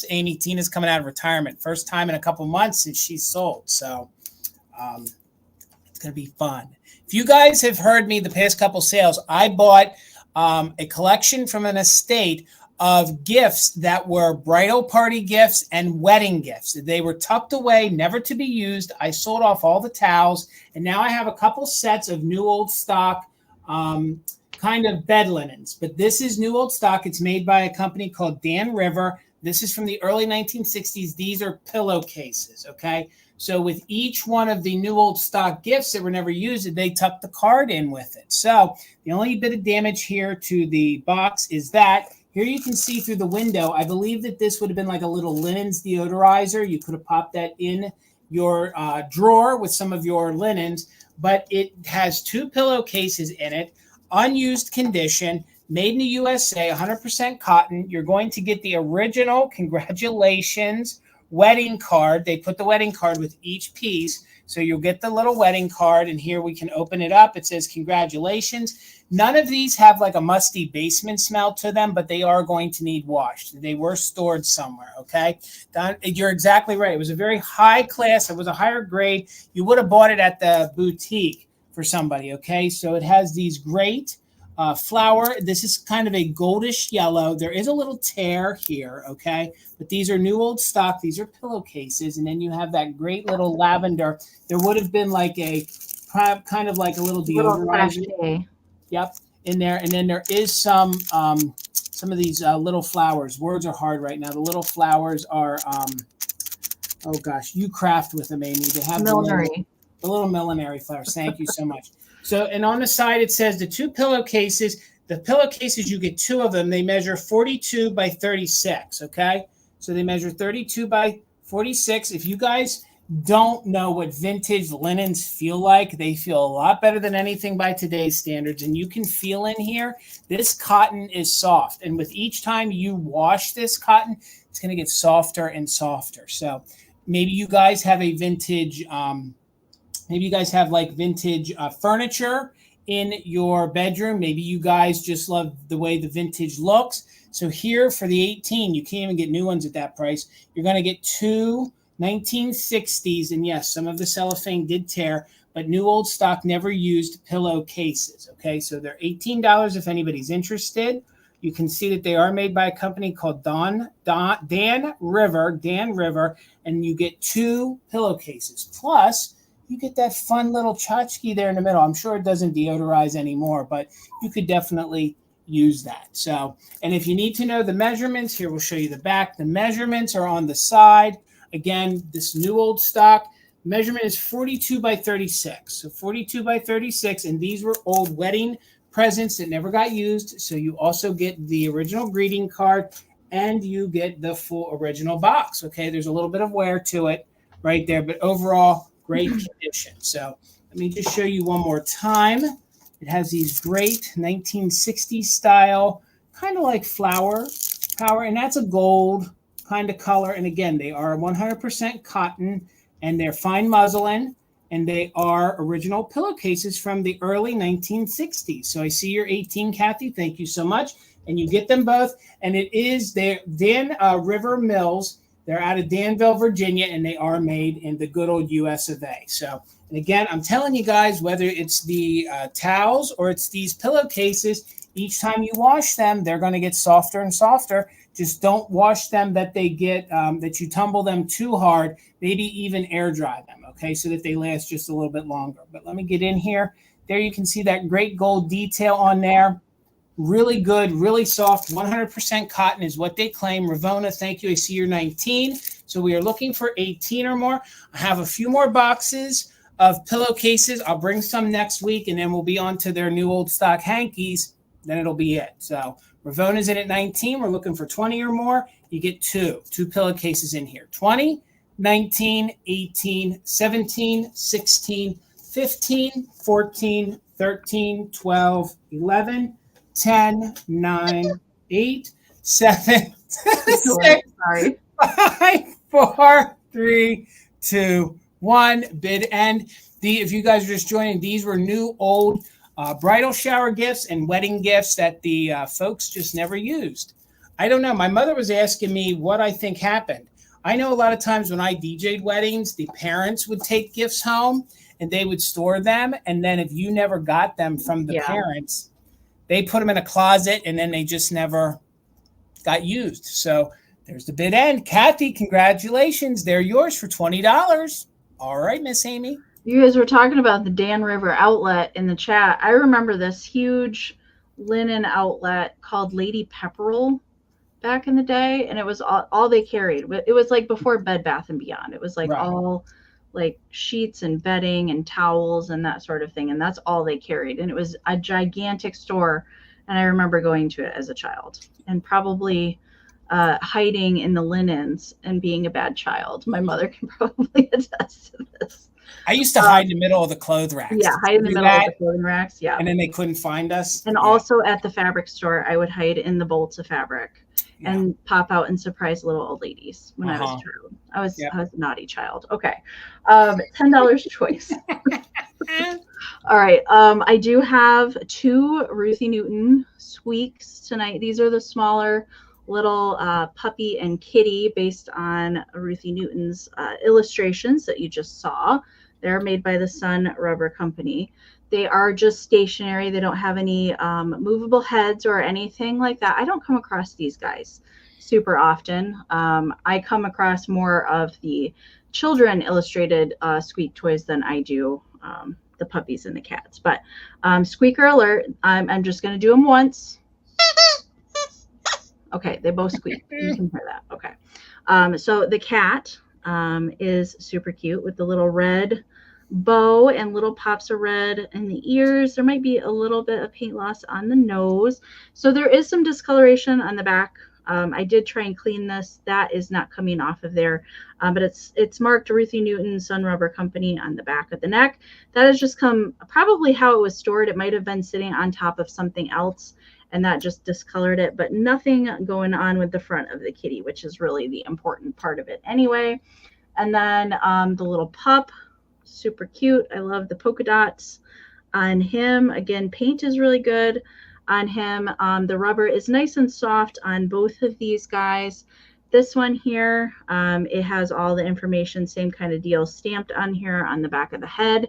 Amy, Tina's coming out of retirement. First time in a couple months since she's sold. So it's going to be fun. If you guys have heard me the past couple sales, I bought a collection from an estate of gifts that were bridal party gifts and wedding gifts. They were tucked away, never to be used. I sold off all the towels, and now I have a couple sets of new old stock kind of bed linens. But this is new old stock. It's made by a company called Dan River. This is from the early 1960s. These are pillowcases, okay? So with each one of the new old stock gifts that were never used, they tucked the card in with it. So the only bit of damage here to the box is that here you can see through the window. I believe that this would have been like a little linens deodorizer. You could have popped that in your drawer with some of your linens, but it has 2 pillowcases in it, unused condition, made in the USA, 100% cotton. You're going to get the original, congratulations, wedding card. They put the wedding card with each piece. So you'll get the little wedding card, and here we can open it up. It says, congratulations. None of these have like a musty basement smell to them, but they are going to need washed. They were stored somewhere, okay? You're exactly right. It was a very high class. It was a higher grade. You would have bought it at the boutique for somebody, okay? So it has these great flower. This is kind of a goldish yellow. There is a little tear here, okay? But these are new old stock. These are pillowcases. And then you have that great little lavender. There would have been like a kind of like a little deodorizer. Yep, in there. And then there is some of these little flowers. Words are hard right now. The little flowers are, oh gosh, you craft with them, Amy. They have the little millinery flowers. Thank you so much. So, and on the side, it says the 2 pillowcases. The pillowcases, you get 2 of them. They measure 42 by 36, okay? So they measure 32 by 46. If you guys don't know what vintage linens feel like, they feel a lot better than anything by today's standards. And you can feel in here, this cotton is soft. And with each time you wash this cotton, it's going to get softer and softer. So maybe you guys have a vintage, maybe you guys have like vintage furniture in your bedroom. Maybe you guys just love the way the vintage looks. So here for the 18, you can't even get new ones at that price. You're going to get 2 1960s, and yes, some of the cellophane did tear, but new old stock, never used pillowcases. Okay, so they're $18 if anybody's interested. You can see that they are made by a company called Dan River, and you get 2 pillowcases. Plus, you get that fun little tchotchke there in the middle. I'm sure it doesn't deodorize anymore, but you could definitely use that. So, and if you need to know the measurements, here we'll show you the back. The measurements are on the side. Again, this new old stock measurement is 42 by 36. So 42 by 36, and these were old wedding presents that never got used. So you also get the original greeting card, and you get the full original box. Okay, there's a little bit of wear to it right there, but overall, great condition. So let me just show you one more time. It has these great 1960s style, kind of like flower power, and that's a gold kind of color. And again, they are 100% cotton, and they're fine muslin, and they are original pillowcases from the early 1960s. So I see you're 18, Kathy. Thank you so much. And you get them both. And it is their Dan River Mills They're out of Danville, Virginia, and they are made in the good old US of A. So, and again, I'm telling you guys, whether it's the towels or it's these pillowcases, each time you wash them, they're going to get softer and softer. Just don't wash them that they get, that you tumble them too hard, maybe even air dry them, okay, so that they last just a little bit longer. But let me get in here. There you can see that great gold detail on there. Really good, really soft, 100% cotton is what they claim. Ravona, thank you. I see you're 19. So we are looking for 18 or more. I have a few more boxes of pillowcases. I'll bring some next week, and then we'll be on to their new old stock hankies. Then it'll be it. So Ravona's in at 19. We're looking for 20 or more. You get two pillowcases in here. 20, 19, 18, 17, 16, 15, 14, 13, 12, 11, 10, 9, 8, 7, 6, 5, 4, 3, 2, 1. Bid end. If you guys are just joining, these were new old bridal shower gifts and wedding gifts that the folks just never used. I don't know. My mother was asking me what I think happened. I know a lot of times when I DJ'd weddings, the parents would take gifts home and they would store them. And then if you never got them from the parents, they put them in a closet and then they just never got used. So there's the bid end. Kathy, congratulations. They're yours for $20. All right, Miss Amy. You guys were talking about the Dan River outlet in the chat. I remember this huge linen outlet called Lady Pepperell back in the day, and it was all they carried. It was like before Bed Bath and Beyond. It was like all like sheets and bedding and towels and that sort of thing, and that's all they carried. And it was a gigantic store, and I remember going to it as a child and probably hiding in the linens and being a bad child. My mother can probably attest to this. I used to hide in the middle of the clothes racks. Yeah, hide in the middle of the clothing racks. Yeah. And then they couldn't find us. And also at the fabric store, I would hide in the bolts of fabric and pop out and surprise little old ladies when I was a child. I was a naughty child. Okay. $10 choice. All right. I do have two Ruthie Newton squeaks tonight. These are the smaller little puppy and kitty based on Ruthie Newton's illustrations that you just saw. They're made by the Sun Rubber Company. They are just stationary. They don't have any movable heads or anything like that. I don't come across these guys super often. I come across more of the children illustrated squeak toys than I do the puppies and the cats. But squeaker alert, I'm just going to do them once. Okay, they both squeak. You can hear that. Okay. So the cat is super cute with the little red bow and little pops of red in the ears. There might be a little bit of paint loss on the nose. So there is some discoloration on the back. I did try and clean this. That is not coming off of there, but it's marked Ruthie Newton Sun Rubber Company on the back of the neck. That has just come probably how it was stored. It might have been sitting on top of something else, and that just discolored it, but nothing going on with the front of the kitty, which is really the important part of it anyway. And then the little pup, super cute. I love the polka dots on him. Again, paint is really good on him. The rubber is nice and soft on both of these guys. This one here, it has all the information, same kind of deal, stamped on here on the back of the head.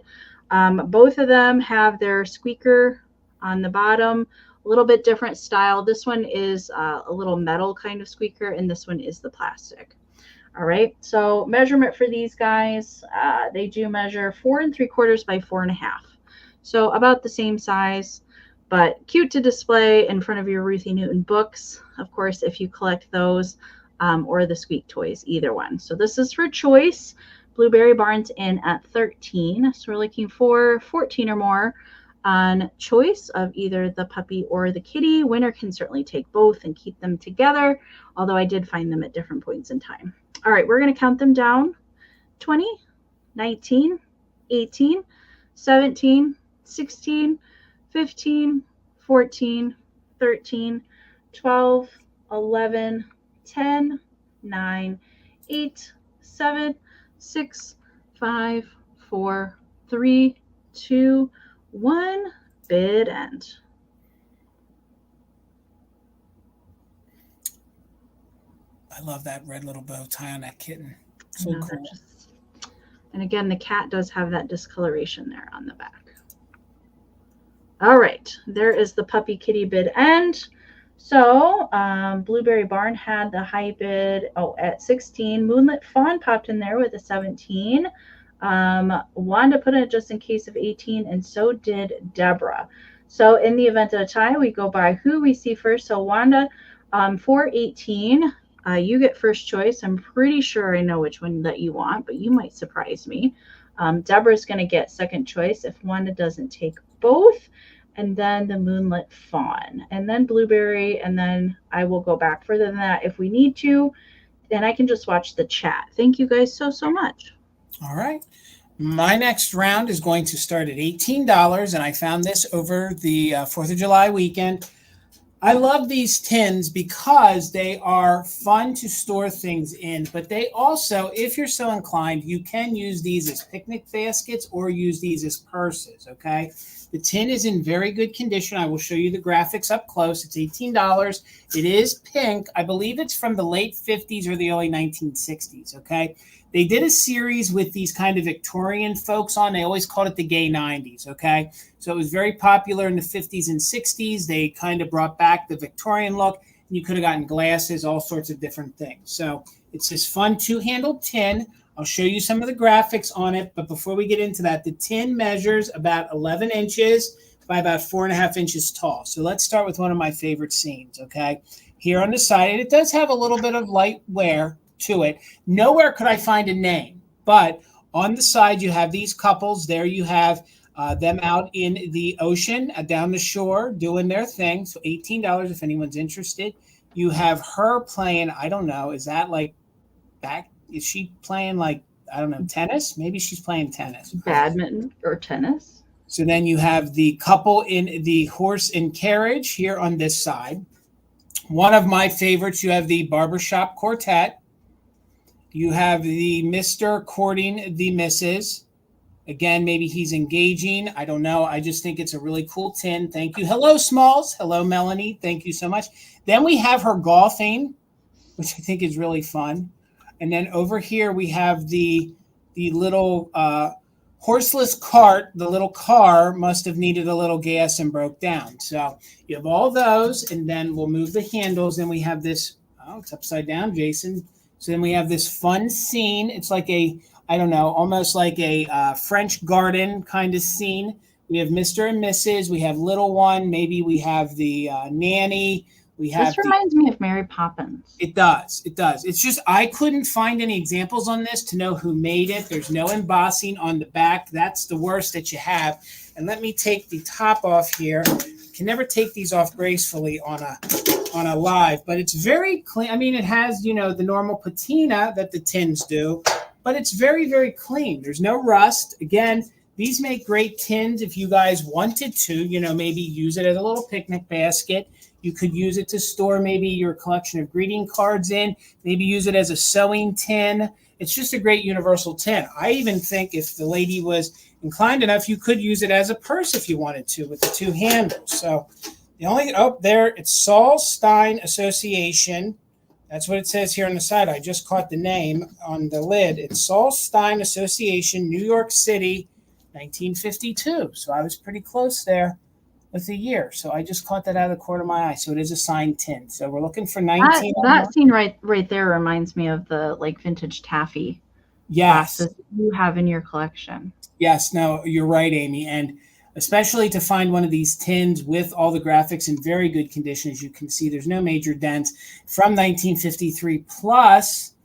Both of them have their squeaker on the bottom. A little bit different style. This one is a little metal kind of squeaker, and this one is the plastic. All right, so measurement for these guys, they do measure 4 3/4 by 4 1/2. So about the same size, but cute to display in front of your Ruthie Newton books, of course, if you collect those, or the squeak toys, either one. So this is for choice. Blueberry Barnes in at 13. So we're looking for 14 or more on choice of either the puppy or the kitty. Winner can certainly take both and keep them together, although I did find them at different points in time. All right, we're going to count them down. 20, 19, 18, 17, 16, 15, 14, 13, 12, 11, 10, 9, 8, 7, 6, 5, 4, 3, 2, 1. Bid end. I love that red little bow tie on that kitten. So No, cool. And again, the cat does have that discoloration there on the back. All right, there is the puppy kitty bid end. So Blueberry Barn had the high bid at 16. Moonlit Fawn popped in there with a 17. Wanda put in just in case of 18, and so did Deborah. So in the event of a tie, we go by who we see first. So Wanda, for 18, you get first choice. I'm pretty sure I know which one that you want, but you might surprise me. Deborah's going to get second choice if Wanda doesn't take both, and then the Moonlit Fawn, and then Blueberry, and then I will go back further than that if we need to. Then I can just watch the chat. Thank you guys so much. All right. My next round is going to start at $18, and I found this over the 4th of July weekend. I love these tins because they are fun to store things in, but they also, if you're so inclined, you can use these as picnic baskets or use these as purses, okay? The tin is in very good condition. I will show you the graphics up close. It's $18. It is pink. I believe it's from the late 50s or the early 1960s, okay? They did a series with these kind of Victorian folks on. They always called it the gay 90s, okay? So it was very popular in the 50s and 60s. They kind of brought back the Victorian look. You could have gotten glasses, all sorts of different things. So it's this fun two-handled tin. I'll show you some of the graphics on it, but before we get into that, the tin measures about 11 inches by about 4.5 inches tall. So let's start with one of my favorite scenes, okay? Here on the side, and it does have a little bit of light wear to it. Nowhere could I find a name, but on the side, you have these couples. There you have them out in the ocean, down the shore, doing their thing. So $18 if anyone's interested. You have her playing, I don't know, is that like back? Is she playing like, I don't know, tennis? Maybe she's playing tennis. Badminton or tennis. So then you have the couple in the horse and carriage here on this side. One of my favorites, you have the barbershop quartet. You have the Mr. courting the Mrs. Again, maybe he's engaging. I don't know. I just think it's a really cool tin. Thank you. Hello, Smalls. Hello, Melanie. Thank you so much. Then we have her golfing, which I think is really fun. And then over here we have the little horseless cart. The little car must have needed a little gas and broke down. So you have all those, and then we'll move the handles. And we have this, oh, it's upside down, Jason. So then we have this fun scene. It's like a, I don't know, almost like a French garden kind of scene. We have Mr. and Mrs. We have little one. Maybe we have the nanny. We have. This reminds me of Mary Poppins. It does. It does. It's just I couldn't find any examples on this to know who made it. There's no embossing on the back. That's the worst that you have. And let me take the top off here. Can never take these off gracefully on a live, but it's very clean. I mean, it has, you know, the normal patina that the tins do, but it's very, very clean. There's no rust. Again, these make great tins if you guys wanted to, you know, maybe use it as a little picnic basket. You could use it to store maybe your collection of greeting cards in, maybe use it as a sewing tin. It's just a great universal tin. I even think if the lady was inclined enough, you could use it as a purse if you wanted to with the two handles. So the only, oh, there, it's Saul Stein Association. That's what it says here on the side. I just caught the name on the lid. It's Saul Stein Association, New York City, 1952. So I was pretty close there with the year. So I just caught that out of the corner of my eye. So it is a signed tin. So we're looking for 19. That scene right there reminds me of the like vintage taffy. Yes. You have in your collection. Yes, no, you're right, Amy. And especially to find one of these tins with all the graphics in very good condition. As you can see, there's no major dents from 1953 plus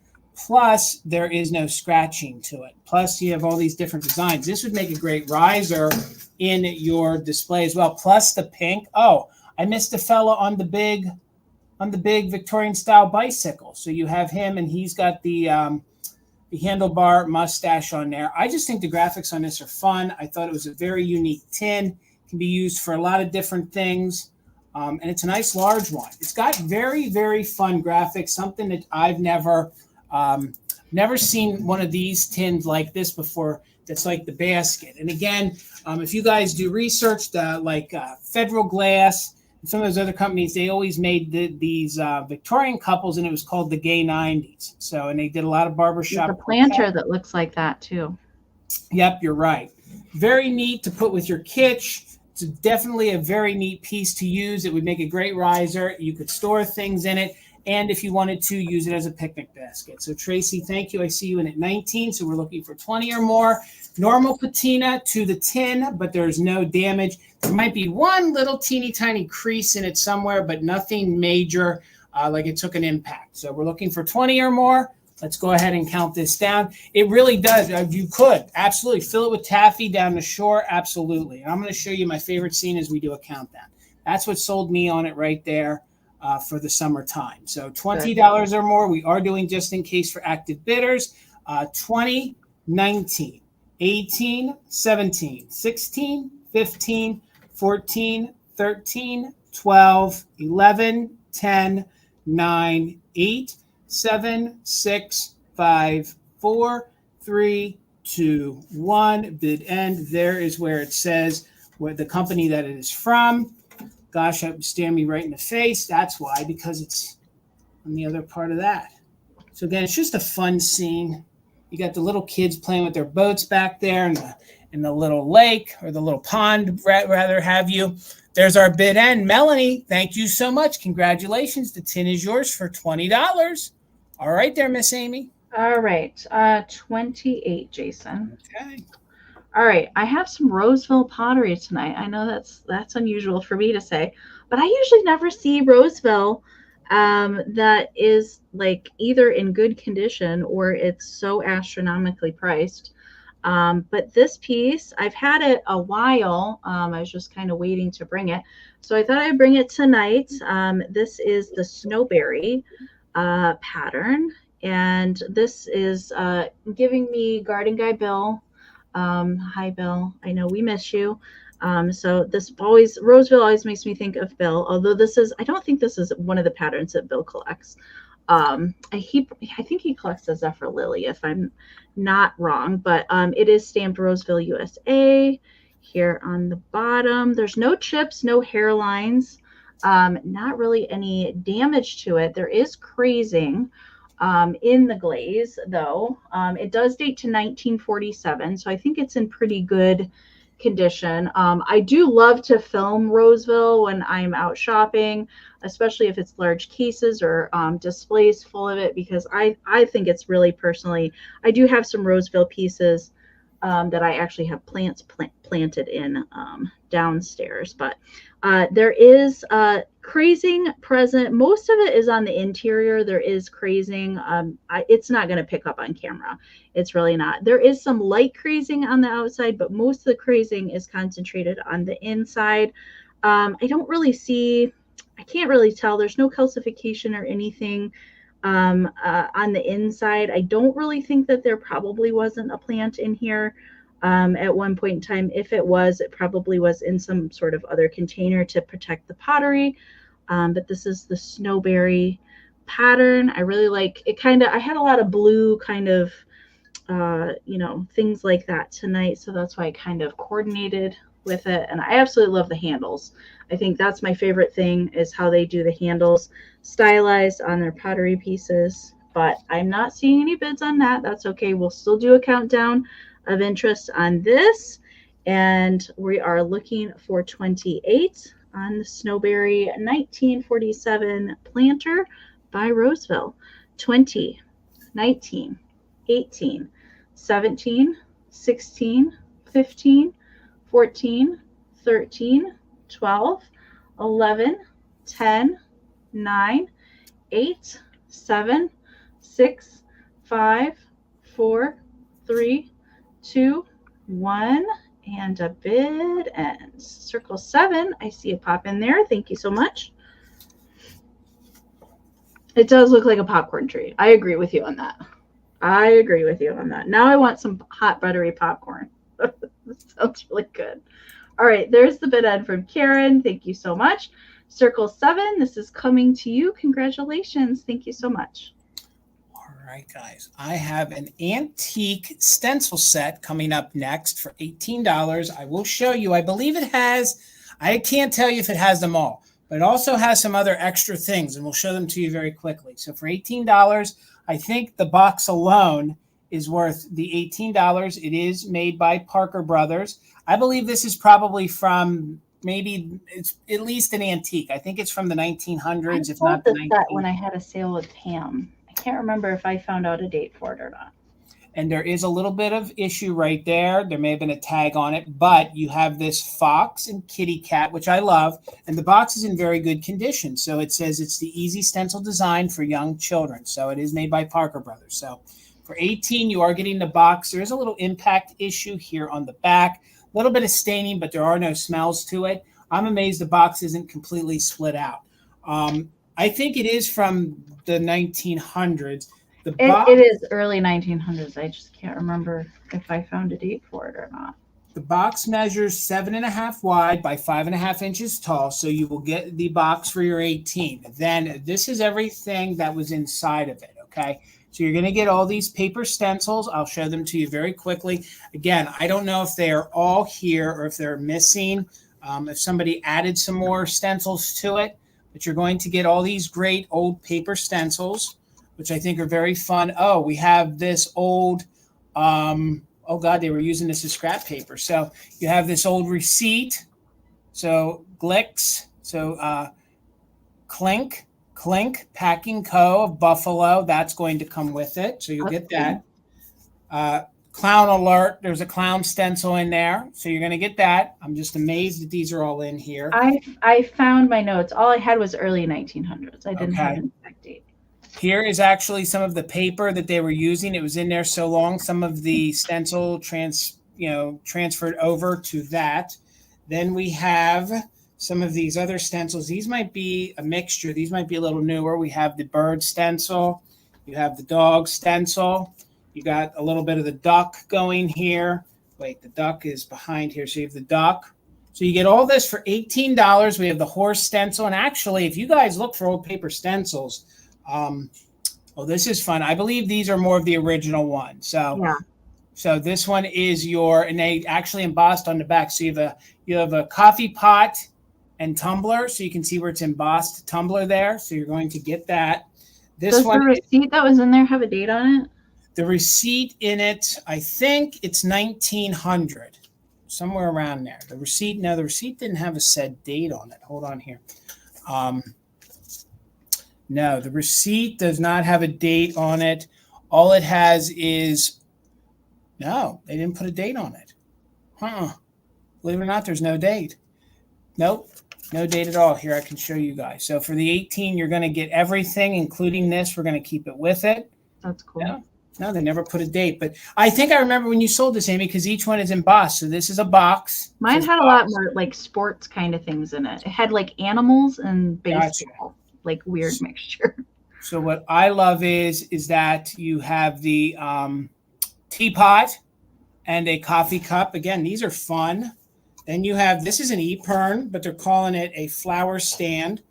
there is no scratching to it. Plus you have all these different designs. This would make a great riser in your display as well. Plus the pink. Oh, I missed a fella on the big Victorian style bicycle. So you have him and he's got the handlebar mustache on there. I just think the graphics on this are fun. I thought it was a very unique tin. It can be used for a lot of different things. And it's a nice large one. It's got very, very fun graphics, something that I've never seen one of these tins like this before. That's like the basket. And again, if you guys do research, like Federal Glass, some of those other companies, they always made these Victorian couples, and it was called the gay 90s. So, and they did a lot of barbershop. There's a planter that looks like that too. Yep, you're right. Very neat to put with your kitsch. It's definitely a very neat piece to use. It would make a great riser. You could store things in it. And if you wanted to, use it as a picnic basket. So Tracy, thank you. I see you in at 19. So we're looking for 20 or more. Normal patina to the tin, but there's no damage. There might be one little teeny tiny crease in it somewhere, but nothing major, like it took an impact. So we're looking for 20 or more. Let's go ahead and count this down. It really does. You could absolutely fill it with taffy down the shore. Absolutely. And I'm going to show you my favorite scene as we do a countdown. That's what sold me on it right there. For the summertime. So $20 or more. We are doing just in case for active bidders. 20, 19, 18, 17, 16, 15, 14, 13, 12, 11, 10, 9, 8, 7, 6, 5, 4, 3, 2, 1. Bid end. There is where it says where the company that it is from. Gosh, that would stare me right in the face. That's why, because it's on the other part of that. So again, it's just a fun scene. You got the little kids playing with their boats back there in the little lake or the little pond, rather have you. There's our bid end. Melanie, thank you so much. Congratulations. The tin is yours for $20. All right there, Miss Amy. All right. 28, Jason. Okay. All right, I have some Roseville pottery tonight. I know that's unusual for me to say, but I usually never see Roseville that is like either in good condition or it's so astronomically priced. But this piece, I've had it a while. I was just kind of waiting to bring it. So I thought I'd bring it tonight. This is the Snowberry pattern, and this is giving me Garden Guy Bill. Hi Bill, I know we miss you. So this Roseville always makes me think of Bill, although I don't think this is one of the patterns that Bill collects. I think he collects the Zephyr Lily, if I'm not wrong, but it is stamped Roseville, USA here on the bottom. There's no chips, no hairlines, not really any damage to it. There is crazing in the glaze, though. It does date to 1947, so I think it's in pretty good condition. I do love to film Roseville when I'm out shopping, especially if it's large cases or displays full of it, because I think it's really personally, I do have some Roseville pieces that I actually have plants planted in downstairs, but there is crazing present. Most of it is on the interior. There is crazing. It's not going to pick up on camera. It's really not. There is some light crazing on the outside, but most of the crazing is concentrated on the inside. I don't really see, I can't really tell. There's no calcification or anything on the inside. I don't really think that there probably wasn't a plant in here at one point in time. If it was, it probably was in some sort of other container to protect the pottery. But this is the Snowberry pattern. I really like it. I had a lot of blue kind of, things like that tonight. So that's why I kind of coordinated with it. And I absolutely love the handles. I think that's my favorite thing, is how they do the handles stylized on their pottery pieces. But I'm not seeing any bids on that. That's okay. We'll still do a countdown of interest on this. And we are looking for 28 on the Snowberry 1947 planter by Roseville. 20, 19, 18, 17, 16, 15, 14, 13, 12, 11, 10, 9, 8, 7, 6, 5, 4, 3, 2, 1, and a bid ends. Circle 7. I see a pop in there. Thank you so much. It does look like a popcorn tree. I agree with you on that. Now I want some hot buttery popcorn. That sounds really good. All right, there's the bid end from Karen. Thank you so much. Circle 7, this is coming to you. Congratulations. Thank you so much. All right, guys. I have an antique stencil set coming up next for $18. I will show you. I believe it has, I can't tell you if it has them all, But it also has some other extra things, and we'll show them to you very quickly. So for $18, I think the box alone is worth the $18. It is made by Parker Brothers. I believe this is probably from maybe it's at least an antique. I think it's from the 1900s, if not the 1900s. That when I had a sale with Pam. I can't remember if I found out a date for it or not. And there is a little bit of issue right there. There may have been a tag on it, but you have this fox and kitty cat, which I love. And the box is in very good condition. So it says it's the easy stencil design for young children. So it is made by Parker Brothers. So for $18, you are getting the box. There is a little impact issue here on the back. A little bit of staining, but there are no smells to it. I'm amazed the box isn't completely split out. I think it is from the 1900s. It is early 1900s. I just can't remember if I found a date for it or not. The box measures 7.5 wide by 5.5 inches tall, so you will get the box for your 18. Then this is everything that was inside of it, okay? So you're going to get all these paper stencils. I'll show them to you very quickly. Again, I don't know if they are all here or if they're missing, if somebody added some more stencils to it, but you're going to get all these great old paper stencils, which I think are very fun. Oh, we have this old, oh God, they were using this as scrap paper. So you have this old receipt. So Glicks, so Clink Packing Co. of Buffalo. That's going to come with it. So you'll get that. Clown Alert. There's a clown stencil in there. So you're going to get that. I'm just amazed that these are all in here. I found my notes. All I had was early 1900s. I didn't have an exact date. Here is actually some of the paper that they were using. It was in there so long. Some of the stencil transferred over to that. Then we have some of these other stencils. These might be a mixture. These might be a little newer. We have the bird stencil. You have the dog stencil. You got a little bit of the duck going here. Wait, the duck is behind here. So you have the duck. So you get all this for $18. We have the horse stencil. And actually, if you guys look for old paper stencils, oh, this is fun. I believe these are more of the original one. So, yeah. So this one is and they actually embossed on the back. So you have a coffee pot and tumbler. So you can see where it's embossed tumbler there. So you're going to get that. Does the receipt that was in there have a date on it? The receipt in it, I think it's 1900, somewhere around there. The receipt didn't have a set date on it. Hold on here. No, the receipt does not have a date on it. All it has is, no, they didn't put a date on it. Believe it or not, there's no date. Nope, no date at all. Here, I can show you guys. So for the 18, you're going to get everything, including this. We're going to keep it with it. That's cool. No, they never put a date. But I think I remember when you sold this, Amie, because each one is embossed. So this is a box. Mine had a lot more like sports kind of things in it. It had like animals and baseball. Gotcha. Like weird mixture. So what I love is that you have the teapot and a coffee cup. Again, these are fun. Then you have, this is an e-pern, but they're calling it a flower stand.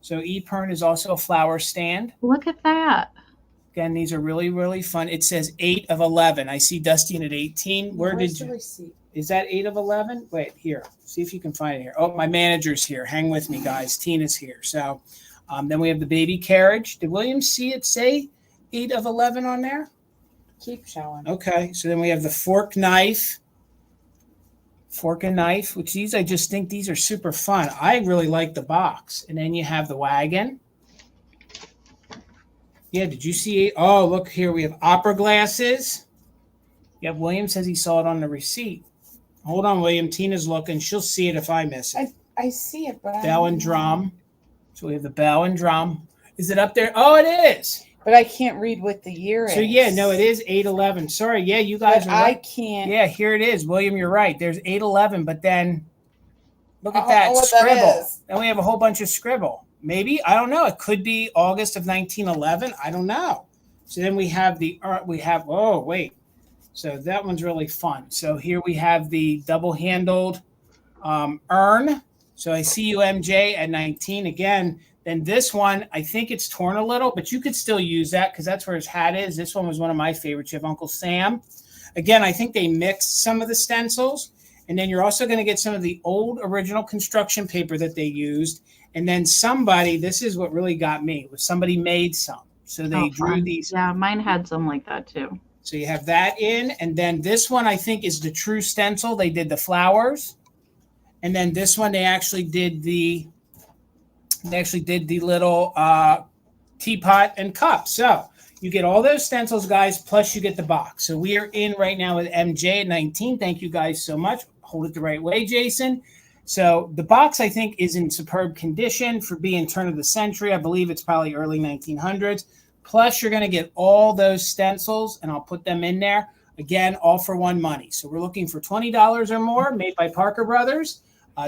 So e-pern is also a flower stand. Look at that. Again, these are really, really fun. It says 8 of 11. I see Dusty in at 18. Where's the receipt? Is that 8 of 11? Wait, here. See if you can find it here. Oh, my manager's here. Hang with me, guys. Tina's here. So then we have the baby carriage. Did William see it say 8 of 11 on there? Keep showing. Okay. So then we have the fork knife. Fork and knife, which I just think these are super fun. I really like the box. And then you have the wagon. Yeah, did you see it? Oh, look here. We have opera glasses. Yeah, William says he saw it on the receipt. Hold on, William. Tina's looking. She'll see it if I miss it. I see it, but bell and drum. So we have the bell and drum. Is it up there? Oh, it is. But I can't read what the year is. So yeah, no, it is 8/11. Sorry, yeah, you guys but are right. I can't. Yeah, here it is, William. You're right. There's 8/11, but then look at that scribble. That then we have a whole bunch of scribble. Maybe I don't know. It could be August of 1911. I don't know. So then we have oh wait. So that one's really fun. So here we have the double-handled urn. So I see you, MJ, at 19 again. Then this one, I think it's torn a little, but you could still use that because that's where his hat is. This one was one of my favorites. You have Uncle Sam. Again, I think they mixed some of the stencils, And then you're also going to get some of the old original construction paper that they used. And then somebody, this is what really got me, was somebody made some. So they drew fun. these. Yeah, mine had some like that too. So you have that in. And then this one, I think, is the true stencil. They did the flowers. And then this one, they actually did the little teapot and cup. So you get all those stencils, guys, plus you get the box. So we are in right now with MJ at 19. Thank you guys so much. Hold it the right way, Jason. So the box, I think, is in superb condition for being turn of the century. I believe it's probably early 1900s. Plus, you're going to get all those stencils, and I'll put them in there. Again, all for one money. So we're looking for $20 or more, made by Parker Brothers.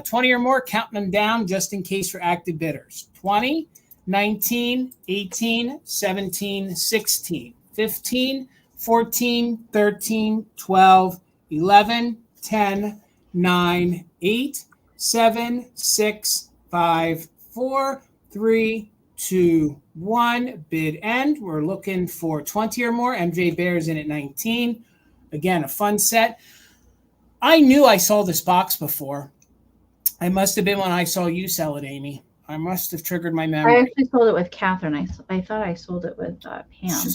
20 or more, counting them down just in case for active bidders. 20, 19, 18, 17, 16, 15, 14, 13, 12, 11, 10, 9, 8, 7, 6, 5, 4, 3, 2, 1. Bid end. We're looking for 20 or more. MJ Bear's in at 19. Again, a fun set. I knew I saw this box before. I must have been when I saw you sell it, Amy. I must have triggered my memory. I actually sold it with Catherine. I thought I sold it with Pam,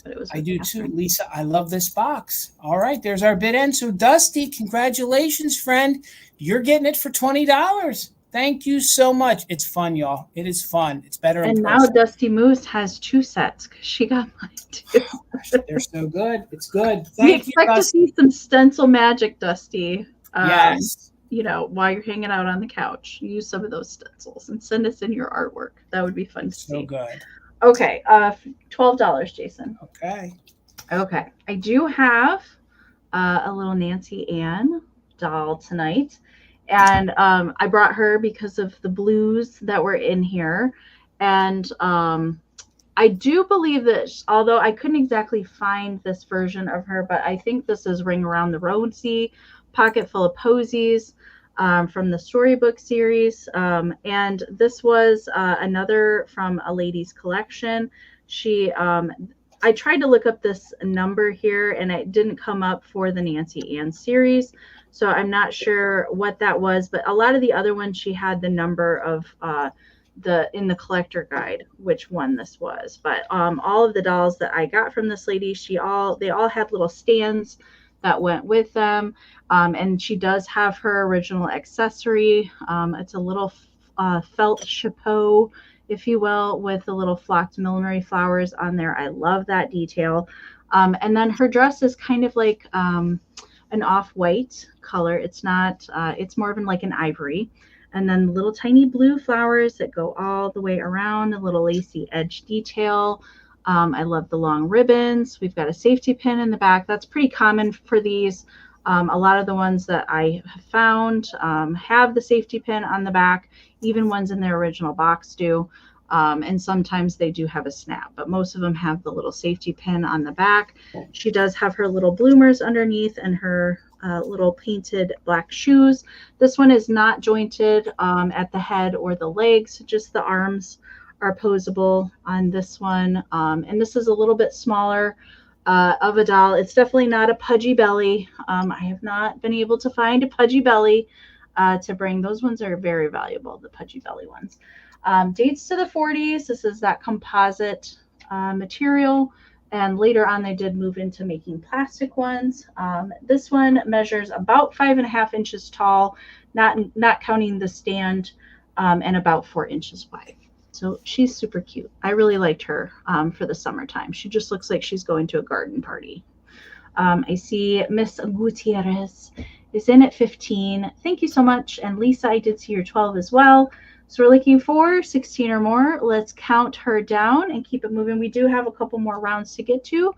but it was with I do Catherine. too. Lisa, I love this box. All right, there's our bid end. So Dusty, congratulations, friend. You're getting it for $20. Thank you so much. It's fun, y'all. It is fun. It's better in And now person. Dusty Moose has 2 sets because she got mine too. Oh, gosh, they're so good. It's good. We Thank you, expect to Dusty. see some stencil magic, Dusty. Yes. You know, while you're hanging out on the couch, use some of those stencils and send us in your artwork. That would be fun to So see. good. Okay, $12, Jason. Okay. Okay, I do have a little Nancy Ann doll tonight, and I brought her because of the blues that were in here, and I do believe that, although I couldn't exactly find this version of her, but I think this is Ring Around the Rosie, Pocket Full of Posies, from the Storybook series. And this was another from a lady's collection. She, I tried to look up this number here and it didn't come up for the Nancy Ann series. So I'm not sure what that was, but a lot of the other ones, she had the number of in the collector guide, which one this was. But all of the dolls that I got from this lady, they all had little stands that went with them. And she does have her original accessory. It's a little felt chapeau, if you will, with the little flocked millinery flowers on there. I love that detail. And then her dress is kind of like an off-white color. It's not, it's more of like an ivory. And then little tiny blue flowers that go all the way around, a little lacy edge detail. I love the long ribbons. We've got a safety pin in the back. That's pretty common for these. A lot of the ones that I have found have the safety pin on the back. Even ones in their original box do. And sometimes they do have a snap, but most of them have the little safety pin on the back. She does have her little bloomers underneath and her little painted black shoes. This one is not jointed at the head or the legs, just the arms are posable on this one. And this is a little bit smaller of a doll. It's definitely not a pudgy belly. I have not been able to find a pudgy belly to bring. Those ones are very valuable, the pudgy belly ones. Dates to the 40s. This is that composite material. And later on, they did move into making plastic ones. This one measures about 5.5 inches tall, not counting the stand, and about 4 inches wide. So she's super cute. I really liked her for the summertime. She just looks like she's going to a garden party. I see Miss Gutierrez is in at 15. Thank you so much. And Lisa, I did see your 12 as well. So we're looking for 16 or more. Let's count her down and keep it moving. We do have a couple more rounds to get to,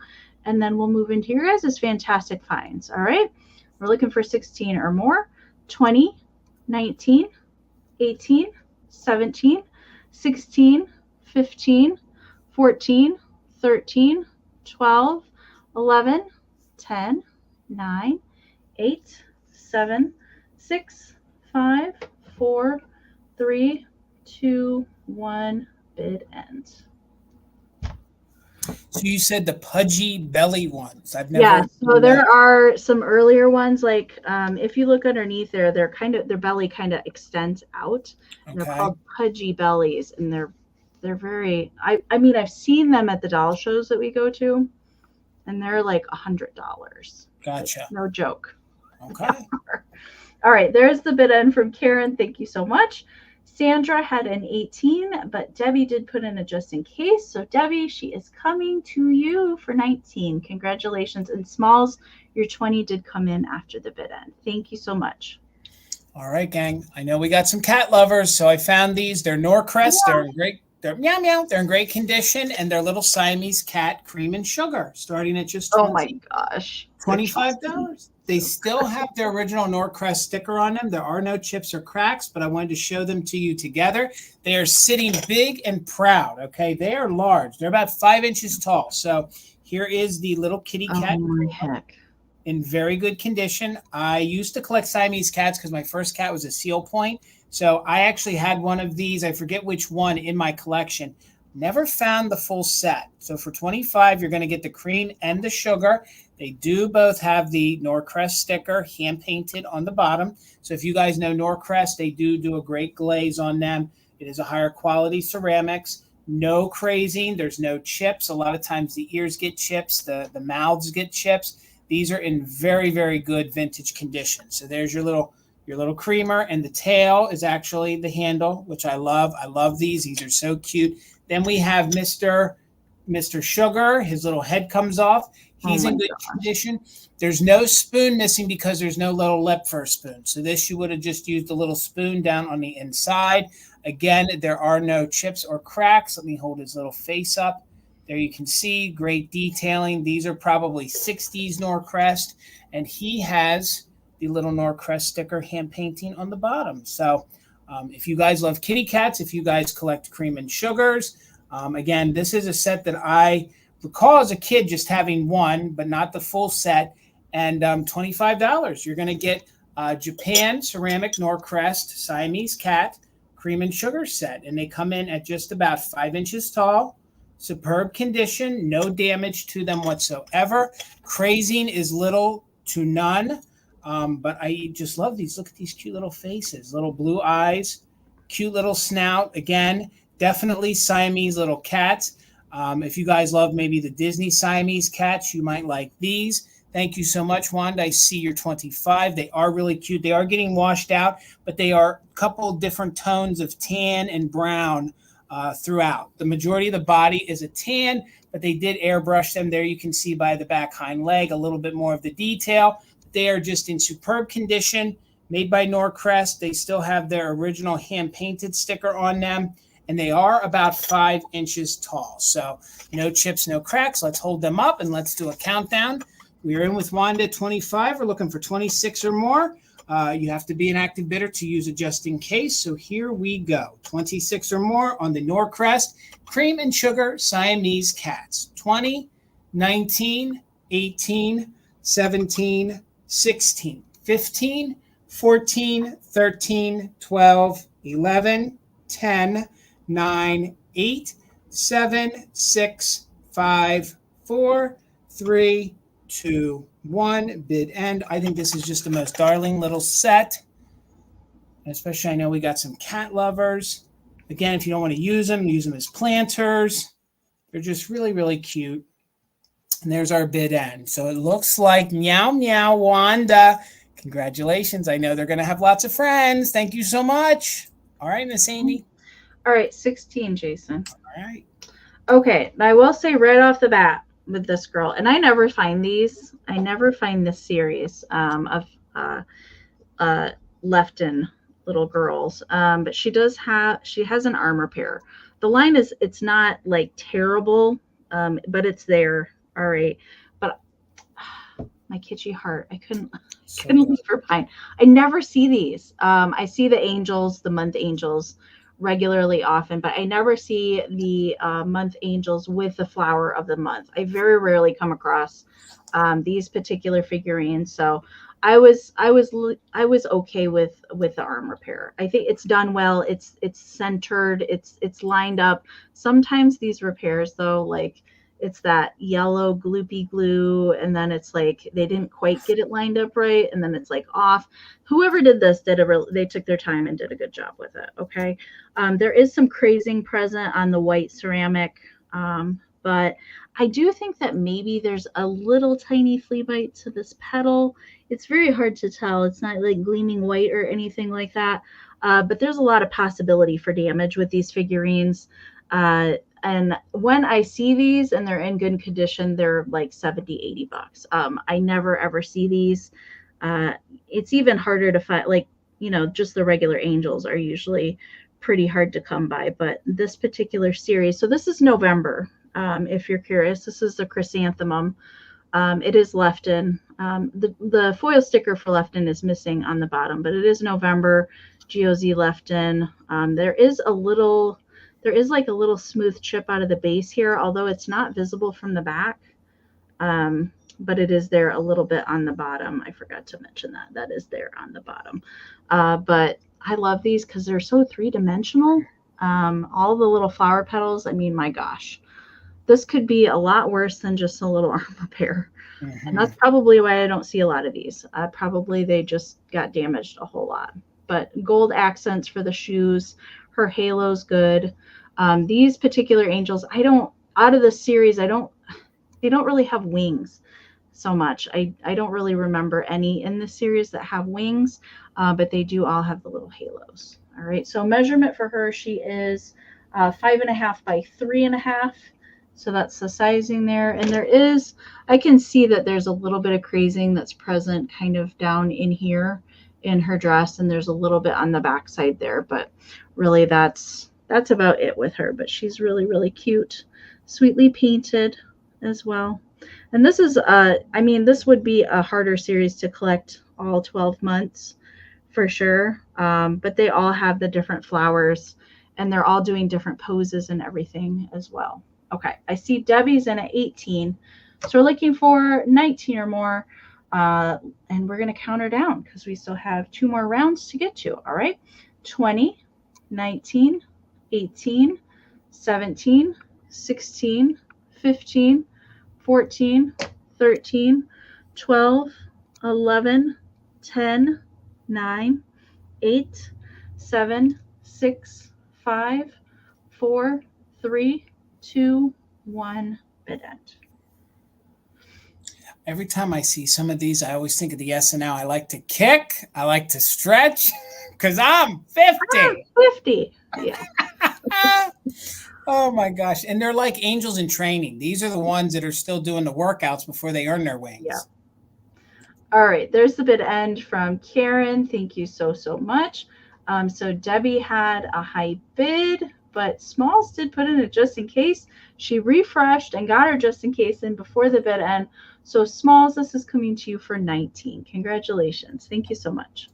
and then we'll move into your guys' fantastic finds. All right. We're looking for 16 or more. 20, 19, 18, 17, 16, 15, 14, 13, 12, 11, 10, 9, 8, 7, 6, 5, 4, 3, 2, 1, bid end. So you said the pudgy belly ones. I've never. Yeah, so there are some earlier ones, like if you look underneath there, they're kind of, their belly kind of extends out. And they're called pudgy bellies, and they're very. I mean, I've seen them at the doll shows that we go to, and they're like $100. Gotcha. No joke. Okay. All right, there's the bid end from Karen. Thank you so much. Sandra had an 18, but Debbie did put in a just in case. So Debbie, she is coming to you for 19. Congratulations. And Smalls, your 20 did come in after the bid end. Thank you so much. All right, gang. I know we got some cat lovers, so I found these. They're Norcrest. Yeah. They're in great. They're meow meow. They're in great condition, and they're little Siamese cat cream and sugar, starting at just oh my gosh, $25. They still have their original Norcrest sticker on them. There are no chips or cracks, but I wanted to show them to you together. They are sitting big and proud, okay? They are large. They're about 5 inches tall. So here is the little kitty cat. Oh, my heck. In very good condition. I used to collect Siamese cats because my first cat was a seal point. So I actually had one of these. I forget which one in my collection. Never found the full set. So for $25, you're going to get the cream and the sugar. They do both have the Norcrest sticker hand painted on the bottom. So if you guys know Norcrest, they do a great glaze on them. It is a higher quality ceramics. No crazing. There's no chips. A lot of times the ears get chips. The mouths get chips. These are in very, very good vintage condition. So there's your little creamer, and the tail is actually the handle, which I love. I love these. These are so cute. Then we have Mr. Sugar. His little head comes off. He's in good condition. There's no spoon missing because there's no little lip for a spoon. So this, you would have just used a little spoon down on the inside. Again, there are no chips or cracks. Let me hold his little face up. There you can see great detailing. These are probably 60s Norcrest. And he has the little Norcrest sticker hand painting on the bottom. So if you guys love kitty cats, if you guys collect cream and sugars, again, this is a set that I recall as a kid just having one, but not the full set. And $25. You're going to get Japan Ceramic Norcrest Siamese Cat Cream and Sugar set. And they come in at just about 5 inches tall. Superb condition. No damage to them whatsoever. Crazing is little to none. But I just love these. Look at these cute little faces. Little blue eyes. Cute little snout. Again, definitely Siamese little cats. If you guys love maybe the Disney Siamese cats, you might like these. Thank you so much, Wanda. I see you're 25. They are really cute. They are getting washed out, but they are a couple different tones of tan and brown throughout. The majority of the body is a tan, but they did airbrush them. There you can see by the back hind leg a little bit more of the detail. They are just in superb condition, made by Norcrest. They still have their original hand-painted sticker on them. And they are about 5 inches tall. So no chips, no cracks. Let's hold them up and let's do a countdown. We are in with Wanda at 25. We're looking for 26 or more. You have to be an active bidder to use it just in case. So here we go. 26 or more on the Norcrest Cream and Sugar Siamese Cats. 20, 19, 18, 17, 16, 15, 14, 13, 12, 11, 10, 9, 8, 7, 6, 5, 4, 3, 2, 1. Bid end. I think this is just the most darling little set. Especially, I know we got some cat lovers. Again, if you don't want to use them as planters. They're just really, really cute. And there's our bid end. So it looks like meow, meow, Wanda. Congratulations. I know they're going to have lots of friends. Thank you so much. All right, Miss Amy. All right, 16, Jason. All right. Okay, I will say right off the bat with this girl, and I never find these. I never find this series of Lefton little girls. But she has an arm repair. The line it's not like terrible, but it's there. All right. But my kitschy heart, I couldn't leave her behind. I never see these. I see the angels, the month angels regularly often, but I never see the month angels with the flower of the month. I very rarely come across these particular figurines. So I was okay with the arm repair. I think it's done well. It's centered. It's lined up. Sometimes these repairs though, like it's that yellow gloopy glue, and then it's like they didn't quite get it lined up right, and then it's like off. Whoever did this they took their time and did a good job with it. Okay. There is some crazing present on the white ceramic, but I do think that maybe there's a little tiny flea bite to this petal. It's very hard to tell. It's not like gleaming white or anything like that. But there's a lot of possibility for damage with these figurines. And when I see these and they're in good condition, they're like 70, 80 bucks. I never ever see these. It's even harder to find, like, just the regular angels are usually pretty hard to come by. But this particular series, so this is November. If you're curious, this is the chrysanthemum. It is Lefton. The foil sticker for Lefton is missing on the bottom, but it is November. GOZ Lefton. There is like a little smooth chip out of the base here, although it's not visible from the back. But it is there a little bit on the bottom. I forgot to mention that. That is there on the bottom. But I love these because they're so three-dimensional. All the little flower petals, I mean, my gosh. This could be a lot worse than just a little arm repair. Mm-hmm. And that's probably why I don't see a lot of these. Probably they just got damaged a whole lot. But gold accents for the shoes. Her halo's good. These particular angels, out of the series, they don't really have wings so much. I don't really remember any in this series that have wings, but they do all have the little halos. All right, so measurement for her, she is 5.5 by 3.5. So that's the sizing there. And I can see that there's a little bit of crazing that's present kind of down in here in her dress. And there's a little bit on the back side there, but really that's about it with her. But she's really, really cute, sweetly painted as well. And this is, this would be a harder series to collect all 12 months for sure. But they all have the different flowers and they're all doing different poses and everything as well. Okay, I see Debbie's in at 18. So we're looking for 19 or more. And we're going to count her down because we still have 2 more rounds to get to. All right, 20, 19, 18, 17, 16, 15, 14, 13, 12, 11, 10, 9, 8, 7, 6, 5, 4, 3, 2, 1, bid end. Every time I see some of these, I always think of the SNL. I like to kick. I like to stretch because I'm 50. I'm 50. Yeah. Oh, my gosh. And they're like angels in training. These are the ones that are still doing the workouts before they earn their wings. Yeah. All right. There's the bid end from Karen. Thank you so, so much. So Debbie had a high bid, but Smalls did put in a just in case. She refreshed and got her just in case in before the bid end. So Smalls, this is coming to you for 19. Congratulations. Thank you so much.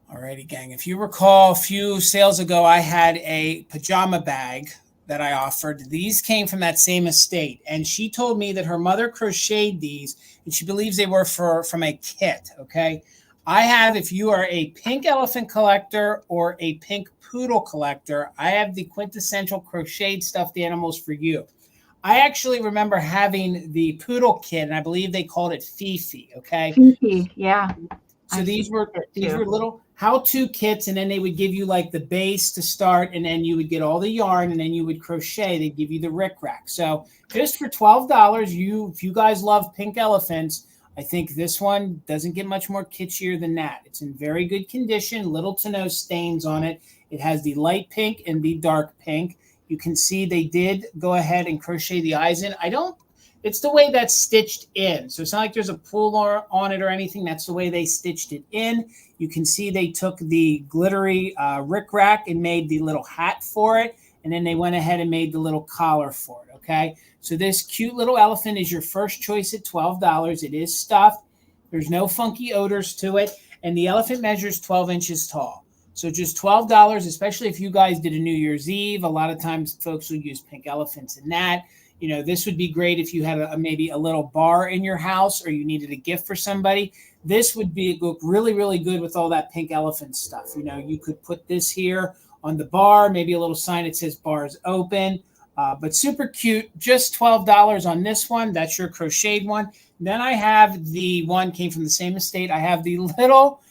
All righty, gang. If you recall, a few sales ago, I had a pajama bag that I offered. These came from that same estate. And she told me that her mother crocheted these, and she believes they were from a kit, okay? I have, if you are a pink elephant collector or a pink poodle collector, I have the quintessential crocheted stuffed animals for you. I actually remember having the poodle kit, and I believe they called it Fifi, okay? Fifi, yeah. So these were little how-to kits, and then they would give you like the base to start, and then you would get all the yarn, and then you would crochet. They'd give you the rickrack. So just for $12, if you guys love pink elephants, I think this one doesn't get much more kitschier than that. It's in very good condition, little to no stains on it. It has the light pink and the dark pink. You can see they did go ahead and crochet the eyes in. It's the way that's stitched in. So it's not like there's a pull on it or anything. That's the way they stitched it in. You can see they took the glittery rickrack and made the little hat for it. And then they went ahead and made the little collar for it, okay? So this cute little elephant is your first choice at $12. It is stuffed. There's no funky odors to it. And the elephant measures 12 inches tall. So just $12, especially if you guys did a New Year's Eve. A lot of times folks will use pink elephants in that. You know, this would be great if you had maybe a little bar in your house or you needed a gift for somebody. This would be really, really good with all that pink elephant stuff. You know, you could put this here on the bar, maybe a little sign that says bars open. But super cute, just $12 on this one. That's your crocheted one. Then I have the one came from the same estate. I have the little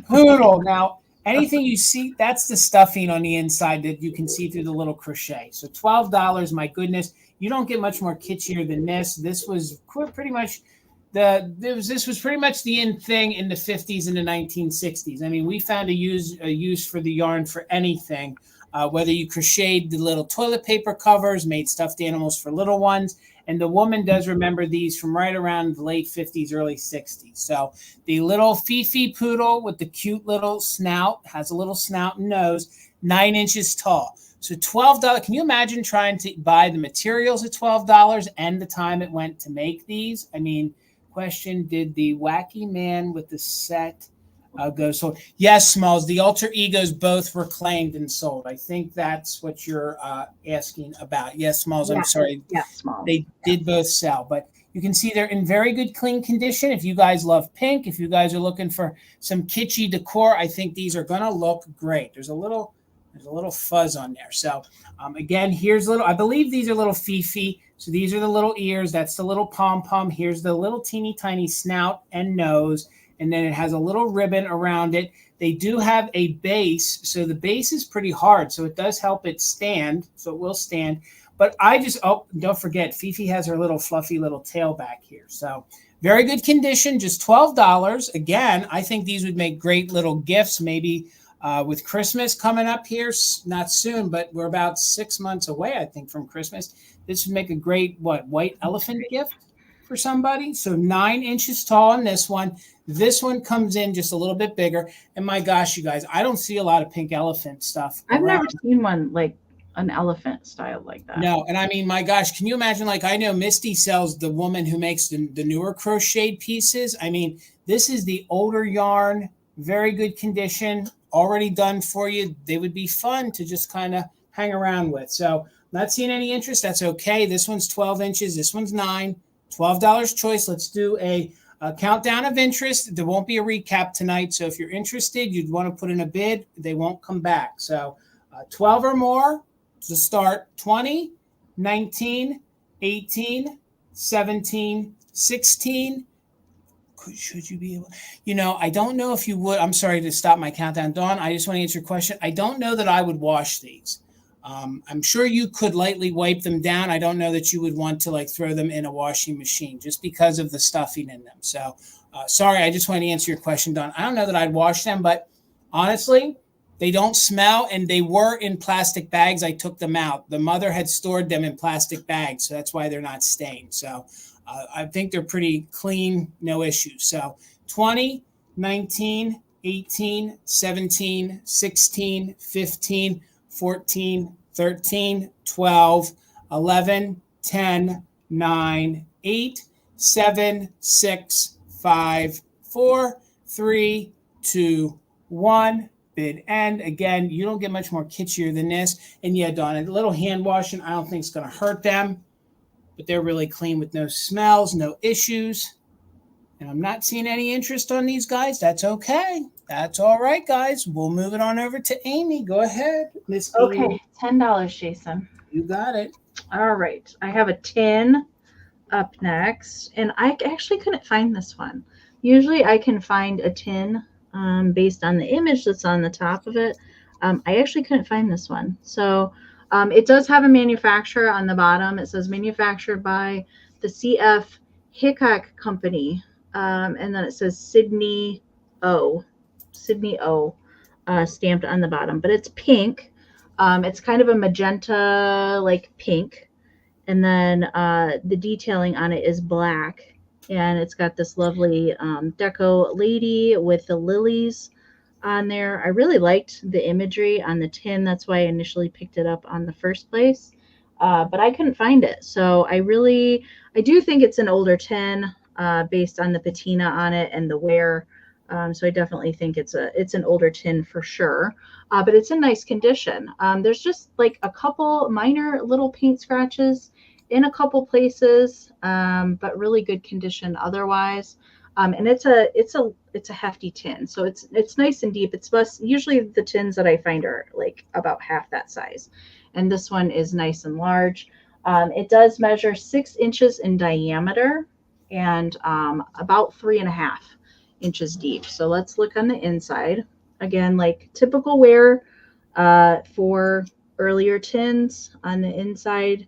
poodle. Now, anything you see, that's the stuffing on the inside that you can see through the little crochet. So $12, my goodness. You don't get much more kitschier than this. This was pretty much this was pretty much the in thing in the 50s and the 1960s. I mean, we found a use for the yarn for anything. Whether you crocheted the little toilet paper covers, made stuffed animals for little ones. And the woman does remember these from right around the late 50s, early 60s. So the little Fifi poodle with the cute little snout, has a little snout and nose, 9 inches tall. So $12. Can you imagine trying to buy the materials at $12 and the time it went to make these? I mean, question, did the wacky man with the set go sold? Yes, Smalls. The alter egos both were claimed and sold. I think that's what you're asking about. Yes, Smalls. Yeah. I'm sorry. Yeah, Smalls. They did both sell, but you can see they're in very good, clean condition. If you guys love pink, if you guys are looking for some kitschy decor, I think these are going to look great. There's a little fuzz on there. So again, here's little. I believe these are little Fifi. So these are the little ears. That's the little pom-pom. Here's the little teeny tiny snout and nose. And then it has a little ribbon around it. They do have a base. So the base is pretty hard. So it does help it stand. So it will stand. But don't forget, Fifi has her little fluffy little tail back here. So very good condition, just $12. Again, I think these would make great little gifts, maybe with Christmas coming up here, not soon, but we're about 6 months away, I think, from Christmas. This would make a great, white elephant gift for somebody. So 9 inches tall on this one. This one comes in just a little bit bigger. And my gosh, you guys, I don't see a lot of pink elephant stuff. I've never seen one like an elephant style like that. No, and I mean, my gosh, can you imagine? Like, I know Misty sells, the woman who makes the newer crocheted pieces. I mean, this is the older yarn, very good condition, already done for you. They would be fun to just kind of hang around with. So not seeing any interest. That's okay. This one's 12 inches. This one's 9. $12 choice. Let's do a countdown of interest. There won't be a recap tonight. So if you're interested, you'd want to put in a bid. They won't come back. So 12 or more to start. 20, 19, 18, 17, 16. Should you be able, I don't know if you would. I'm sorry to stop my countdown, Dawn. I just want to answer your question. I don't know that I would wash these. I'm sure you could lightly wipe them down. I don't know that you would want to throw them in a washing machine just because of the stuffing in them. So sorry, I just want to answer your question, Dawn. I don't know that I'd wash them, but honestly, they don't smell, and they were in plastic bags. I took them out. The mother had stored them in plastic bags, so that's why they're not stained. So I think they're pretty clean, no issues. So 20, 19, 18, 17, 16, 15, 14, 13, 12, 11, 10, 9, 8, 7, 6, 5, 4, 3, 2, 1. Bid end. Again, you don't get much more kitschier than this. And yeah, Dawn, a little hand washing, I don't think it's going to hurt them. But they're really clean with no smells, no issues. And I'm not seeing any interest on these guys. That's okay. That's all right, guys. We'll move it on over to Amie. Go ahead, Miss Okay, Amie. $10, Jason. You got it. All right. I have a tin up next. And I actually couldn't find this one. Usually I can find a tin based on the image that's on the top of it. I actually couldn't find this one. So it does have a manufacturer on the bottom. It says manufactured by the CF Ucagco Company. And then it says Sydney O stamped on the bottom, but it's pink. It's kind of a magenta like pink. And then the detailing on it is black. And it's got this lovely deco lady with the lilies on there. I really liked the imagery on the tin. That's why I initially picked it up on the first place. But I couldn't find it. So I do think it's an older tin based on the patina on it and the wear. So I definitely think it's an older tin for sure. But it's in nice condition. There's just like a couple minor little paint scratches in a couple places, but really good condition otherwise. And it's a hefty tin, so it's nice and deep. It's less, usually the tins that I find are like about half that size, and this one is nice and large. It does measure 6 inches in diameter and about 3.5 inches deep. So let's look on the inside. Again, like typical wear for earlier tins on the inside.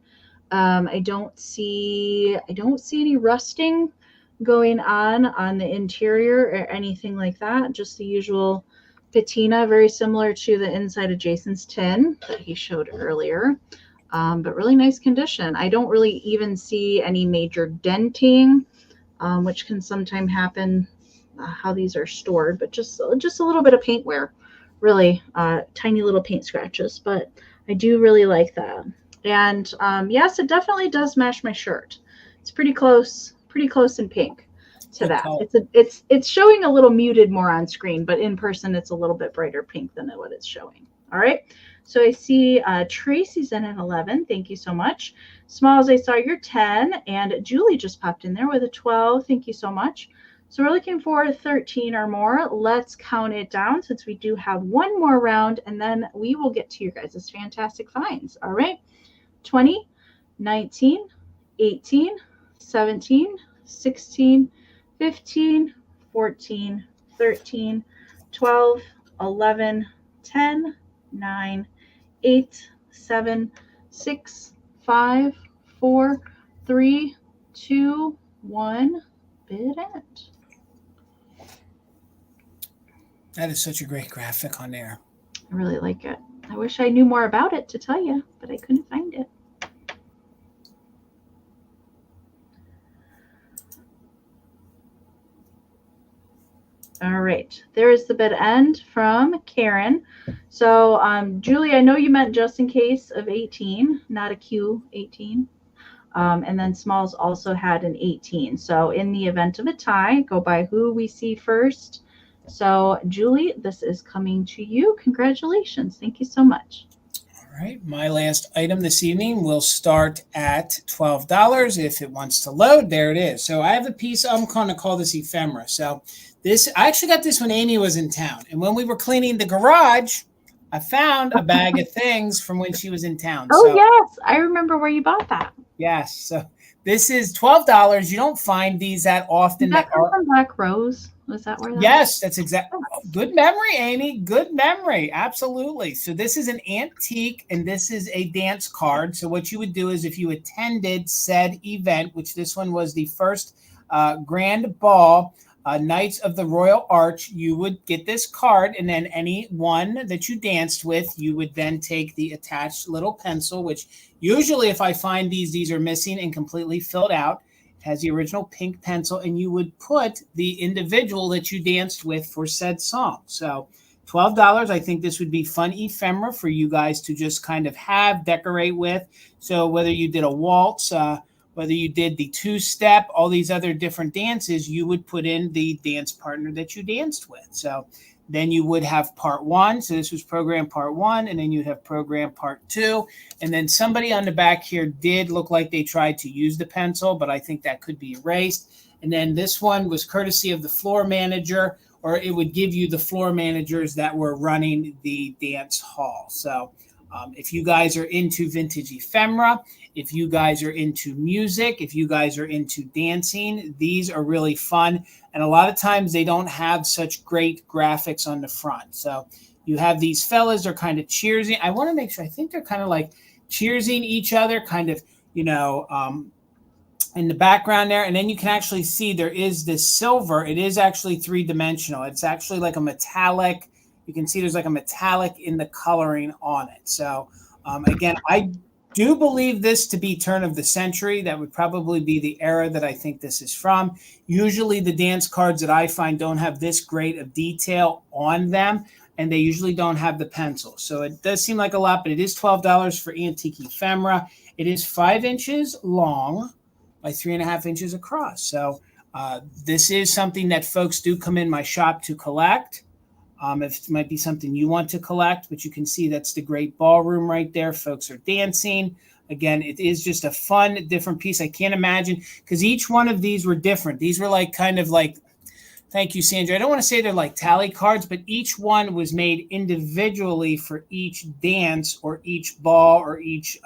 I don't see any rusting going on the interior or anything like that. Just the usual patina, very similar to the inside of Jason's tin that he showed earlier. But really nice condition. I don't really even see any major denting, which can sometimes happen how these are stored, but just a little bit of paint wear, really tiny little paint scratches, but I do really like that. And yes, it definitely does match my shirt. It's pretty close in pink to that. It's showing a little muted more on screen, but in person it's a little bit brighter pink than what it's showing. All right. So I see Tracy's in at 11. Thank you so much. Smalls, I saw your 10, and Julie just popped in there with a 12. Thank you so much. So we're looking for 13 or more. Let's count it down since we do have one more round, and then we will get to your guys' fantastic finds. All right. 20, 19, 18, 17, 16, 15, 14, 13, 12, 11, 10, 9, 8, 7, 6, 5, 4, 3, 2, 1. Bid it. That is such a great graphic on there. I really like it. I wish I knew more about it to tell you, but I couldn't find it. All right, there is the bid end from Karen. So Julie, I know you meant just in case of 18, not a Q18. And then Smalls also had an 18. So in the event of a tie, go by who we see first. So Julie, this is coming to you. Congratulations. Thank you so much. All right, my last item this evening will start at $12 if it wants to load. There it is. So I have a piece, I'm going to call this ephemera. So this, I actually got this when Amie was in town. And when we were cleaning the garage, I found a bag of things from when she was in town. Oh, so, yes. I remember where you bought that. Yes. So this is $12. You don't find these that often. Did that come from Black Rose? Was that where that Yes, that's exactly. Good memory, Amie. Good memory. Absolutely. So this is an antique, and this is a dance card. So what you would do is if you attended said event, which this one was the first grand ball, Knights of the Royal Arch, you would get this card, and then any one that you danced with, you would then take the attached little pencil, which usually if I find these are missing and completely filled out. It has the original pink pencil, and you would put the individual that you danced with for said song. So $12, I think this would be fun ephemera for you guys to just kind of have, decorate with. So whether you did a waltz, whether you did the two-step, all these other different dances, you would put in the dance partner that you danced with. So then you would have part one. So this was program part one, and then you'd have program part two. And then somebody on the back here did look like they tried to use the pencil, but I think that could be erased. And then this one was courtesy of the floor manager, or it would give you the floor managers that were running the dance hall. So if you guys are into vintage ephemera, if you guys are into music, if you guys are into dancing, these are really fun. And a lot of times they don't have such great graphics on the front. So you have these fellas, they're kind of cheersing. I want to make sure, I think they're kind of like cheersing each other, kind of, you know, in the background there. And then you can actually see there is this silver. It is actually three-dimensional. It's actually like a metallic. You can see there's like a metallic in the coloring on it. So again, I do believe this to be turn of the century. That would probably be the era that I think this is from. Usually the dance cards that I find don't have this great of detail on them, and they usually don't have the pencil. So it does seem like a lot, but it is $12 for antique ephemera. It is 5 inches long by 3.5 inches across. So this is something that folks do come in my shop to collect. It might be something you want to collect, but you can see that's the great ballroom right there. Folks are dancing. Again, it is just a fun, different piece. I can't imagine, because each one of these were different. These were like kind of like, thank you, Sandra. I don't want to say they're like tally cards, but each one was made individually for each dance or each ball or each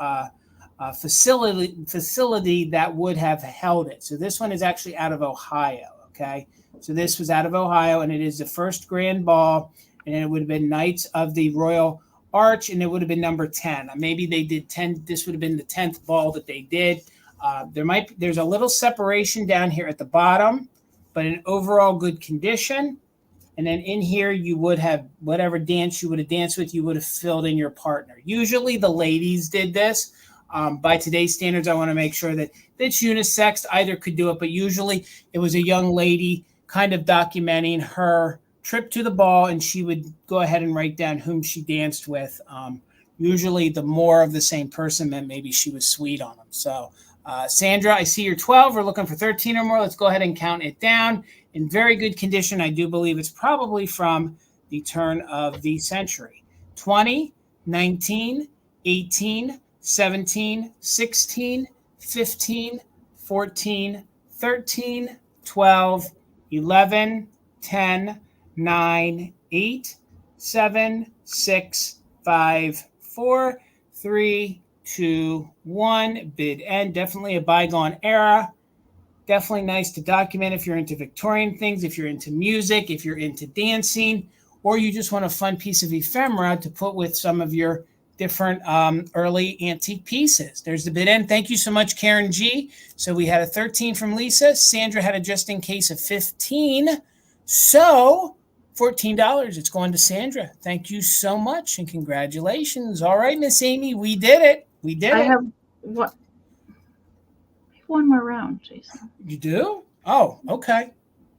facility that would have held it. So this one is actually out of Ohio. Okay, so this was out of Ohio, and it is the first grand ball, and it would have been Knights of the Royal Arch, and it would have been number 10. Maybe they did 10. This would have been the 10th ball that they did. There's a little separation down here at the bottom, but in overall good condition. And then in here, you would have whatever dance you would have danced with, you would have filled in your partner. Usually the ladies did this. By today's standards, I want to make sure that it's unisex. Either could do it, but usually it was a young lady kind of documenting her trip to the ball, and she would go ahead and write down whom she danced with. Usually the more of the same person meant maybe she was sweet on them. So Sandra, I see you're 12. We're looking for 13 or more. Let's go ahead and count it down. In very good condition. I do believe it's probably from the turn of the century. 20, 19, 18, 17, 16, 15, 14, 13, 12, 11, 10, 9, 8, 7, 6, 5, 4, 3, 2, 1. Bid end. Definitely a bygone era. Definitely nice to document if you're into Victorian things, if you're into music, if you're into dancing, or you just want a fun piece of ephemera to put with some of your different early antique pieces. There's the bid end. Thank you so much, Karen G. So we had a 13 from Lisa. Sandra had a just in case of 15. So $14. It's going to Sandra. Thank you so much and congratulations. All right, Miss Amy, we did it. We did it. I have one more round, Jason. You do? Oh, okay.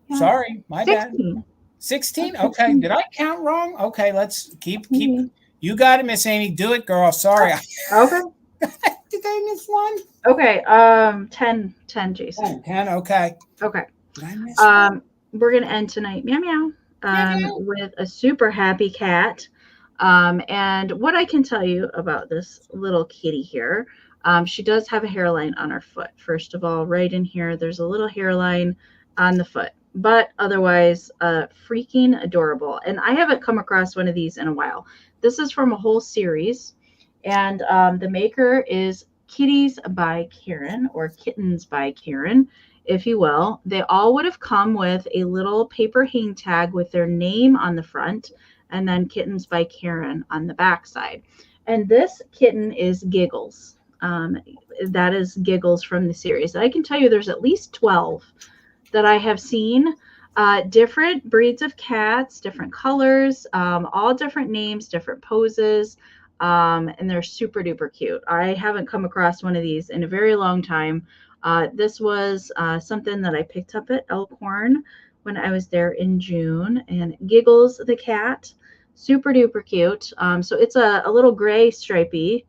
Yeah. Sorry, my 16. bad. 16? Okay. Did I count wrong? Okay, let's keep. You got it, Miss Amy. Do it, girl. Sorry. Okay. Did I miss one? Okay. 10, Jason. 10, okay. Okay. Did I miss one? We're gonna end tonight, meow meow, with a super happy cat. And what I can tell you about this little kitty here, she does have a hairline on her foot. First of all, right in here, there's a little hairline on the foot, but otherwise, freaking adorable. And I haven't come across one of these in a while. This is from a whole series, and the maker is Kitties by Karen, or Kittens by Karen, if you will. They all would have come with a little paper hang tag with their name on the front, and then Kittens by Karen on the back side. And this kitten is Giggles. That is Giggles from the series. I can tell you there's at least 12 that I have seen. Different breeds of cats, different colors, all different names, different poses, and they're super duper cute. I haven't come across one of these in a very long time. This was something that I picked up at Elkhorn when I was there in June, and Giggles the cat, super duper cute. So it's a little gray stripy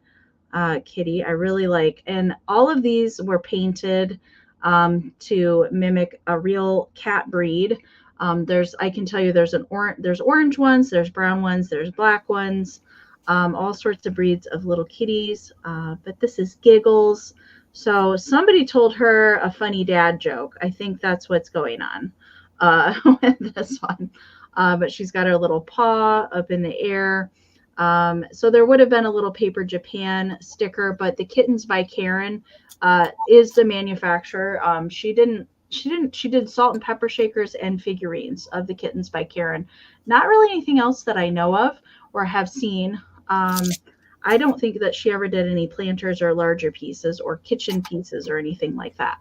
kitty I really like, and all of these were painted to mimic a real cat breed. I can tell you there's orange ones, there's brown ones, there's black ones, all sorts of breeds of little kitties, but this is Giggles. So somebody told her a funny dad joke. I think that's what's going on with this one. But she's got her little paw up in the air. So there would have been a little Paper Japan sticker, but the Kittens by Karen is the manufacturer. She did salt and pepper shakers and figurines of the Kittens by Karen. Not really anything else that I know of or have seen. I don't think that she ever did any planters or larger pieces or kitchen pieces or anything like that.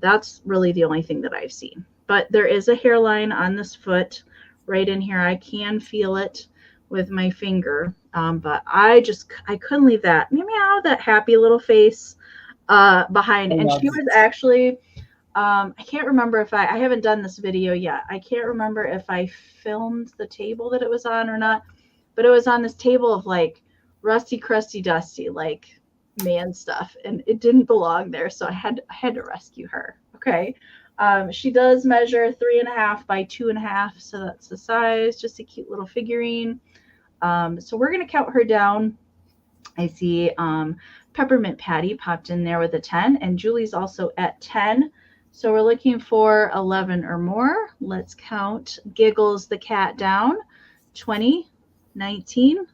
That's really the only thing that I've seen. But there is a hairline on this foot right in here. I can feel it with my finger, but I couldn't leave that meow, that happy little face behind. And she was actually, I can't remember if I haven't done this video yet. I can't remember if I filmed the table that it was on or not, but it was on this table of like rusty, crusty, dusty, like man stuff, and it didn't belong there, so I had to rescue her. Okay. She does measure 3.5 by 2.5, so that's the size. Just a cute little figurine. So we're going to count her down. I see Peppermint Patty popped in there with a 10, and Julie's also at 10. So we're looking for 11 or more. Let's count Giggles the cat down. 20, 19,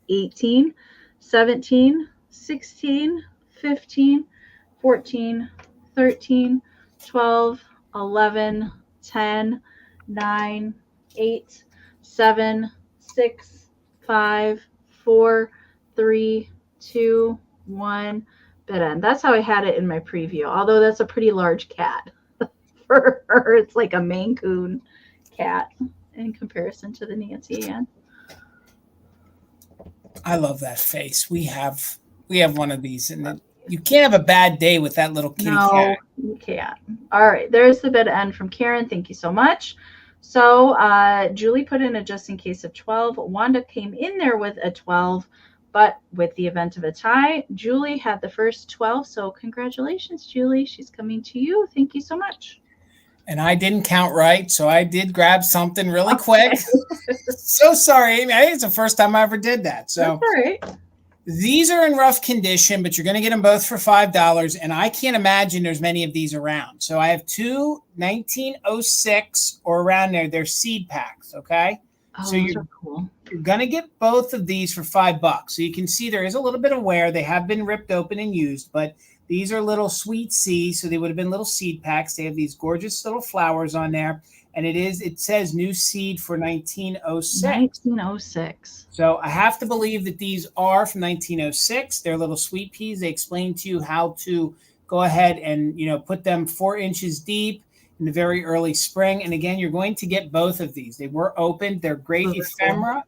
18, 17, 16, 15, 14, 13, 12, 11, 10, 9, 8, 7, 6, 5, 4, 3, 2, 1. Bit end. That's how I had it in my preview, although that's a pretty large cat for her. It's like a Maine Coon cat in comparison to the Nancy Ann. I love that face. We have one of these, and you can't have a bad day with that little kitty cat. No, you can't. All right, there's the bit end from Karen. Thank you so much. So Julie put in a just in case of 12. Wanda came in there with a 12, but with the event of a tie, Julie had the first 12. So congratulations, Julie. She's coming to you. Thank you so much. And I didn't count right, so I did grab something really quick. So sorry, Amy. I think it's the first time I ever did that. So that's all right. These are in rough condition, but you're going to get them both for $5. And I can't imagine there's many of these around. So I have two 1906 or around there. They're seed packs, okay? Oh, so those are cool. You're going to get both of these for $5. So you can see there is a little bit of wear. They have been ripped open and used, but these are little sweet seeds. So they would have been little seed packs. They have these gorgeous little flowers on there. And it says new seed for 1906. 1906. So I have to believe that these are from 1906. They're little sweet peas. They explain to you how to go ahead and, put them 4 inches deep in the very early spring. And again, you're going to get both of these. They were opened. They're great ephemera.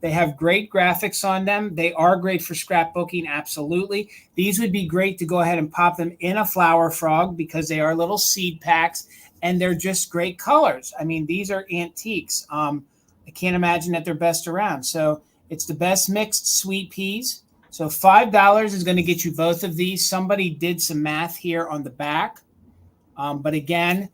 They have great graphics on them. They are great for scrapbooking. Absolutely. These would be great to go ahead and pop them in a flower frog because they are little seed packs. And they're just great colors. I mean, these are antiques. I can't imagine that they're best around. So it's the best mixed sweet peas. So $5 is going to get you both of these. Somebody did some math here on the back. But again,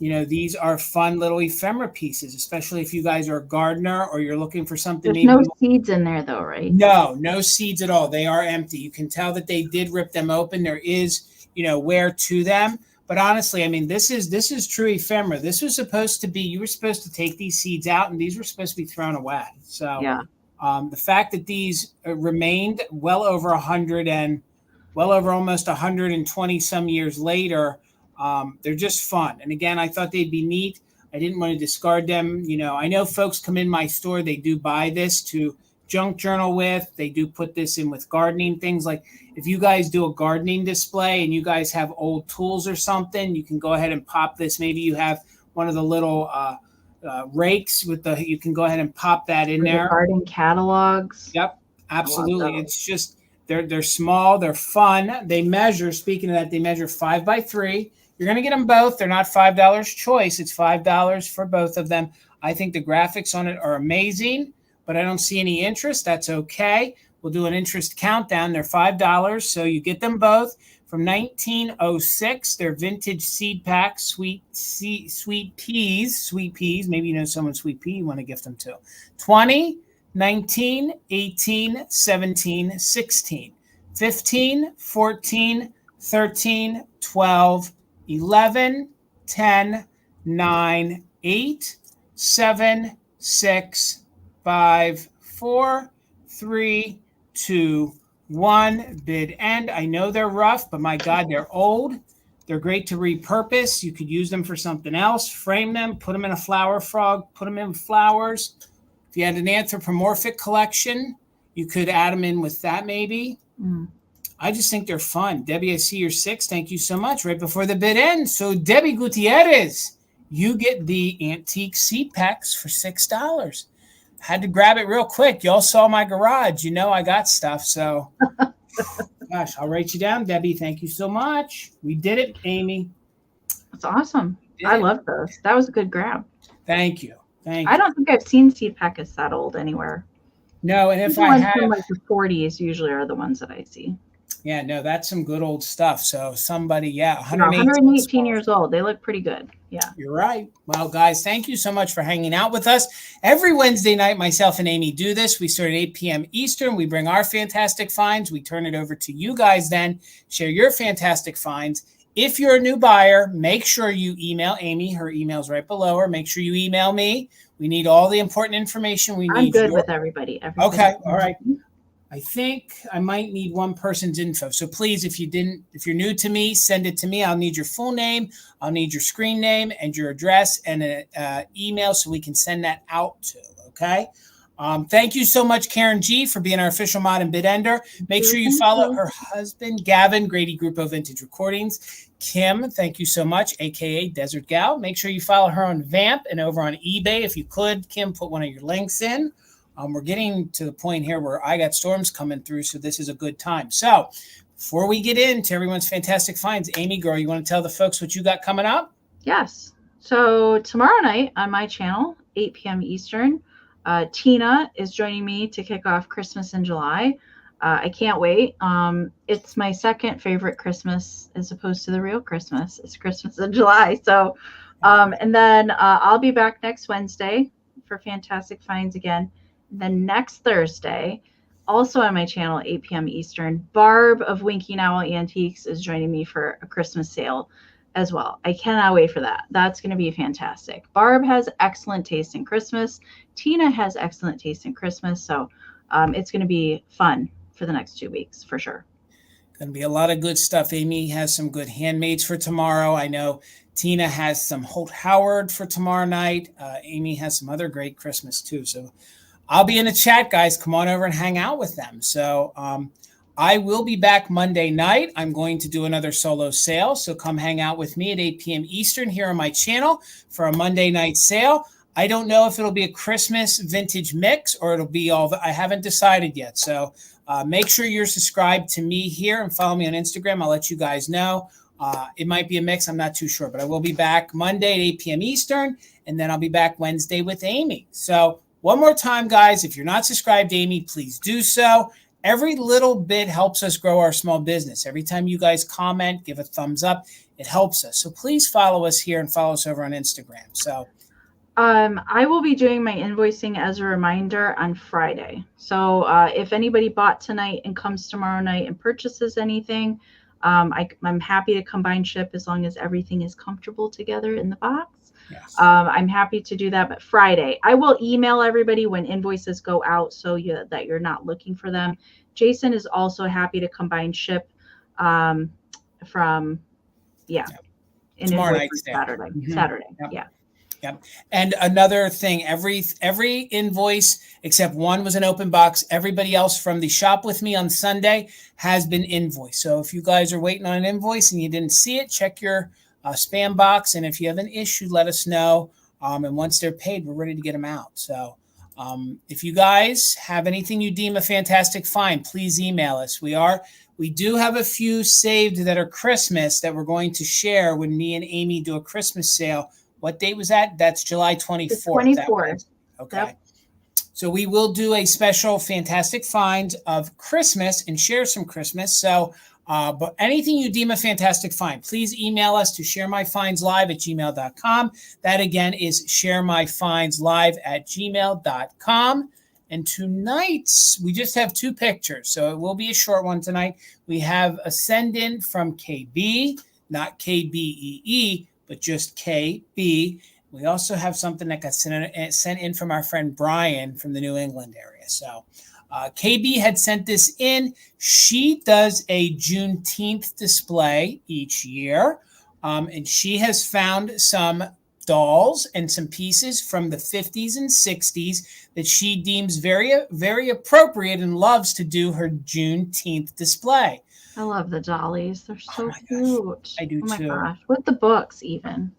these are fun little ephemera pieces, especially if you guys are a gardener or you're looking for something. There's no seeds in there though, right? No seeds at all. They are empty. You can tell that they did rip them open. There is, wear to them. But honestly, I mean, this is true ephemera. This was supposed to be, you were supposed to take these seeds out and these were supposed to be thrown away. So yeah. The fact that these remained well over almost 120 some years later, they're just fun. And again, I thought they'd be neat. I didn't want to discard them. I know folks come in my store, they do buy this to junk journal with. They do put this in with gardening things. Like if you guys do a gardening display and you guys have old tools or something, you can go ahead and pop this. Maybe you have one of the little rakes you can go ahead and pop that in there. Garden catalogs. Yep, absolutely. It's just, they're small, they're fun. They measure, speaking of that, they measure 5 by 3. You're going to get them both. They're not $5 choice. It's $5 for both of them. I think the graphics on it are amazing. But I don't see any interest. That's okay. We'll do an interest countdown. They're $5. So you get them both from 1906. They're vintage seed packs, sweet peas. Maybe someone sweet pea you want to gift them to. 20, 19, 18, 17, 16, 15, 14, 13, 12, 11, 10, 9, 8, 7, 6, 5, 4, 3, 2, 1. Bid end. I know they're rough, but my God, they're old. They're great to repurpose. You could use them for something else. Frame them, put them in a flower frog, put them in flowers. If you had an anthropomorphic collection, you could add them in with that maybe. I just think they're fun. Debbie, I see you're 6. Thank you so much. Right before the bid ends. So Debbie Gutierrez, you get the antique seed packs for $6. Had to grab it real quick. Y'all saw my garage. I got stuff. So, gosh, I'll write you down, Debbie. Thank you so much. We did it, Amy. That's awesome. I love those. That was a good grab. Thank you. I don't think I've seen seed packets that old anywhere. No, and if the I ones have, from like the 40s usually are the ones that I see. Yeah, no, that's some good old stuff. So somebody, 118 years old. They look pretty good. Yeah. You're right. Well, guys, thank you so much for hanging out with us. Every Wednesday night, myself and Amy do this. We start at 8 p.m. Eastern. We bring our fantastic finds. We turn it over to you guys then. Share your fantastic finds. If you're a new buyer, make sure you email Amy. Her email's right below her. Make sure you email me. We need all the important information we need. I'm good with everybody. Okay. All right. I think I might need one person's info. So please, if you're new to me, send it to me. I'll need your full name. I'll need your screen name and your address and an email so we can send that out to. Okay. Thank you so much, Karen G, for being our official mod and bid ender. Make sure you follow her husband, Gavin, Grady Grupo Vintage Recordings. Kim, thank you so much, aka Desert Gal. Make sure you follow her on Vamp and over on eBay. If you could, Kim, put one of your links in. We're getting to the point here where I got storms coming through, so this is a good time. So before we get into everyone's fantastic finds, Amie, girl, you want to tell the folks what you got coming up? Yes. So tomorrow night on my channel, 8 p.m. Eastern, Tina is joining me to kick off Christmas in July. I can't wait. It's my second favorite Christmas as opposed to the real Christmas. It's Christmas in July. So, and then I'll be back next Wednesday for fantastic finds again. Then next Thursday, also on my channel, 8 p.m. Eastern, Barb of Winking Owl Antiques is joining me for a Christmas sale as well. I cannot wait for that. That's going to be fantastic. Barb has excellent taste in Christmas. Tina has excellent taste in Christmas. So it's going to be fun for the next 2 weeks for sure. Going to be a lot of good stuff. Amie has some good handmaids for tomorrow. I know Tina has some Holt Howard for tomorrow night. Amie has some other great Christmas too. So I'll be in the chat, guys. Come on over and hang out with them. So I will be back Monday night. I'm going to do another solo sale. So come hang out with me at 8 p.m. Eastern here on my channel for a Monday night sale. I don't know if it'll be a Christmas vintage mix or it'll be all, I haven't decided yet. So make sure you're subscribed to me here and follow me on Instagram. I'll let you guys know. It might be a mix. I'm not too sure, but I will be back Monday at 8 p.m. Eastern. And then I'll be back Wednesday with Amie. So one more time, guys, if you're not subscribed to Amie, please do so. Every little bit helps us grow our small business. Every time you guys comment, give a thumbs up, it helps us. So please follow us here and follow us over on Instagram. So I will be doing my invoicing as a reminder on Friday. So if anybody bought tonight and comes tomorrow night and purchases anything, I'm happy to combine ship as long as everything is comfortable together in the box. yes. I'm happy to do that, but Friday, I will email everybody when invoices go out so that you're not looking for them. Jason is also happy to combine ship from, Tomorrow night, Saturday. Mm-hmm. Saturday, Yep. yeah. Yep. And another thing, every invoice except one was an open box. Everybody else from the shop with me on Sunday has been invoiced. So if you guys are waiting on an invoice and you didn't see it, check your spam box. And if you have an issue, let us know. And once they're paid, we're ready to get them out. So if you guys have anything you deem a fantastic find, please email us. We do have a few saved that are Christmas that we're going to share when me and Amie do a Christmas sale. What date was that? That's July 24th. The 24th. Okay. Yep. So we will do a special fantastic find of Christmas and share some Christmas. So, but anything you deem a fantastic find, please email us to sharemyfindslive@gmail.com. That again is sharemyfindslive@gmail.com. And tonight we just have two pictures. So it will be a short one tonight. We have a send in from KB, not KBEE, but just KB. We also have something that got sent in from our friend Brian from the New England area. So KB had sent this in. She does a Juneteenth display each year. And she has found some dolls and some pieces from the 50s and 60s that she deems very, very appropriate and loves to do her Juneteenth display. I love the dollies. They're so cute. Gosh. I do oh my too. Gosh. With the books even.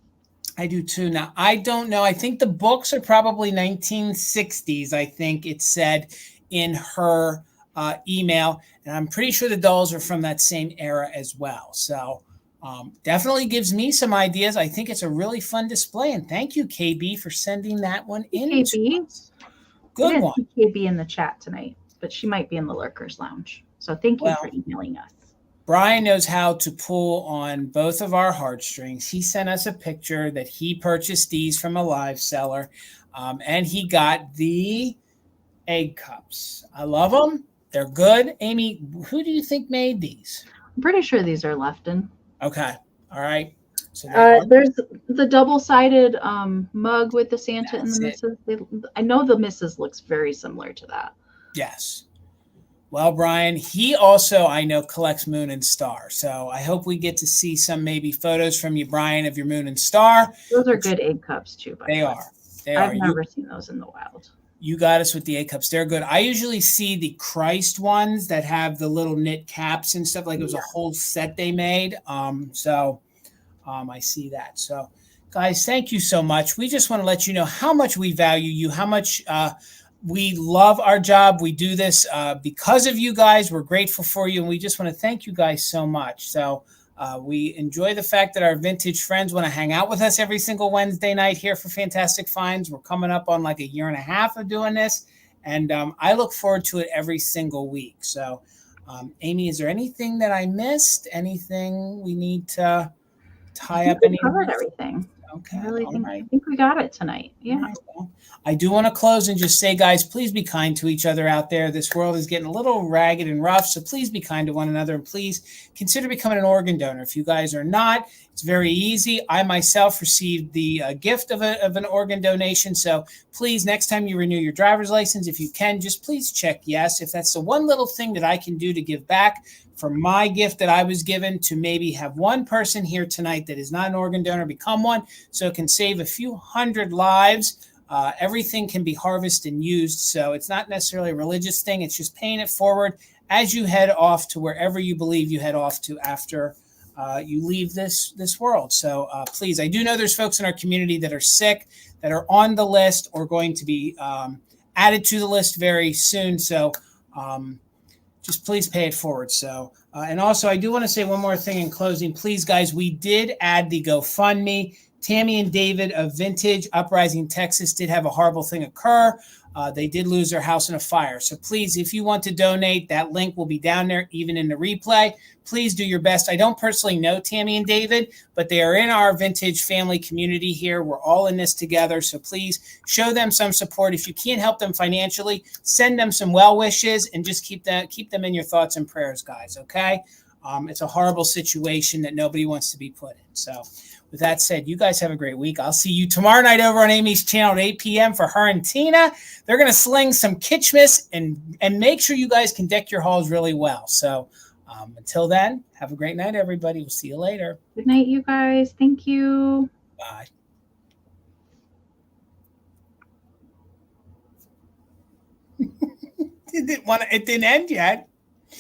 I do too. Now, I don't know. I think the books are probably 1960s, I think it said in her email. And I'm pretty sure the dolls are from that same era as well. So definitely gives me some ideas. I think it's a really fun display. And thank you, KB, for sending that one in. KB. Good one. KB in the chat tonight, but she might be in the Lurkers Lounge. So thank you for emailing us. Brian knows how to pull on both of our heartstrings. He sent us a picture that he purchased these from a live seller, and he got the egg cups. I love them. They're good. Amie, who do you think made these? I'm pretty sure these are Lefton. Okay. All right. So there's the double-sided mug with the Santa and the Mrs. I know the Mrs. looks very similar to that. Yes. Well, Brian, he also, I know, collects moon and star. So I hope we get to see some maybe photos from you, Brian, of your moon and star. Those are good egg cups too, by the way. They are. I've never seen those in the wild. You got us with the egg cups. They're good. I usually see the Christ ones that have the little knit caps and stuff. Like it was a whole set they made. I see that. So, guys, thank you so much. We just want to let you know how much we value you, how much we love our job. We do this because of you guys. We're grateful for you, and we just want to thank you guys so much. So we enjoy the fact that our vintage friends want to hang out with us every single Wednesday night here for Fantastic Finds. We're coming up on like a year and a half of doing this, and I look forward to it every single week. So, Amie, is there anything that I missed? Anything we need to tie up? We covered everything. Okay. I think we got it tonight. Yeah. Right, well, I do want to close and just say, guys, please be kind to each other out there. This world is getting a little ragged and rough, so please be kind to one another, and please consider becoming an organ donor. If you guys are not, it's very easy. I myself received the gift of an organ donation, so please, next time you renew your driver's license, if you can, just please check yes. If that's the one little thing that I can do to give back for my gift that I was given, to maybe have one person here tonight that is not an organ donor become one, so it can save a few hundred lives. Everything can be harvested and used, so it's not necessarily a religious thing. It's just paying it forward as you head off to wherever you believe you head off to after you leave this world. So please, I do know there's folks in our community that are sick, that are on the list or going to be added to the list very soon. So just please pay it forward. So, and also I do want to say one more thing in closing. Please, guys, we did add the GoFundMe. Tammy and David of Vintage Uprising, Texas did have a horrible thing occur. They did lose their house in a fire. So please, if you want to donate, that link will be down there, even in the replay. Please do your best. I don't personally know Tammy and David, but they are in our vintage family community here. We're all in this together. So please show them some support. If you can't help them financially, send them some well wishes and just keep them in your thoughts and prayers, guys. Okay. It's a horrible situation that nobody wants to be put in. So with that said, you guys have a great week. I'll see you tomorrow night over on Amy's channel at 8 p.m. for her and Tina. They're going to sling some Kitschmas and make sure you guys can deck your halls really well. So until then, have a great night, everybody. We'll see you later. Good night, you guys. Thank you. Bye. It didn't end yet.